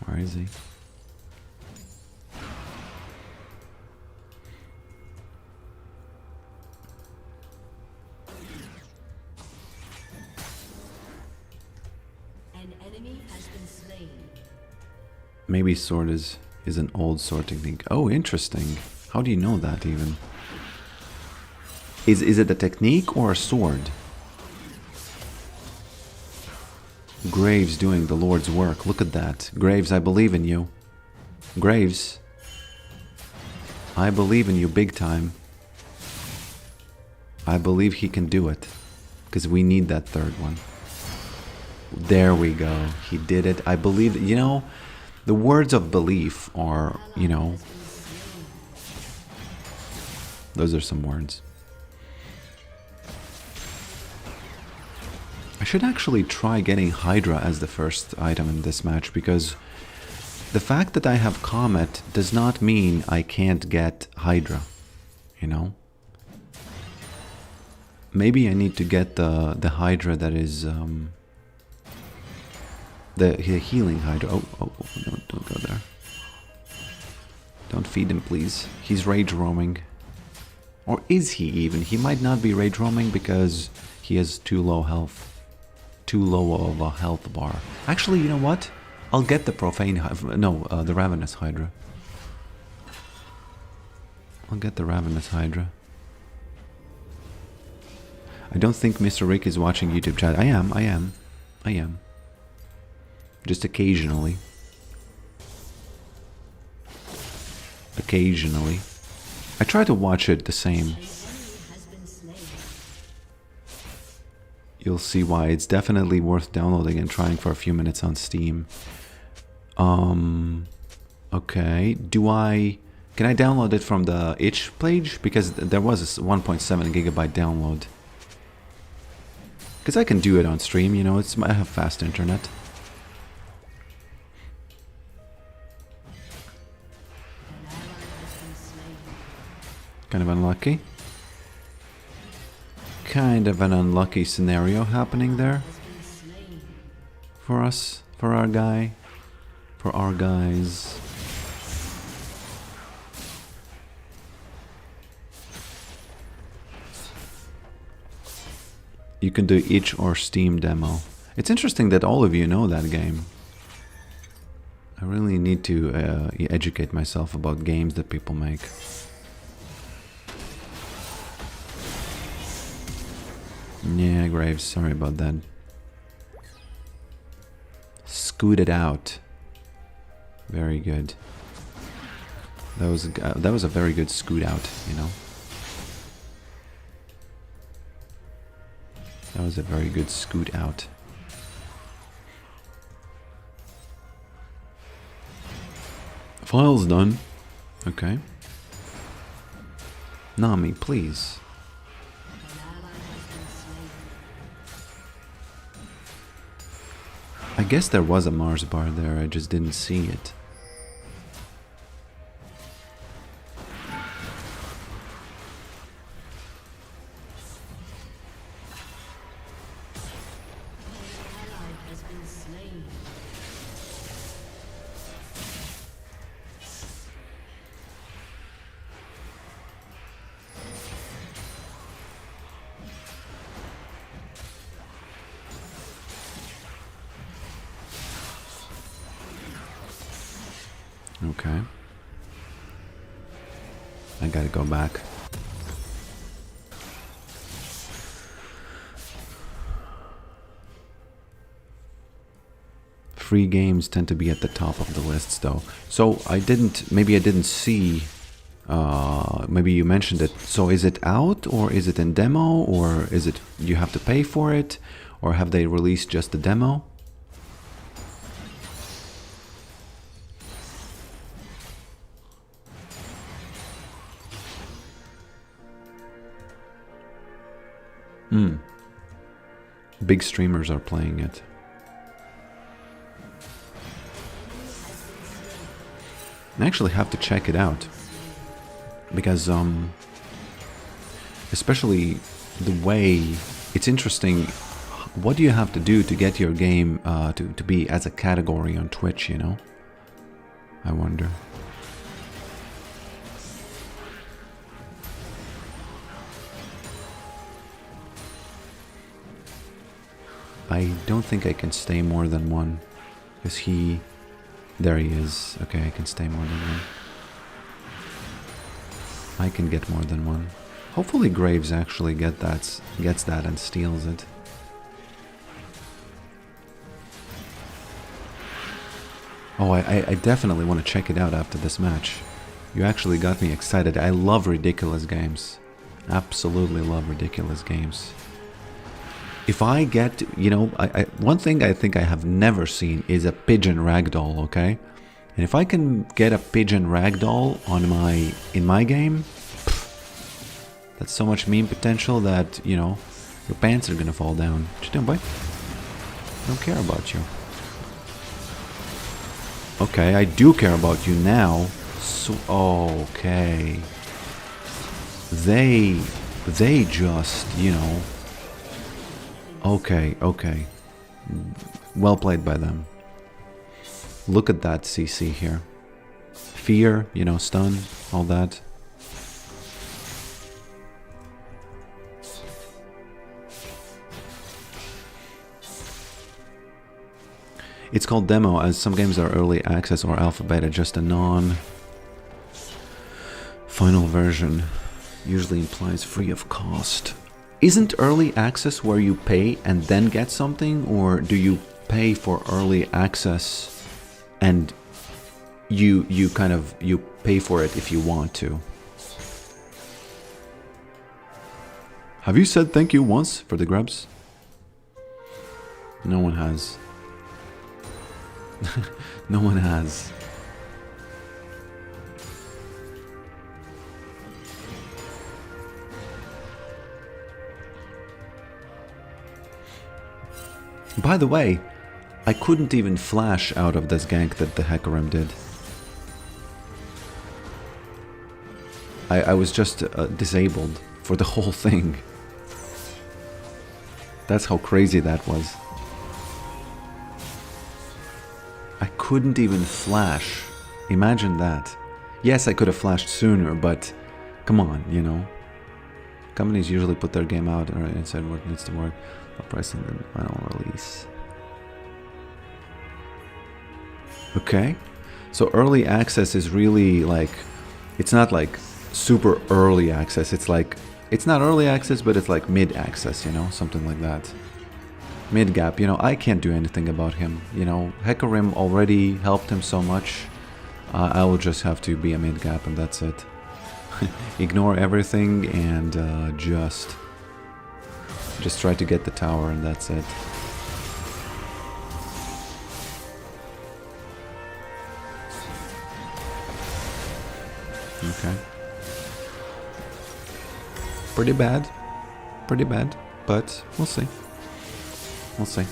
Where is he? An enemy has been slain. Maybe sword is an old sword technique. Oh, interesting. How do you know that even? Is it a technique or a sword? Graves doing the Lord's work. Look at that. Graves, I believe in you. Graves, I believe in you big time. I believe he can do it. Because we need that third one. There we go. He did it. I believe, you know, the words of belief are, you know, those are some words. I should actually try getting Hydra as the first item in this match, because the fact that I have Comet does not mean I can't get Hydra, you know? Maybe I need to get the Hydra that is the healing Hydra. Oh, no, don't go there. Don't feed him, please. He's rage roaming. Or is he even? He might not be rage roaming because he has too low health. Too low of a health bar. Actually, you know what? I'll get the profane the Ravenous Hydra. I'll get the Ravenous Hydra. I don't think Mr. Rick is watching YouTube chat. I am. Just occasionally. Occasionally. I try to watch it the same. An enemy has been slain. You'll see why. It's definitely worth downloading and trying for a few minutes on Steam. Okay. Can I download it from the itch page? Because there was a 1.7 gigabyte download. Because I can do it on stream, you know, I have fast internet. An ally has been slain. Kind of unlucky. Kind of an unlucky scenario happening there Has been slain. for us, for our guy, for our guys. You can do itch or Steam demo. It's interesting that all of you know that game. I really need to educate myself about games that people make. Yeah, Graves, sorry about that. Scoot it out. Very good. That was a very good scoot out, you know. That was a very good scoot out. File's done. Okay. Nami, please. I guess there was a Mars bar there, I just didn't see it. Okay. I gotta go back. Free games tend to be at the top of the lists though. So maybe I didn't see, maybe you mentioned it. So is it out, or is it in demo, or is it you have to pay for it, or have they released just the demo? Big streamers are playing it. I actually have to check it out. Because, especially the way it's interesting, what do you have to do to get your game to be as a category on Twitch, you know? I wonder. I don't think I can stay more than one, because there he is. Okay, I can stay more than one. I can get more than one. Hopefully Graves actually gets that and steals it. Oh, I definitely want to check it out after this match. You actually got me excited. I love ridiculous games. Absolutely love ridiculous games. If I get, you know, one thing I think I have never seen is a pigeon ragdoll, okay? And if I can get a pigeon ragdoll in my game, that's so much meme potential that, you know, your pants are gonna fall down. What you doing, boy? I don't care about you. Okay, I do care about you now. So, okay. They just, you know... Okay. Well played by them. Look at that CC here. Fear, you know, stun, all that. It's called demo, as some games are early access or alpha beta, just a non-final version. Usually implies free of cost. Isn't early access where you pay and then get something, or do you pay for early access and you pay for it if you want to? Have you said thank you once for the grubs? No one has. No one has. By the way, I couldn't even flash out of this gank that the Hecarim did. I was just disabled for the whole thing. That's how crazy that was. I couldn't even flash. Imagine that. Yes, I could have flashed sooner, but come on, you know. Companies usually put their game out and said what needs to work. Price and then final release. Okay. So early access is really like, it's not like super early access. It's like, it's not early access, but it's like mid access, you know, something like that. Mid gap, you know, I can't do anything about him. You know, Hecarim already helped him so much. I will just have to be a mid gap and that's it. Ignore everything and just try to get the tower and that's it. Okay. Pretty bad, but we'll see. We'll see.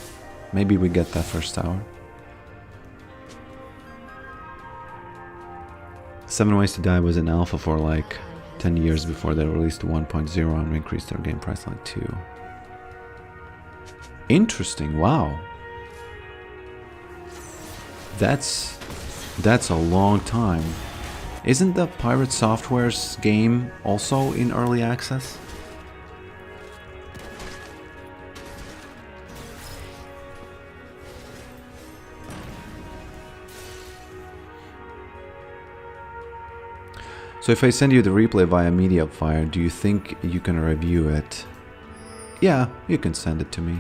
Maybe we get that first tower. 7 Ways to Die was in alpha for like 10 years before they released 1.0 and increased their game price like 2. Interesting, wow. That's a long time. Isn't the Pirate Software's game also in early access? So if I send you the replay via Mediafire, do you think you can review it? Yeah, you can send it to me.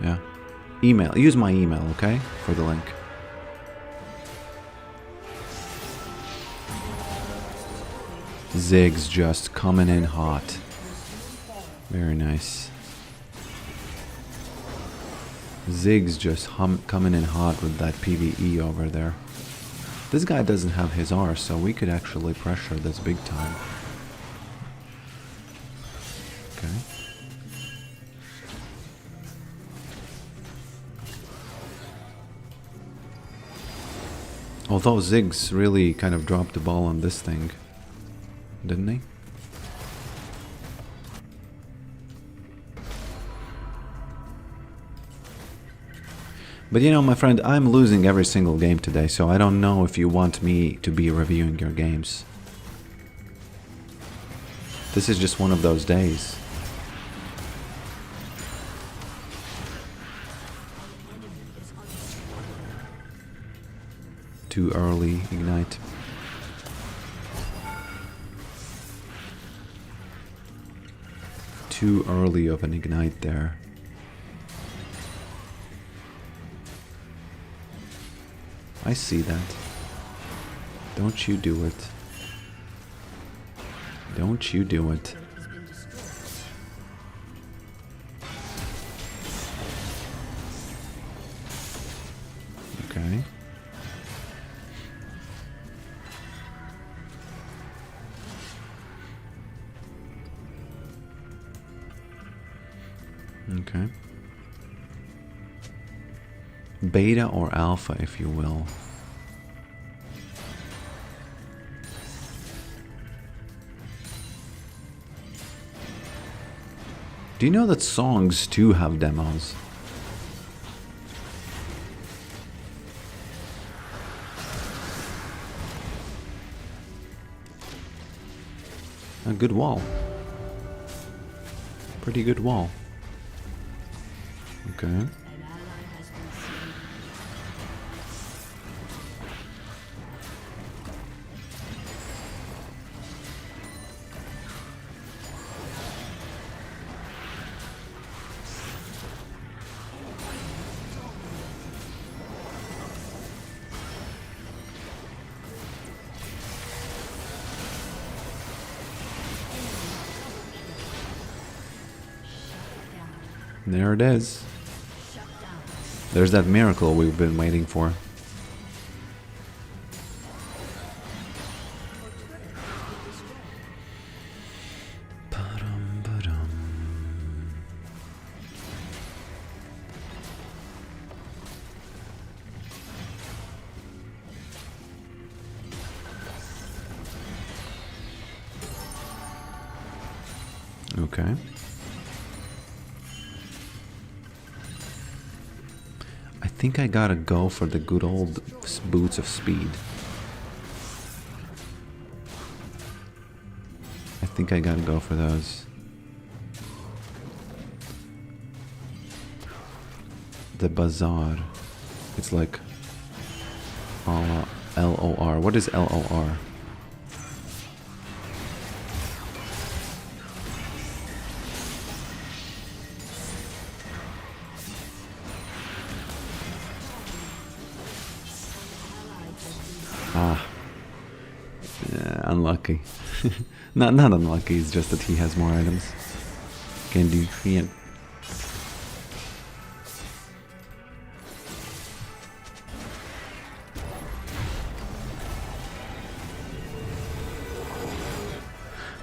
Yeah. Email. Use my email, okay? For the link. Ziggs just coming in hot. Very nice. Ziggs just coming in hot with that PvE over there. This guy doesn't have his R, so we could actually pressure this big time. Okay. Although Ziggs really kind of dropped the ball on this thing, didn't he? But you know, my friend, I'm losing every single game today, so I don't know if you want me to be reviewing your games. This is just one of those days. Too early, Ignite. Too early of an Ignite there. I see that. Don't you do it. Don't you do it. Okay. Okay. Beta or alpha, if you will. Do you know that songs too have demos? A good wall. Pretty good wall. Okay. There it is. There's that miracle we've been waiting for. Okay. I think I gotta go for the good old boots of speed. I think I gotta go for those. The bazaar. It's like LOR. What is LOR? Ah. Yeah, unlucky. Not unlucky, it's just that he has more items. Can do yeah.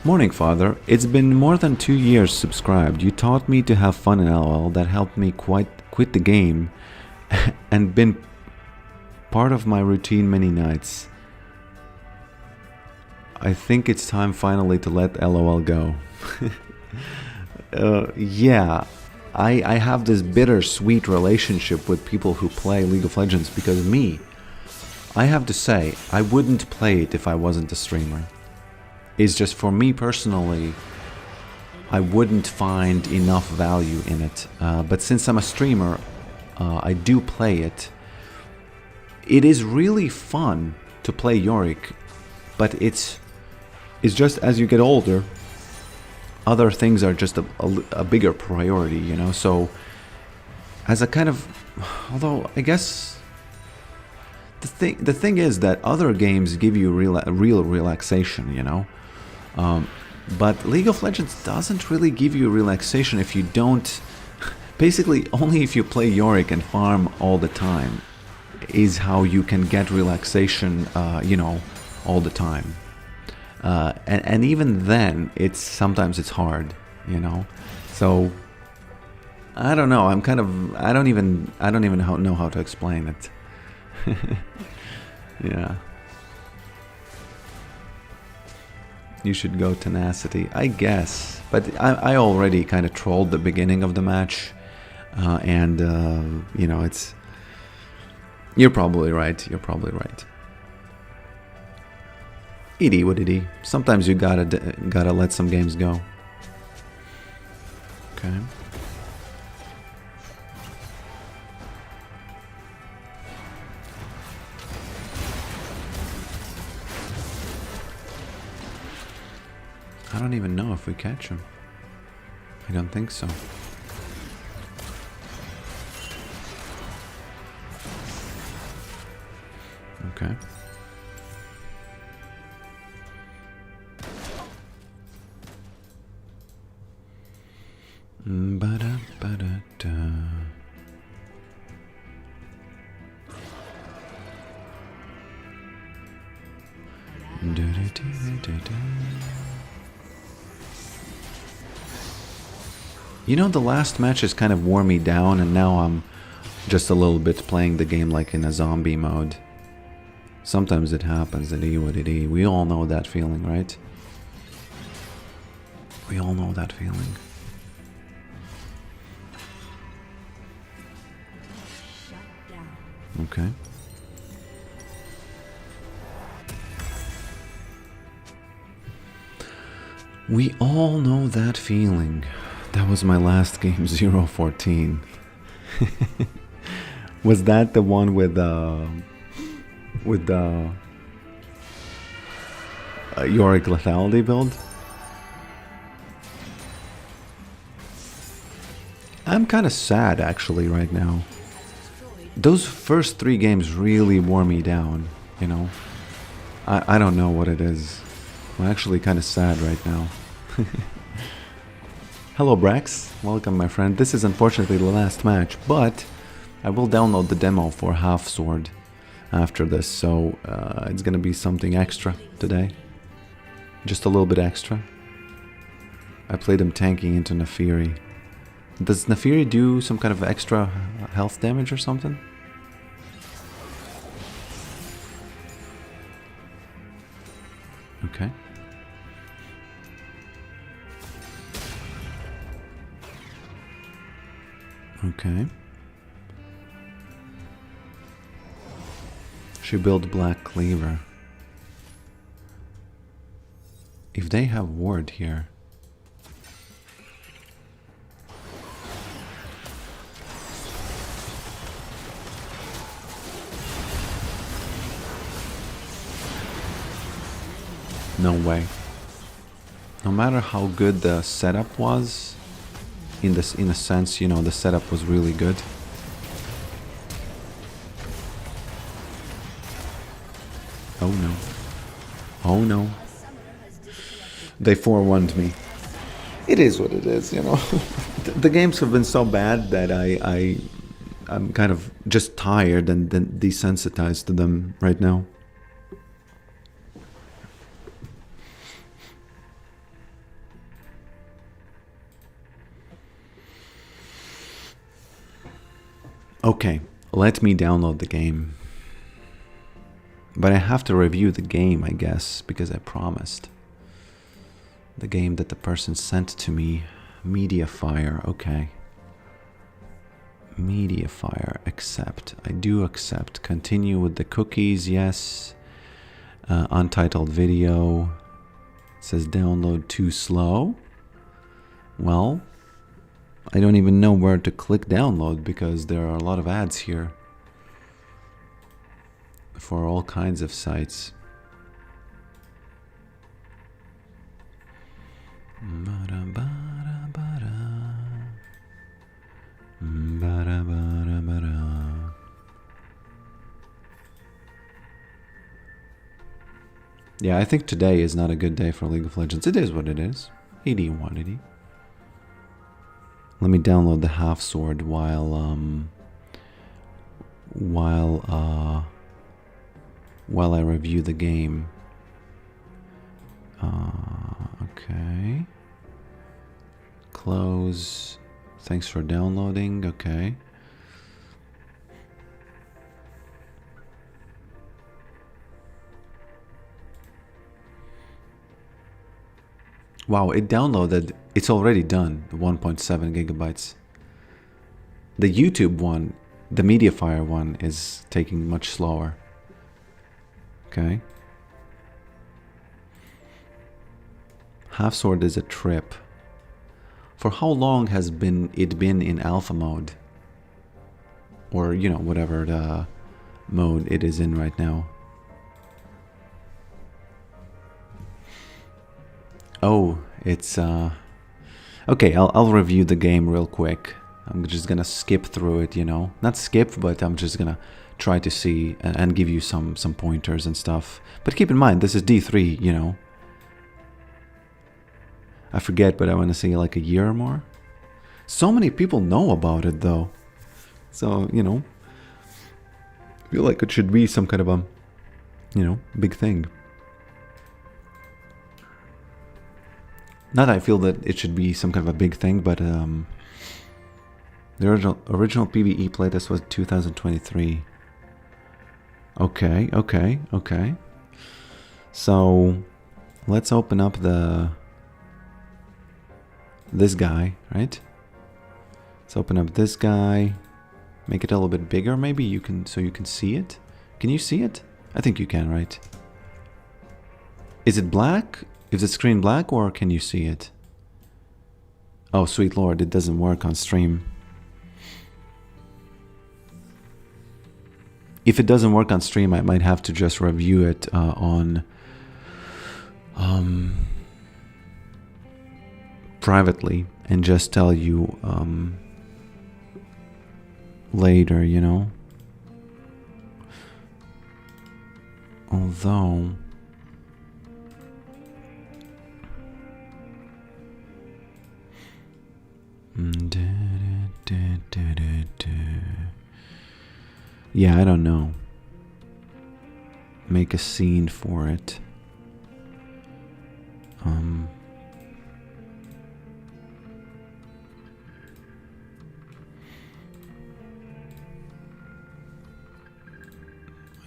Morning, Father. It's been more than 2 years subscribed. You taught me to have fun in LOL. That helped me quit the game and been part of my routine many nights. I think it's time finally to let LOL go. Yeah, I have this bittersweet relationship with people who play League of Legends because I have to say, I wouldn't play it if I wasn't a streamer. It's just for me personally, I wouldn't find enough value in it. But since I'm a streamer, I do play it. It is really fun to play Yorick, but it's just as you get older, other things are just a bigger priority, you know. So as a kind of, although I guess the thing is that other games give you real relaxation, you know. But League of Legends doesn't really give you relaxation if you don't. Basically, only if you play Yorick and farm all the time is how you can get relaxation, you know, all the time. And even then, sometimes it's hard, you know. So I don't know. I don't even know how to explain it. Yeah. You should go Tenacity, I guess. But I already kind of trolled the beginning of the match, and you know, it's. You're probably right. You're probably right. Edie, what did he? Sometimes you gotta let some games go. Okay. I don't even know if we catch him. I don't think so. Okay. Ba-da-ba-da-da. Da-da-da-da-da. You know, the last matches kind of wore me down, and now I'm just a little bit playing the game like in a zombie mode. Sometimes it happens, it is what it is. We all know that feeling, right? We all know that feeling. Okay. We all know that feeling. That was my last game, 014. Was that the one with the Yorick lethality build? I'm kind of sad actually right now. Those first 3 games really wore me down, you know. I don't know what it is. I'm actually kind of sad right now. Hello Brax, welcome my friend. This is unfortunately the last match, but I will download the demo for Half Sword after this, so it's gonna be something extra today. Just a little bit extra. I played him tanking into Naafiri. Does Naafiri do some kind of extra health damage or something? Okay. Okay. She built Black Cleaver. If they have ward here. No way. No matter how good the setup was, in a sense, you know, the setup was really good. Oh no. Oh no. They forewarned me. It is what it is, you know. The games have been so bad that I'm kind of just tired and desensitized to them right now. Okay, let me download the game. But I have to review the game, I guess, because I promised. The game that the person sent to me. Mediafire, okay. Mediafire, accept. I do accept. Continue with the cookies, yes. Untitled video. It says download too slow. Well, I don't even know where to click download because there are a lot of ads here for all kinds of sites. Yeah, I think today is not a good day for League of Legends. It is what it is. 80-180. Let me download the half sword while I review the game. Okay. Close. Thanks for downloading. Okay. Wow, it downloaded. It's already done. 1.7 gigabytes. The YouTube one, the Mediafire one, is taking much slower. Okay. Half Sword is a trip. For how long has it been in alpha mode? Or, you know, whatever the mode it is in right now. Oh, it's okay, I'll review the game real quick. I'm just gonna skip through it, you know. Not skip, but I'm just gonna try to see and give you some pointers and stuff. But keep in mind, this is D3, you know. I forget, but I want to say like a year or more. So many people know about it, though. So, you know, I feel like it should be some kind of a, you know, big thing. Not that I feel that it should be some kind of a big thing, but the original PvE playtest was 2023. Okay. So, let's open up this guy, right? Let's open up this guy. Make it a little bit bigger, maybe so you can see it. Can you see it? I think you can, right? Is it black? Is the screen black or can you see it? Oh, sweet lord, it doesn't work on stream. If it doesn't work on stream, I might have to just review it on privately and just tell you later, you know. Although yeah, I don't know. Make a scene for it.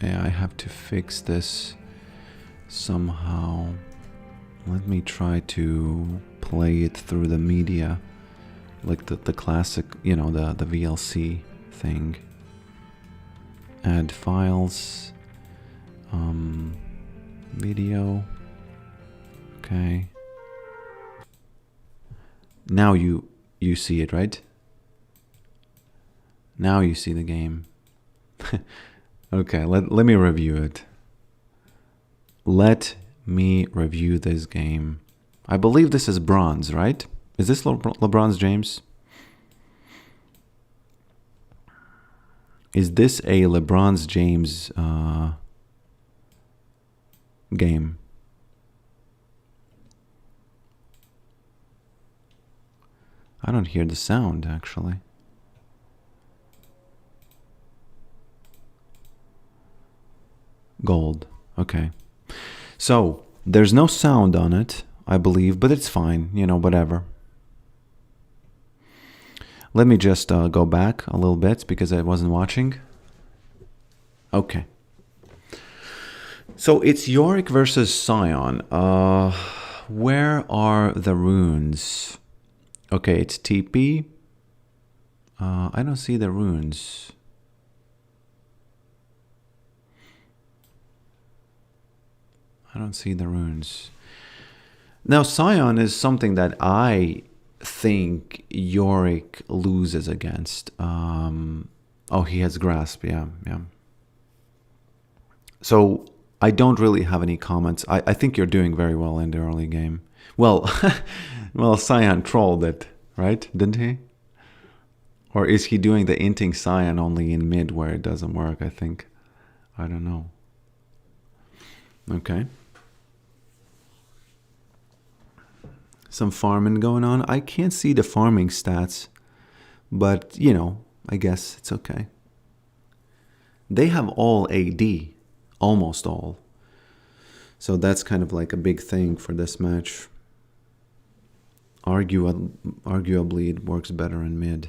Yeah, I have to fix this somehow. Let me try to play it through the media, like the classic, you know, the VLC thing. Add files, video. Okay. Now you see it, right? Now you see the game. Okay, let me review it. Let me review this game. I believe this is bronze, right? Is this LeBron's James? Is this a LeBron's James game? I don't hear the sound, actually. Gold. Okay. So, there's no sound on it, I believe, but it's fine. You know, whatever. Let me just go back a little bit because I wasn't watching. Okay. So, it's Yorick versus Sion. Where are the runes? Okay, it's TP. I don't see the runes. I don't see the runes. Now, Sion is something that I think Yorick loses against. Oh, he has Grasp. Yeah. So, I don't really have any comments. I think you're doing very well in the early game. Well, Sion trolled it, right? Didn't he? Or is he doing the inting Sion only in mid where it doesn't work, I think? I don't know. Okay. Some farming going on. I can't see the farming stats, but, you know, I guess it's okay. They have all AD, almost all. So that's kind of like a big thing for this match. Arguably, it works better in mid.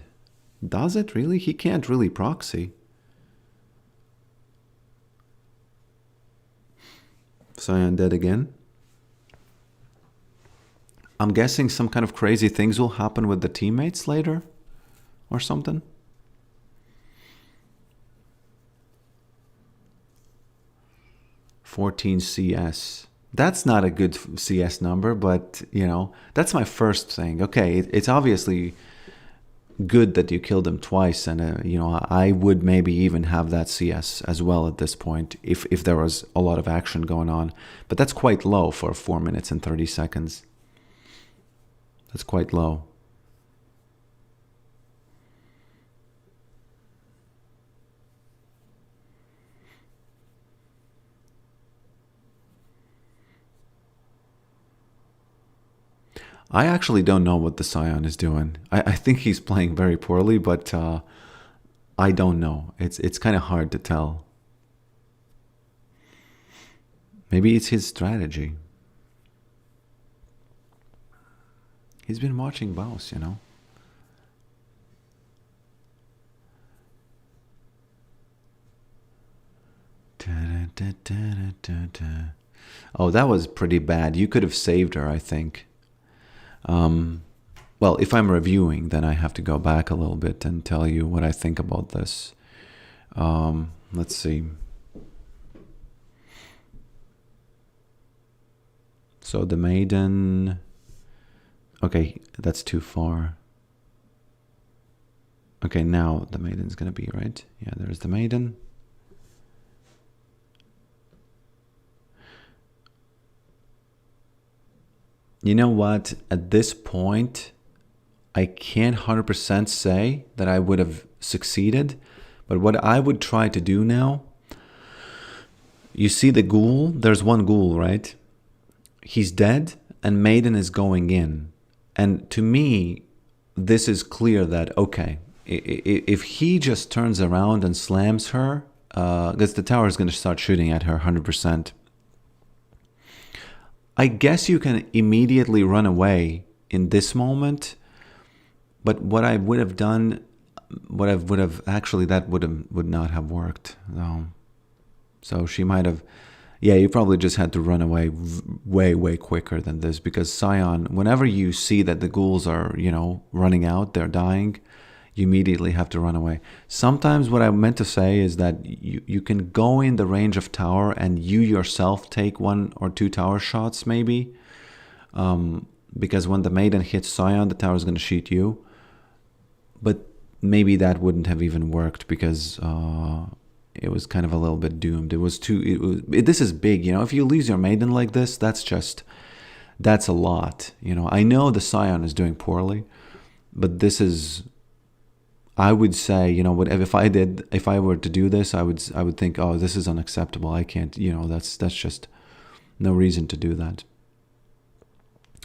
Does it really? He can't really proxy. Sion dead again. I'm guessing some kind of crazy things will happen with the teammates later or something. $14 CS. That's not a good CS number, but, you know, that's my first thing. Okay, it's obviously good that you killed him twice, and, you know, I would maybe even have that CS as well at this point if there was a lot of action going on. But that's quite low for 4 minutes and 30 seconds. That's quite low. I actually don't know what the Sion is doing. I think he's playing very poorly, but I don't know. It's kind of hard to tell. Maybe it's his strategy. He's been watching Baus, you know. Oh, that was pretty bad. You could have saved her, I think. Well, if I'm reviewing, then I have to go back a little bit and tell you what I think about this. Let's see. So the maiden... Okay, that's too far. Okay, now the maiden's gonna be, right? Yeah, there's the maiden. You know what? At this point, I can't 100% say that I would have succeeded. But what I would try to do now, you see the ghoul? There's one ghoul, right? He's dead and Maiden is going in. And to me, this is clear that, okay, if he just turns around and slams her, because the tower is going to start shooting at her 100%. I guess you can immediately run away in this moment, but what I would have done, that would not have worked. No. So she might have, yeah, you probably just had to run away way quicker than this, because Sion, whenever you see that the ghouls are, you know, running out, they're dying, you immediately have to run away. Sometimes what I meant to say is that you can go in the range of tower and you yourself take 1 or 2 tower shots maybe. Because when the maiden hits Sion, the tower is going to shoot you. But maybe that wouldn't have even worked because it was kind of a little bit doomed. It was too. This is big, you know. If you lose your maiden like this, that's a lot, you know. I know the Scion is doing poorly, but this is. I would say, you know, if I were to do this, I would think, oh, this is unacceptable. I can't, you know, that's just no reason to do that.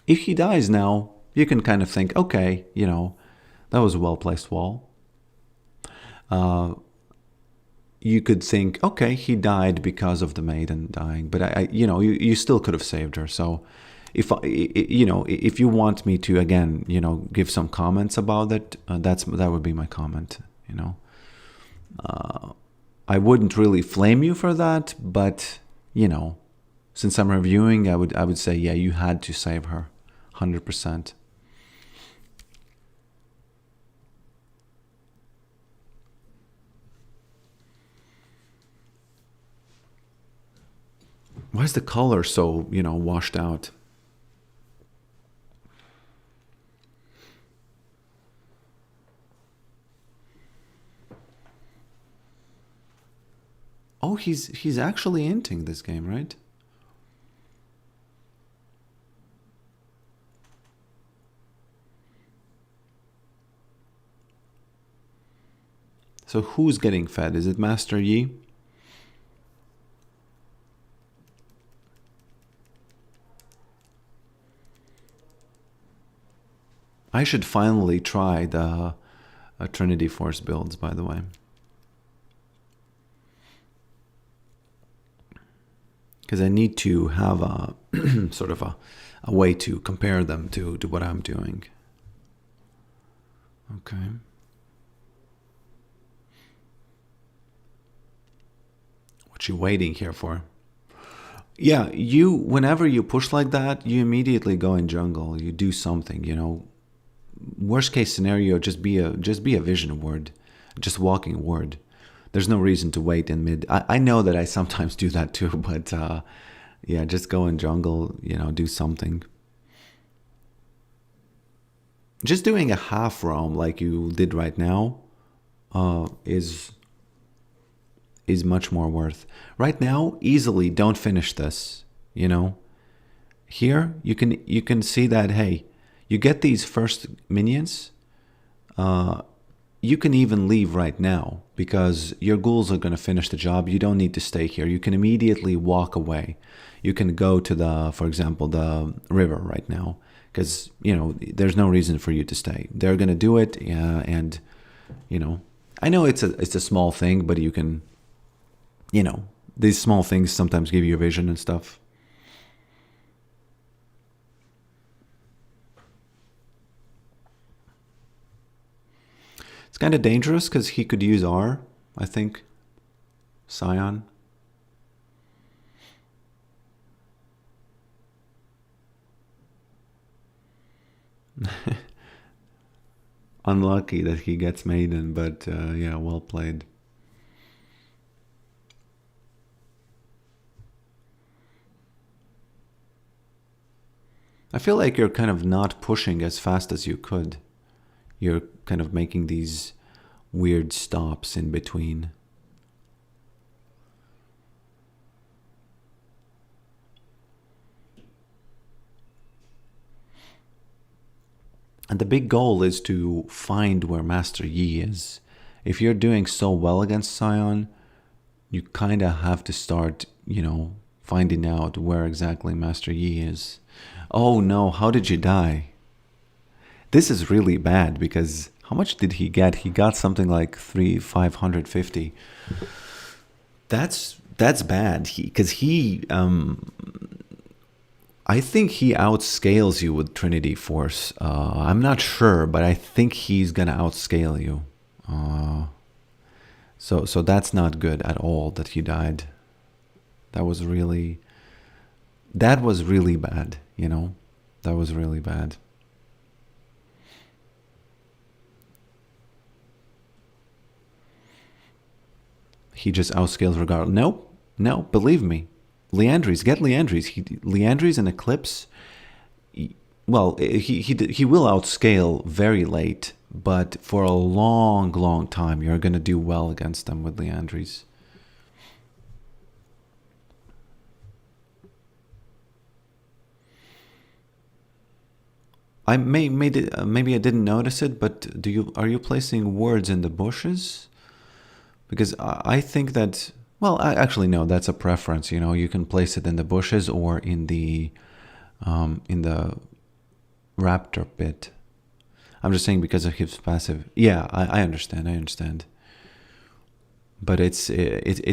If he dies now, you can kind of think, okay, you know, that was a well-placed wall. You could think, okay, he died because of the maiden dying, but I you know, you still could have saved her. So, if you want me to again, you know, give some comments about it, that would be my comment. You know, I wouldn't really flame you for that, but you know, since I'm reviewing, I would say, yeah, you had to save her, 100%. Why is the color so, you know, washed out? Oh, he's actually inting this game, right? So who's getting fed? Is it Master Yi? I should finally try the Trinity Force builds, by the way. Because I need to have a sort of a way to compare them to what I'm doing. Okay. What you waiting here for? Yeah, whenever you push like that, you immediately go in jungle. You do something, you know. Worst case scenario, just be a vision ward, just walking ward. There's no reason to wait in mid. I know that I sometimes do that too, but yeah, just go in jungle, you know, do something. Just doing a half roam like you did right now is much more worth. Right now, easily don't finish this, you know. Here you can see that, hey, you get these first minions, you can even leave right now because your ghouls are going to finish the job. You don't need to stay here. You can immediately walk away. You can go to for example, the river right now because, you know, there's no reason for you to stay. They're going to do it, and, you know, I know it's a small thing, but you can, you know, these small things sometimes give you a vision and stuff. It's kind of dangerous because he could use R, I think. Scion. Unlucky that he gets Maiden, but yeah, well played. I feel like you're kind of not pushing as fast as you could. You're kind of making these weird stops in between. And the big goal is to find where Master Yi is. If you're doing so well against Scion, you kind of have to start, you know, finding out where exactly Master Yi is. Oh no, how did you die? This is really bad because how much did he get? He got something like 550. That's bad. I think he outscales you with Trinity Force. I'm not sure, but I think he's gonna outscale you. So that's not good at all that he died. That was really bad, you know? That was really bad. He just outscales regardless. No, believe me. Liandry's, get Liandry's. Liandry's and Eclipse, well, he will outscale very late, but for a long time, you're going to do well against them with Liandry's. I maybe I didn't notice it, but are you placing words in the bushes? Because I think that, well, actually no, that's a preference. You know, you can place it in the bushes or in the raptor pit. I'm just saying because of his passive. Yeah, I understand. I understand. But it's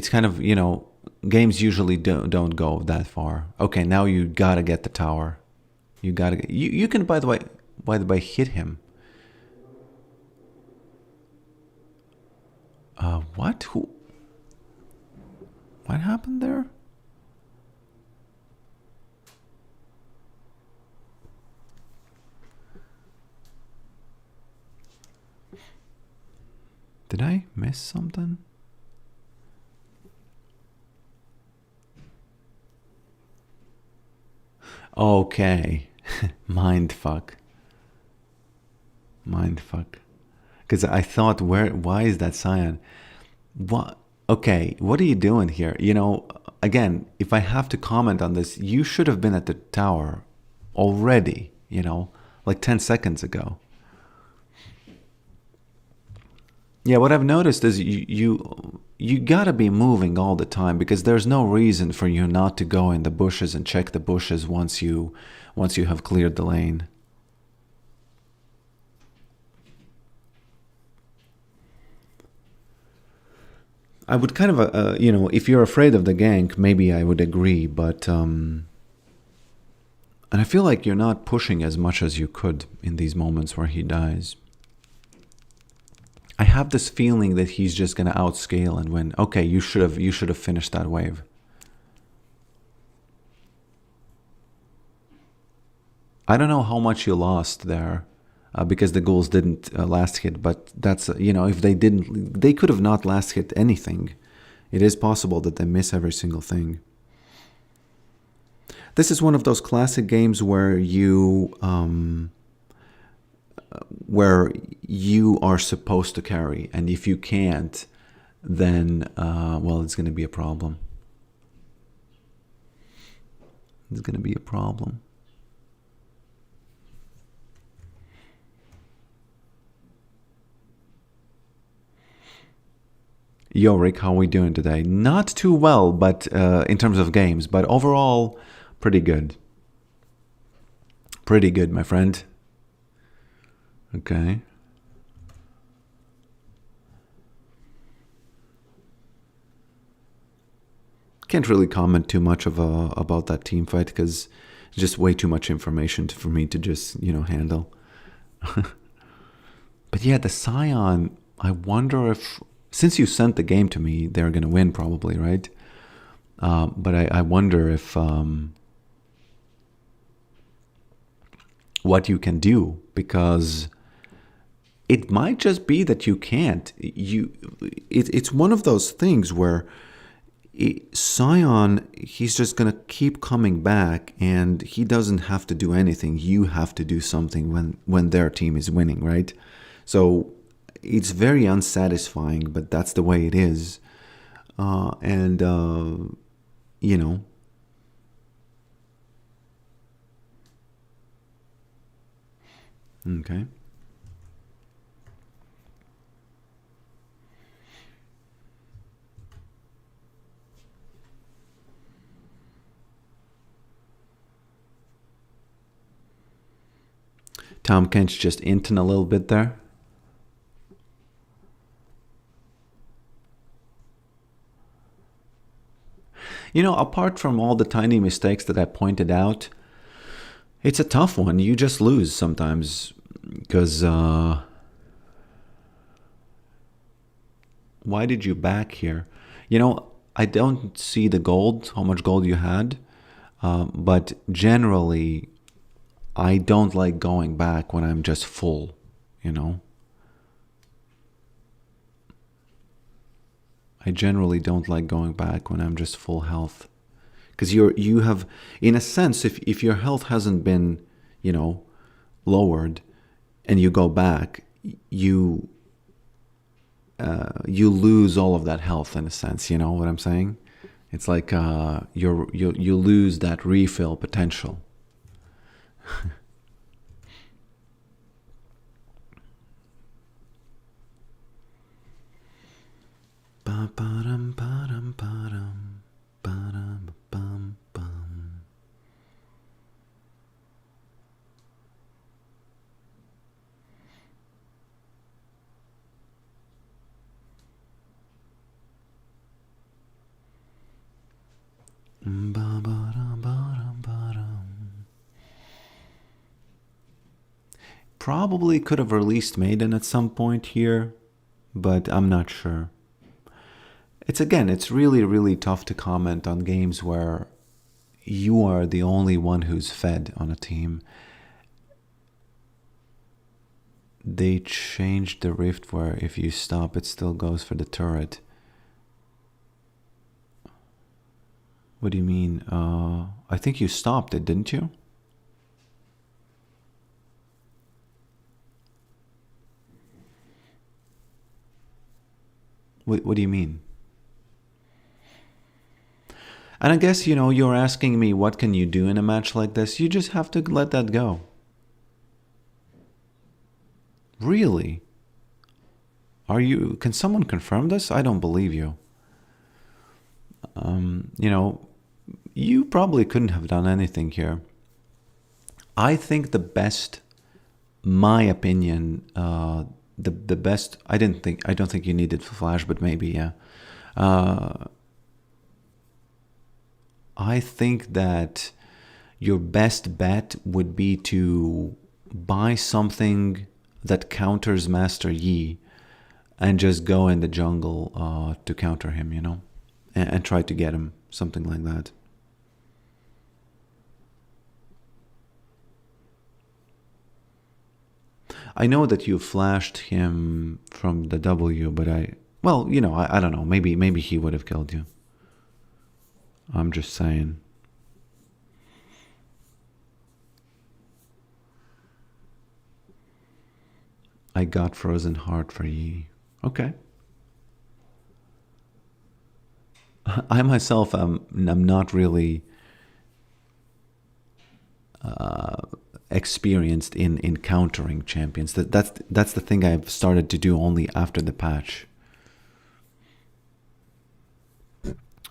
kind of, you know, games usually don't go that far. Okay, now you gotta get the tower. You gotta get, you can by the way hit him. What? Who? What happened there? Did I miss something? Okay. Mindfuck. Mindfuck. Because I thought, why is that Scion? What? Okay, what are you doing here? You know, again, if I have to comment on this, you should have been at the tower already, you know, like 10 seconds ago. Yeah, what I've noticed is you gotta be moving all the time because there's no reason for you not to go in the bushes and check the bushes once you have cleared the lane. I would kind of, you know, if you're afraid of the gank, maybe I would agree, but and I feel like you're not pushing as much as you could in these moments where he dies. I have this feeling that he's just gonna outscale and win. Okay, you should have finished that wave. I don't know how much you lost there, because the ghouls didn't last hit. But that's you know, if they didn't, they could have not last hit anything. It is possible that they miss every single thing. This is one of those classic games where you are supposed to carry, and if you can't, then well, it's going to be a problem. It's going to be a problem. Yo, Rick, how are we doing today? Not too well, but in terms of games, but overall, pretty good. Pretty good, my friend. Okay. Can't really comment too much about that team fight because it's just way too much information for me to just, you know, handle. But yeah, the Scion, I wonder if, since you sent the game to me, they're going to win probably, right? But I wonder if what you can do, because it might just be that you can't. It's one of those things where Scion, he's just going to keep coming back and he doesn't have to do anything. You have to do something when their team is winning, right? So it's very unsatisfying, but that's the way it is. You know, okay. Tom Kench just inting a little bit there. You know, apart from all the tiny mistakes that I pointed out, it's a tough one. You just lose sometimes because why did you back here? You know, I don't see the gold, how much gold you had, but generally I don't like going back when I'm just full, you know. I generally don't like going back when I'm just full health. Because you have, in a sense, if your health hasn't been, you know, lowered and you go back, you lose all of that health in a sense, you know what I'm saying? It's like you lose that refill potential. Ba-ba-dum, ba-dum, ba-dum, ba-dum, bum, bum. Ba-ba-dum, ba-dum, ba-dum. Probably could have released Maiden at some point here, but I'm not sure. It's really, really tough to comment on games where you are the only one who's fed on a team. They changed the rift where if you stop, it still goes for the turret. What do you mean? I think you stopped it, didn't you? What do you mean? And I guess, you're asking me what can you do in a match like this? You just have to let that go. Really? Can someone confirm this? I don't believe you. You probably couldn't have done anything here. I think the best, my opinion, the best, I don't think you needed flash, but maybe, yeah. I think that your best bet would be to buy something that counters Master Yi and just go in the jungle to counter him, and try to get him, something like that. I know that you flashed him from the W, but I don't know. Maybe he would have killed you. I'm just saying. I got Frozen Heart for Yi. Okay. I myself am not really experienced in encountering champions. That's the thing I've started to do only after the patch.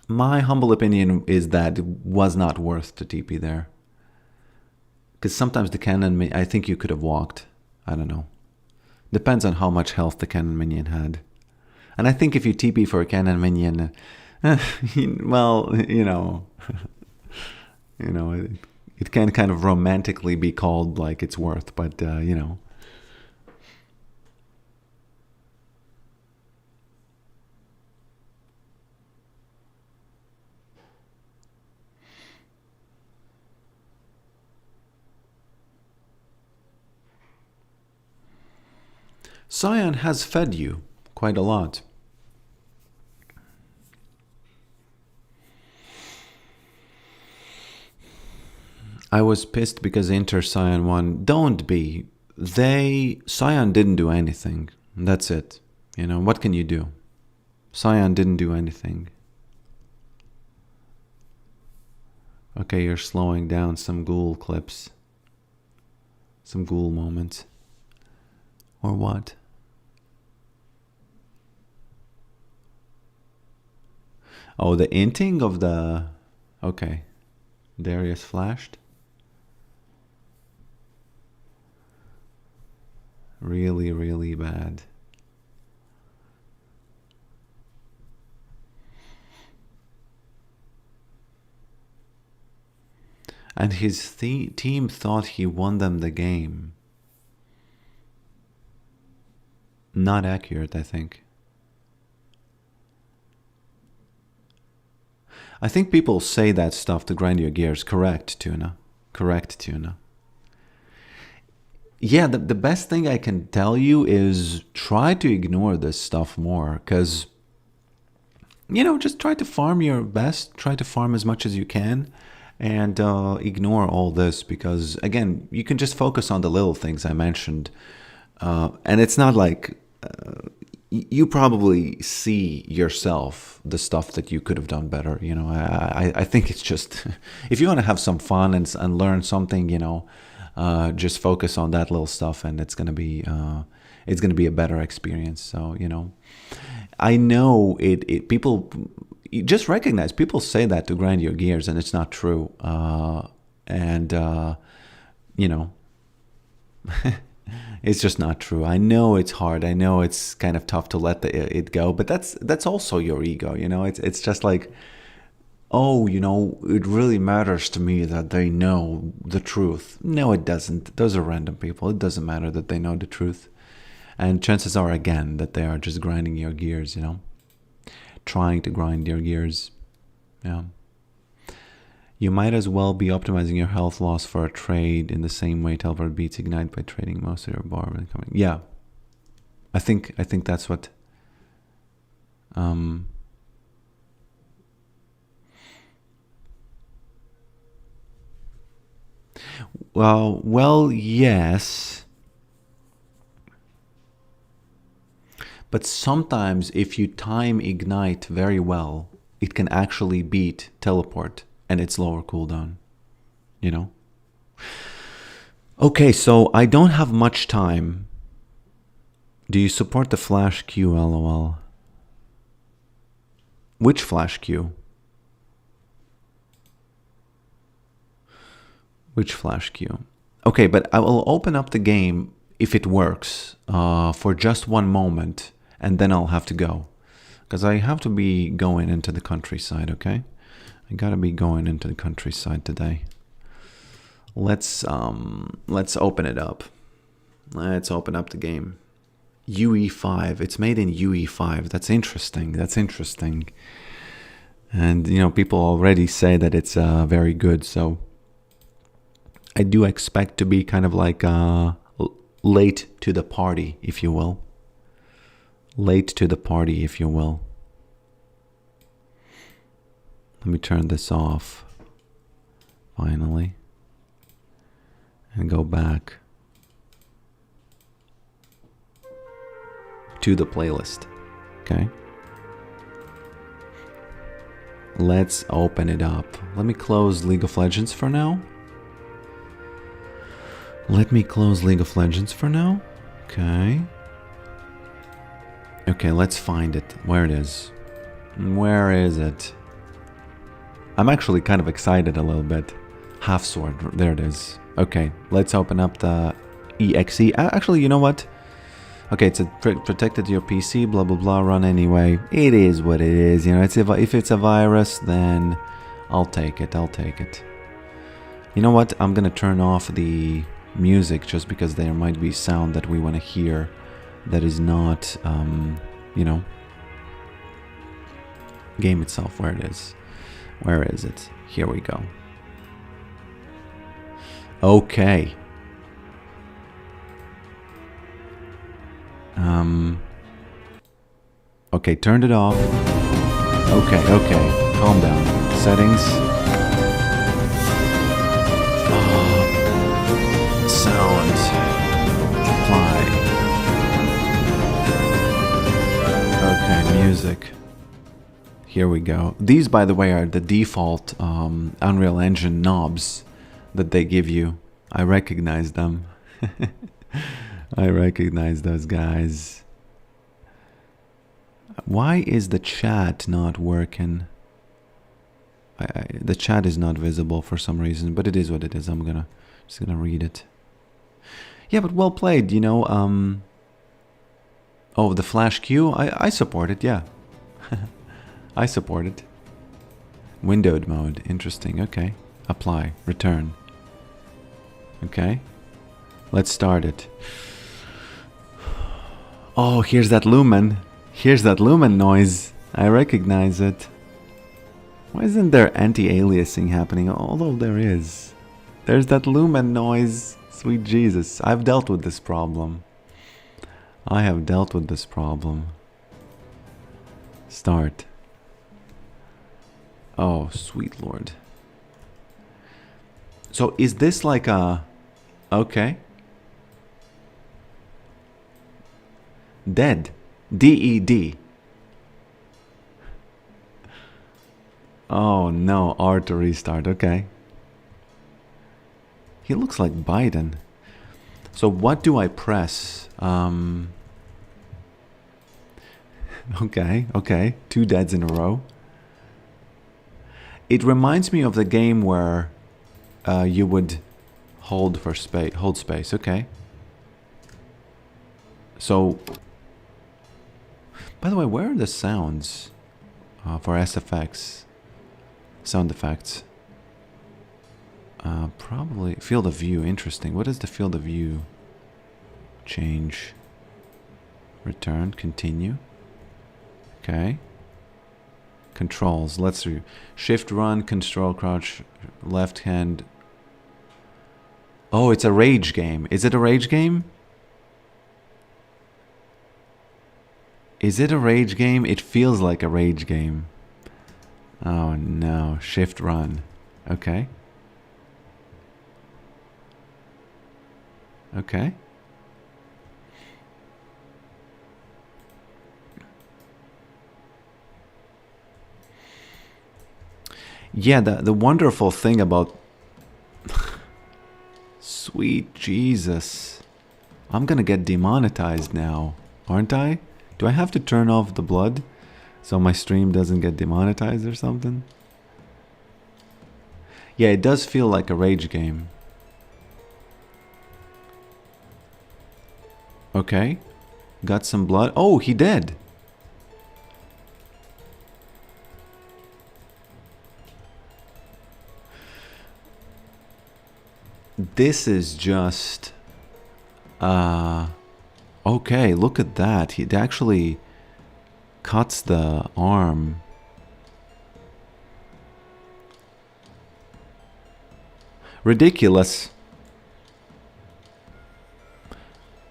My humble opinion is that it was not worth to TP there. Because sometimes the cannon, I think you could have walked. I don't know. Depends on how much health the cannon minion had. And I think if you TP for a cannon minion, well, it can kind of romantically be called like it's worth, but, Cyan has fed you quite a lot. I was pissed because Inter Cyan won. Don't be. Cyan didn't do anything. That's it. What can you do? Cyan didn't do anything. Okay, you're slowing down some ghoul clips. Some ghoul moments. Or what? Oh, the inting of the... Okay. Darius flashed. Really, really bad. And his team thought he won them the game. Not accurate, I think. I think people say that stuff to grind your gears. Correct, Tuna. Correct, Tuna. Yeah, the best thing I can tell you is try to ignore this stuff more. Because, just try to farm your best. Try to farm as much as you can. And ignore all this. Because, again, you can just focus on the little things I mentioned. And it's not like... you probably see yourself the stuff that you could have done better. I think it's just if you want to have some fun and learn something, just focus on that little stuff, and it's gonna be it's going to be a better experience. So, you know, I know people you just recognize people say that to grind your gears, and it's not true. You know, it's just not true. I know it's hard. I know it's kind of tough to let it go, but that's also your ego. You know, it's just like, oh, you know, it really matters to me that they know the truth. No, it doesn't. Those are random people. It doesn't matter that they know the truth. And chances are, again, that they are just grinding your gears, you know, trying to grind your gears. Yeah. You might as well be optimizing your health loss for a trade in the same way Teleport beats Ignite by trading most of your bar when coming. Yeah. I think that's what well, yes. But sometimes if you time Ignite very well, it can actually beat Teleport and its lower cooldown, you know? Okay, so I don't have much time. Do you support the Flash Q, lol? Which Flash Q? Which Flash Q? Okay, but I will open up the game if it works for just one moment, and then I'll have to go. Because I have to be going into the countryside, okay? I gotta be going into the countryside today. Let's open it up. Let's open up the game. UE5. It's made in UE5. That's interesting. That's interesting. And, you know, people already say that it's very good, so I do expect to be kind of like late to the party, if you will. Late to the party, if you will. Let me turn this off. Finally. And go back to the playlist. Okay. Let's open it up. Let me close League of Legends for now. Let me close League of Legends for now. Okay. Okay, let's find it. Where it is. Where is it? I'm actually kind of excited a little bit. Half Sword. There it is. Okay, let's open up the EXE. Actually, you know what? Okay, it's protected your PC, blah, blah, blah, run anyway. It is what it is. You know, if it's a virus, then I'll take it. I'll take it. You know what? I'm going to turn off the music just because there might be sound that we want to hear that is not, you know, game itself. Where it is. Where is it? Here we go. Okay. Okay, turned it off. Okay, okay. Calm down. Settings. Sound. Apply. Okay, music. Here we go. These, by the way, are the default Unreal Engine knobs that they give you. I recognize them. I recognize those guys. Why is the chat not working? The chat is not visible for some reason, but it is what it is. I'm just gonna read it. Yeah, but well played, you know. Oh, the Flash Q? I support it, yeah. I support it. Windowed mode, interesting, okay. Apply, return. Okay. Let's start it. Oh, here's that lumen. Here's that lumen noise. I recognize it. Why isn't there anti-aliasing happening? Although there is. There's that lumen noise. Sweet Jesus. I've dealt with this problem. I have dealt with this problem. Start. Oh, sweet Lord. So is this like a... Okay. Dead. D-E-D. Oh no, R to restart. Okay. He looks like Biden. So what do I press? Okay. 2 deads in a row. It reminds me of the game where you would hold space. Okay. So, by the way, where are the sounds for SFX? Sound effects. Probably field of view. Interesting. What is the field of view? Change. Return. Continue. Okay. Controls. Let's do shift, run, control, crouch, left hand. Oh, it's a rage game. Is it a rage game? Is it a rage game? It feels like a rage game. Oh no. Shift, run. Okay. Okay. Yeah, the wonderful thing about... Sweet Jesus. I'm gonna get demonetized now, aren't I? Do I have to turn off the blood so my stream doesn't get demonetized or something? Yeah, it does feel like a rage game. Okay. Got some blood. Oh, he dead. This is just... okay, look at that. He actually cuts the arm. Ridiculous.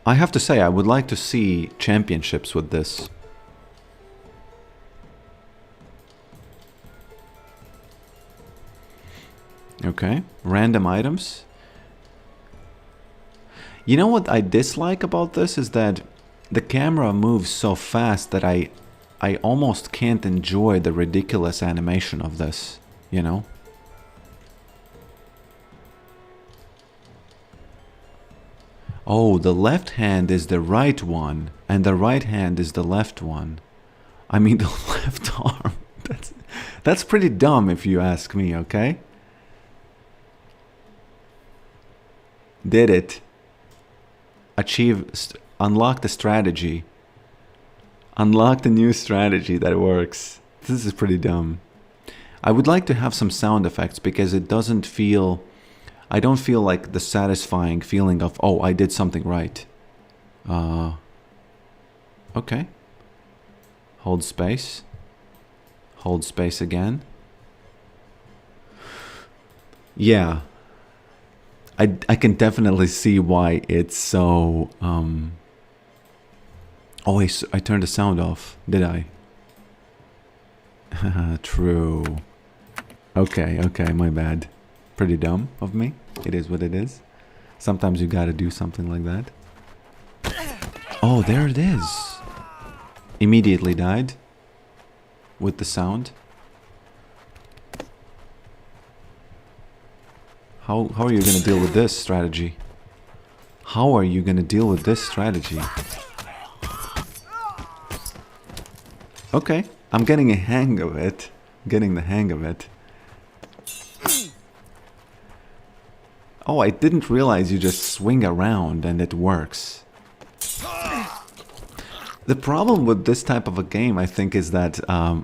I have to say, I would like to see championships with this. Okay, random items. You know what I dislike about this is that the camera moves so fast that I almost can't enjoy the ridiculous animation of this, you know? Oh, the left hand is the right one, and the right hand is the left one. I mean, the left arm. That's pretty dumb if you ask me, okay? Did it. Unlock the strategy. Unlock the new strategy that works. This is pretty dumb. I would like to have some sound effects because it doesn't feel... I don't feel like the satisfying feeling of, oh, I did something right. Okay. Hold space. Hold space again. Yeah. I can definitely see why it's so... Oh, I turned the sound off, did I? True. Okay, my bad. Pretty dumb of me. It is what it is. Sometimes you gotta do something like that. Oh, there it is. Immediately died. With the sound. How are you gonna deal with this strategy? How are you gonna deal with this strategy? Okay, I'm getting a hang of it. Getting the hang of it. Oh, I didn't realize you just swing around and it works. The problem with this type of a game, I think, is that,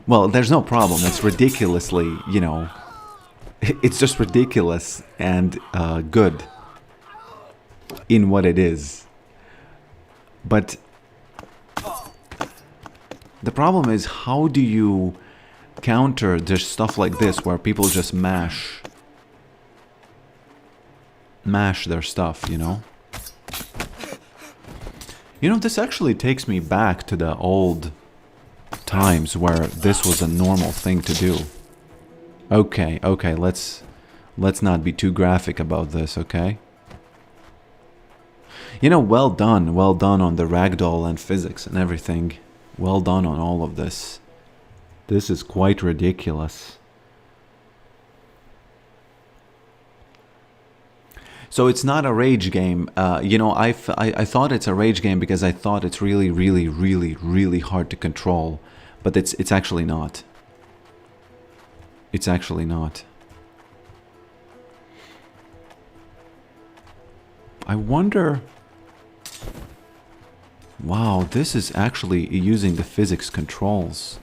well, there's no problem. It's ridiculously, you know, it's just ridiculous and good in what it is. But the problem is, how do you counter this stuff like this where people just mash their stuff, you know? You know, this actually takes me back to the old times where this was a normal thing to do. Okay, let's not be too graphic about this, okay? You know, well done on the ragdoll and physics and everything. Well done on all of this. This is quite ridiculous. So it's not a rage game. You know, I thought it's a rage game because I thought it's really, really, really, really hard to control. But it's actually not. It's actually not. I wonder... Wow, this is actually using the physics controls.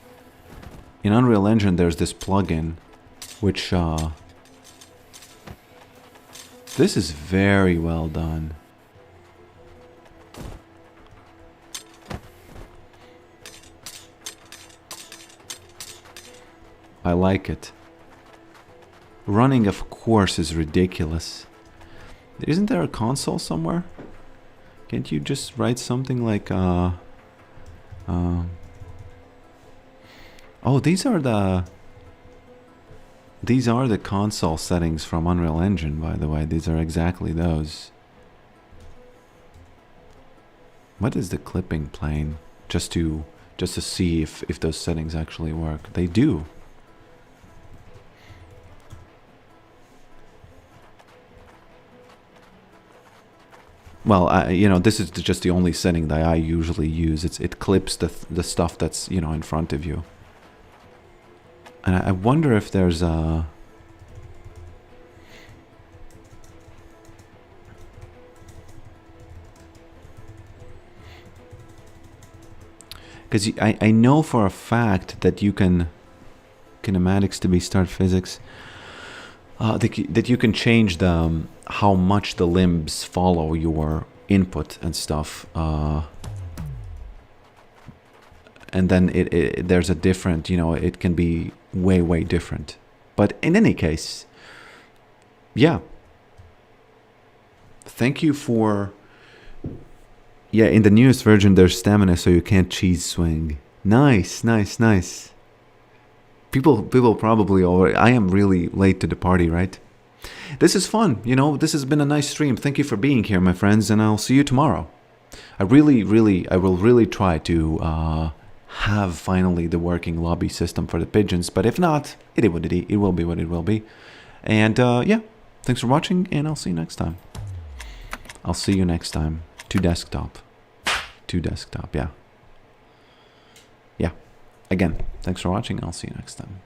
In Unreal Engine, there's this plugin, which... This is very well done. I like it. Running, of course, is ridiculous. Isn't there a console somewhere? Can't you just write something like oh, these are the console settings from Unreal Engine, by the way. These are exactly those. What is the clipping plane? Just to see if those settings actually work. They do. Well, you know, this is just the only setting that I usually use. It clips the stuff that's, you know, in front of you. And I wonder if there's a... Because I know for a fact that you can... Kinematics to be start physics. That you can change the how much the limbs follow your input and stuff, and then there's a different, you know, it can be way different. But in any case, yeah. Thank you for... Yeah, in the newest version there's stamina, so you can't cheese swing. Nice. People probably already... I am really late to the party, right? This is fun, you know, this has been a nice stream. Thank you for being here, my friends, and I'll see you tomorrow. I will really try to have finally the working lobby system for the pigeons, but if not, it will be what it will be. And yeah, thanks for watching, and I'll see you next time. I'll see you next time. To desktop, yeah. Yeah. Again, thanks for watching. I'll see you next time.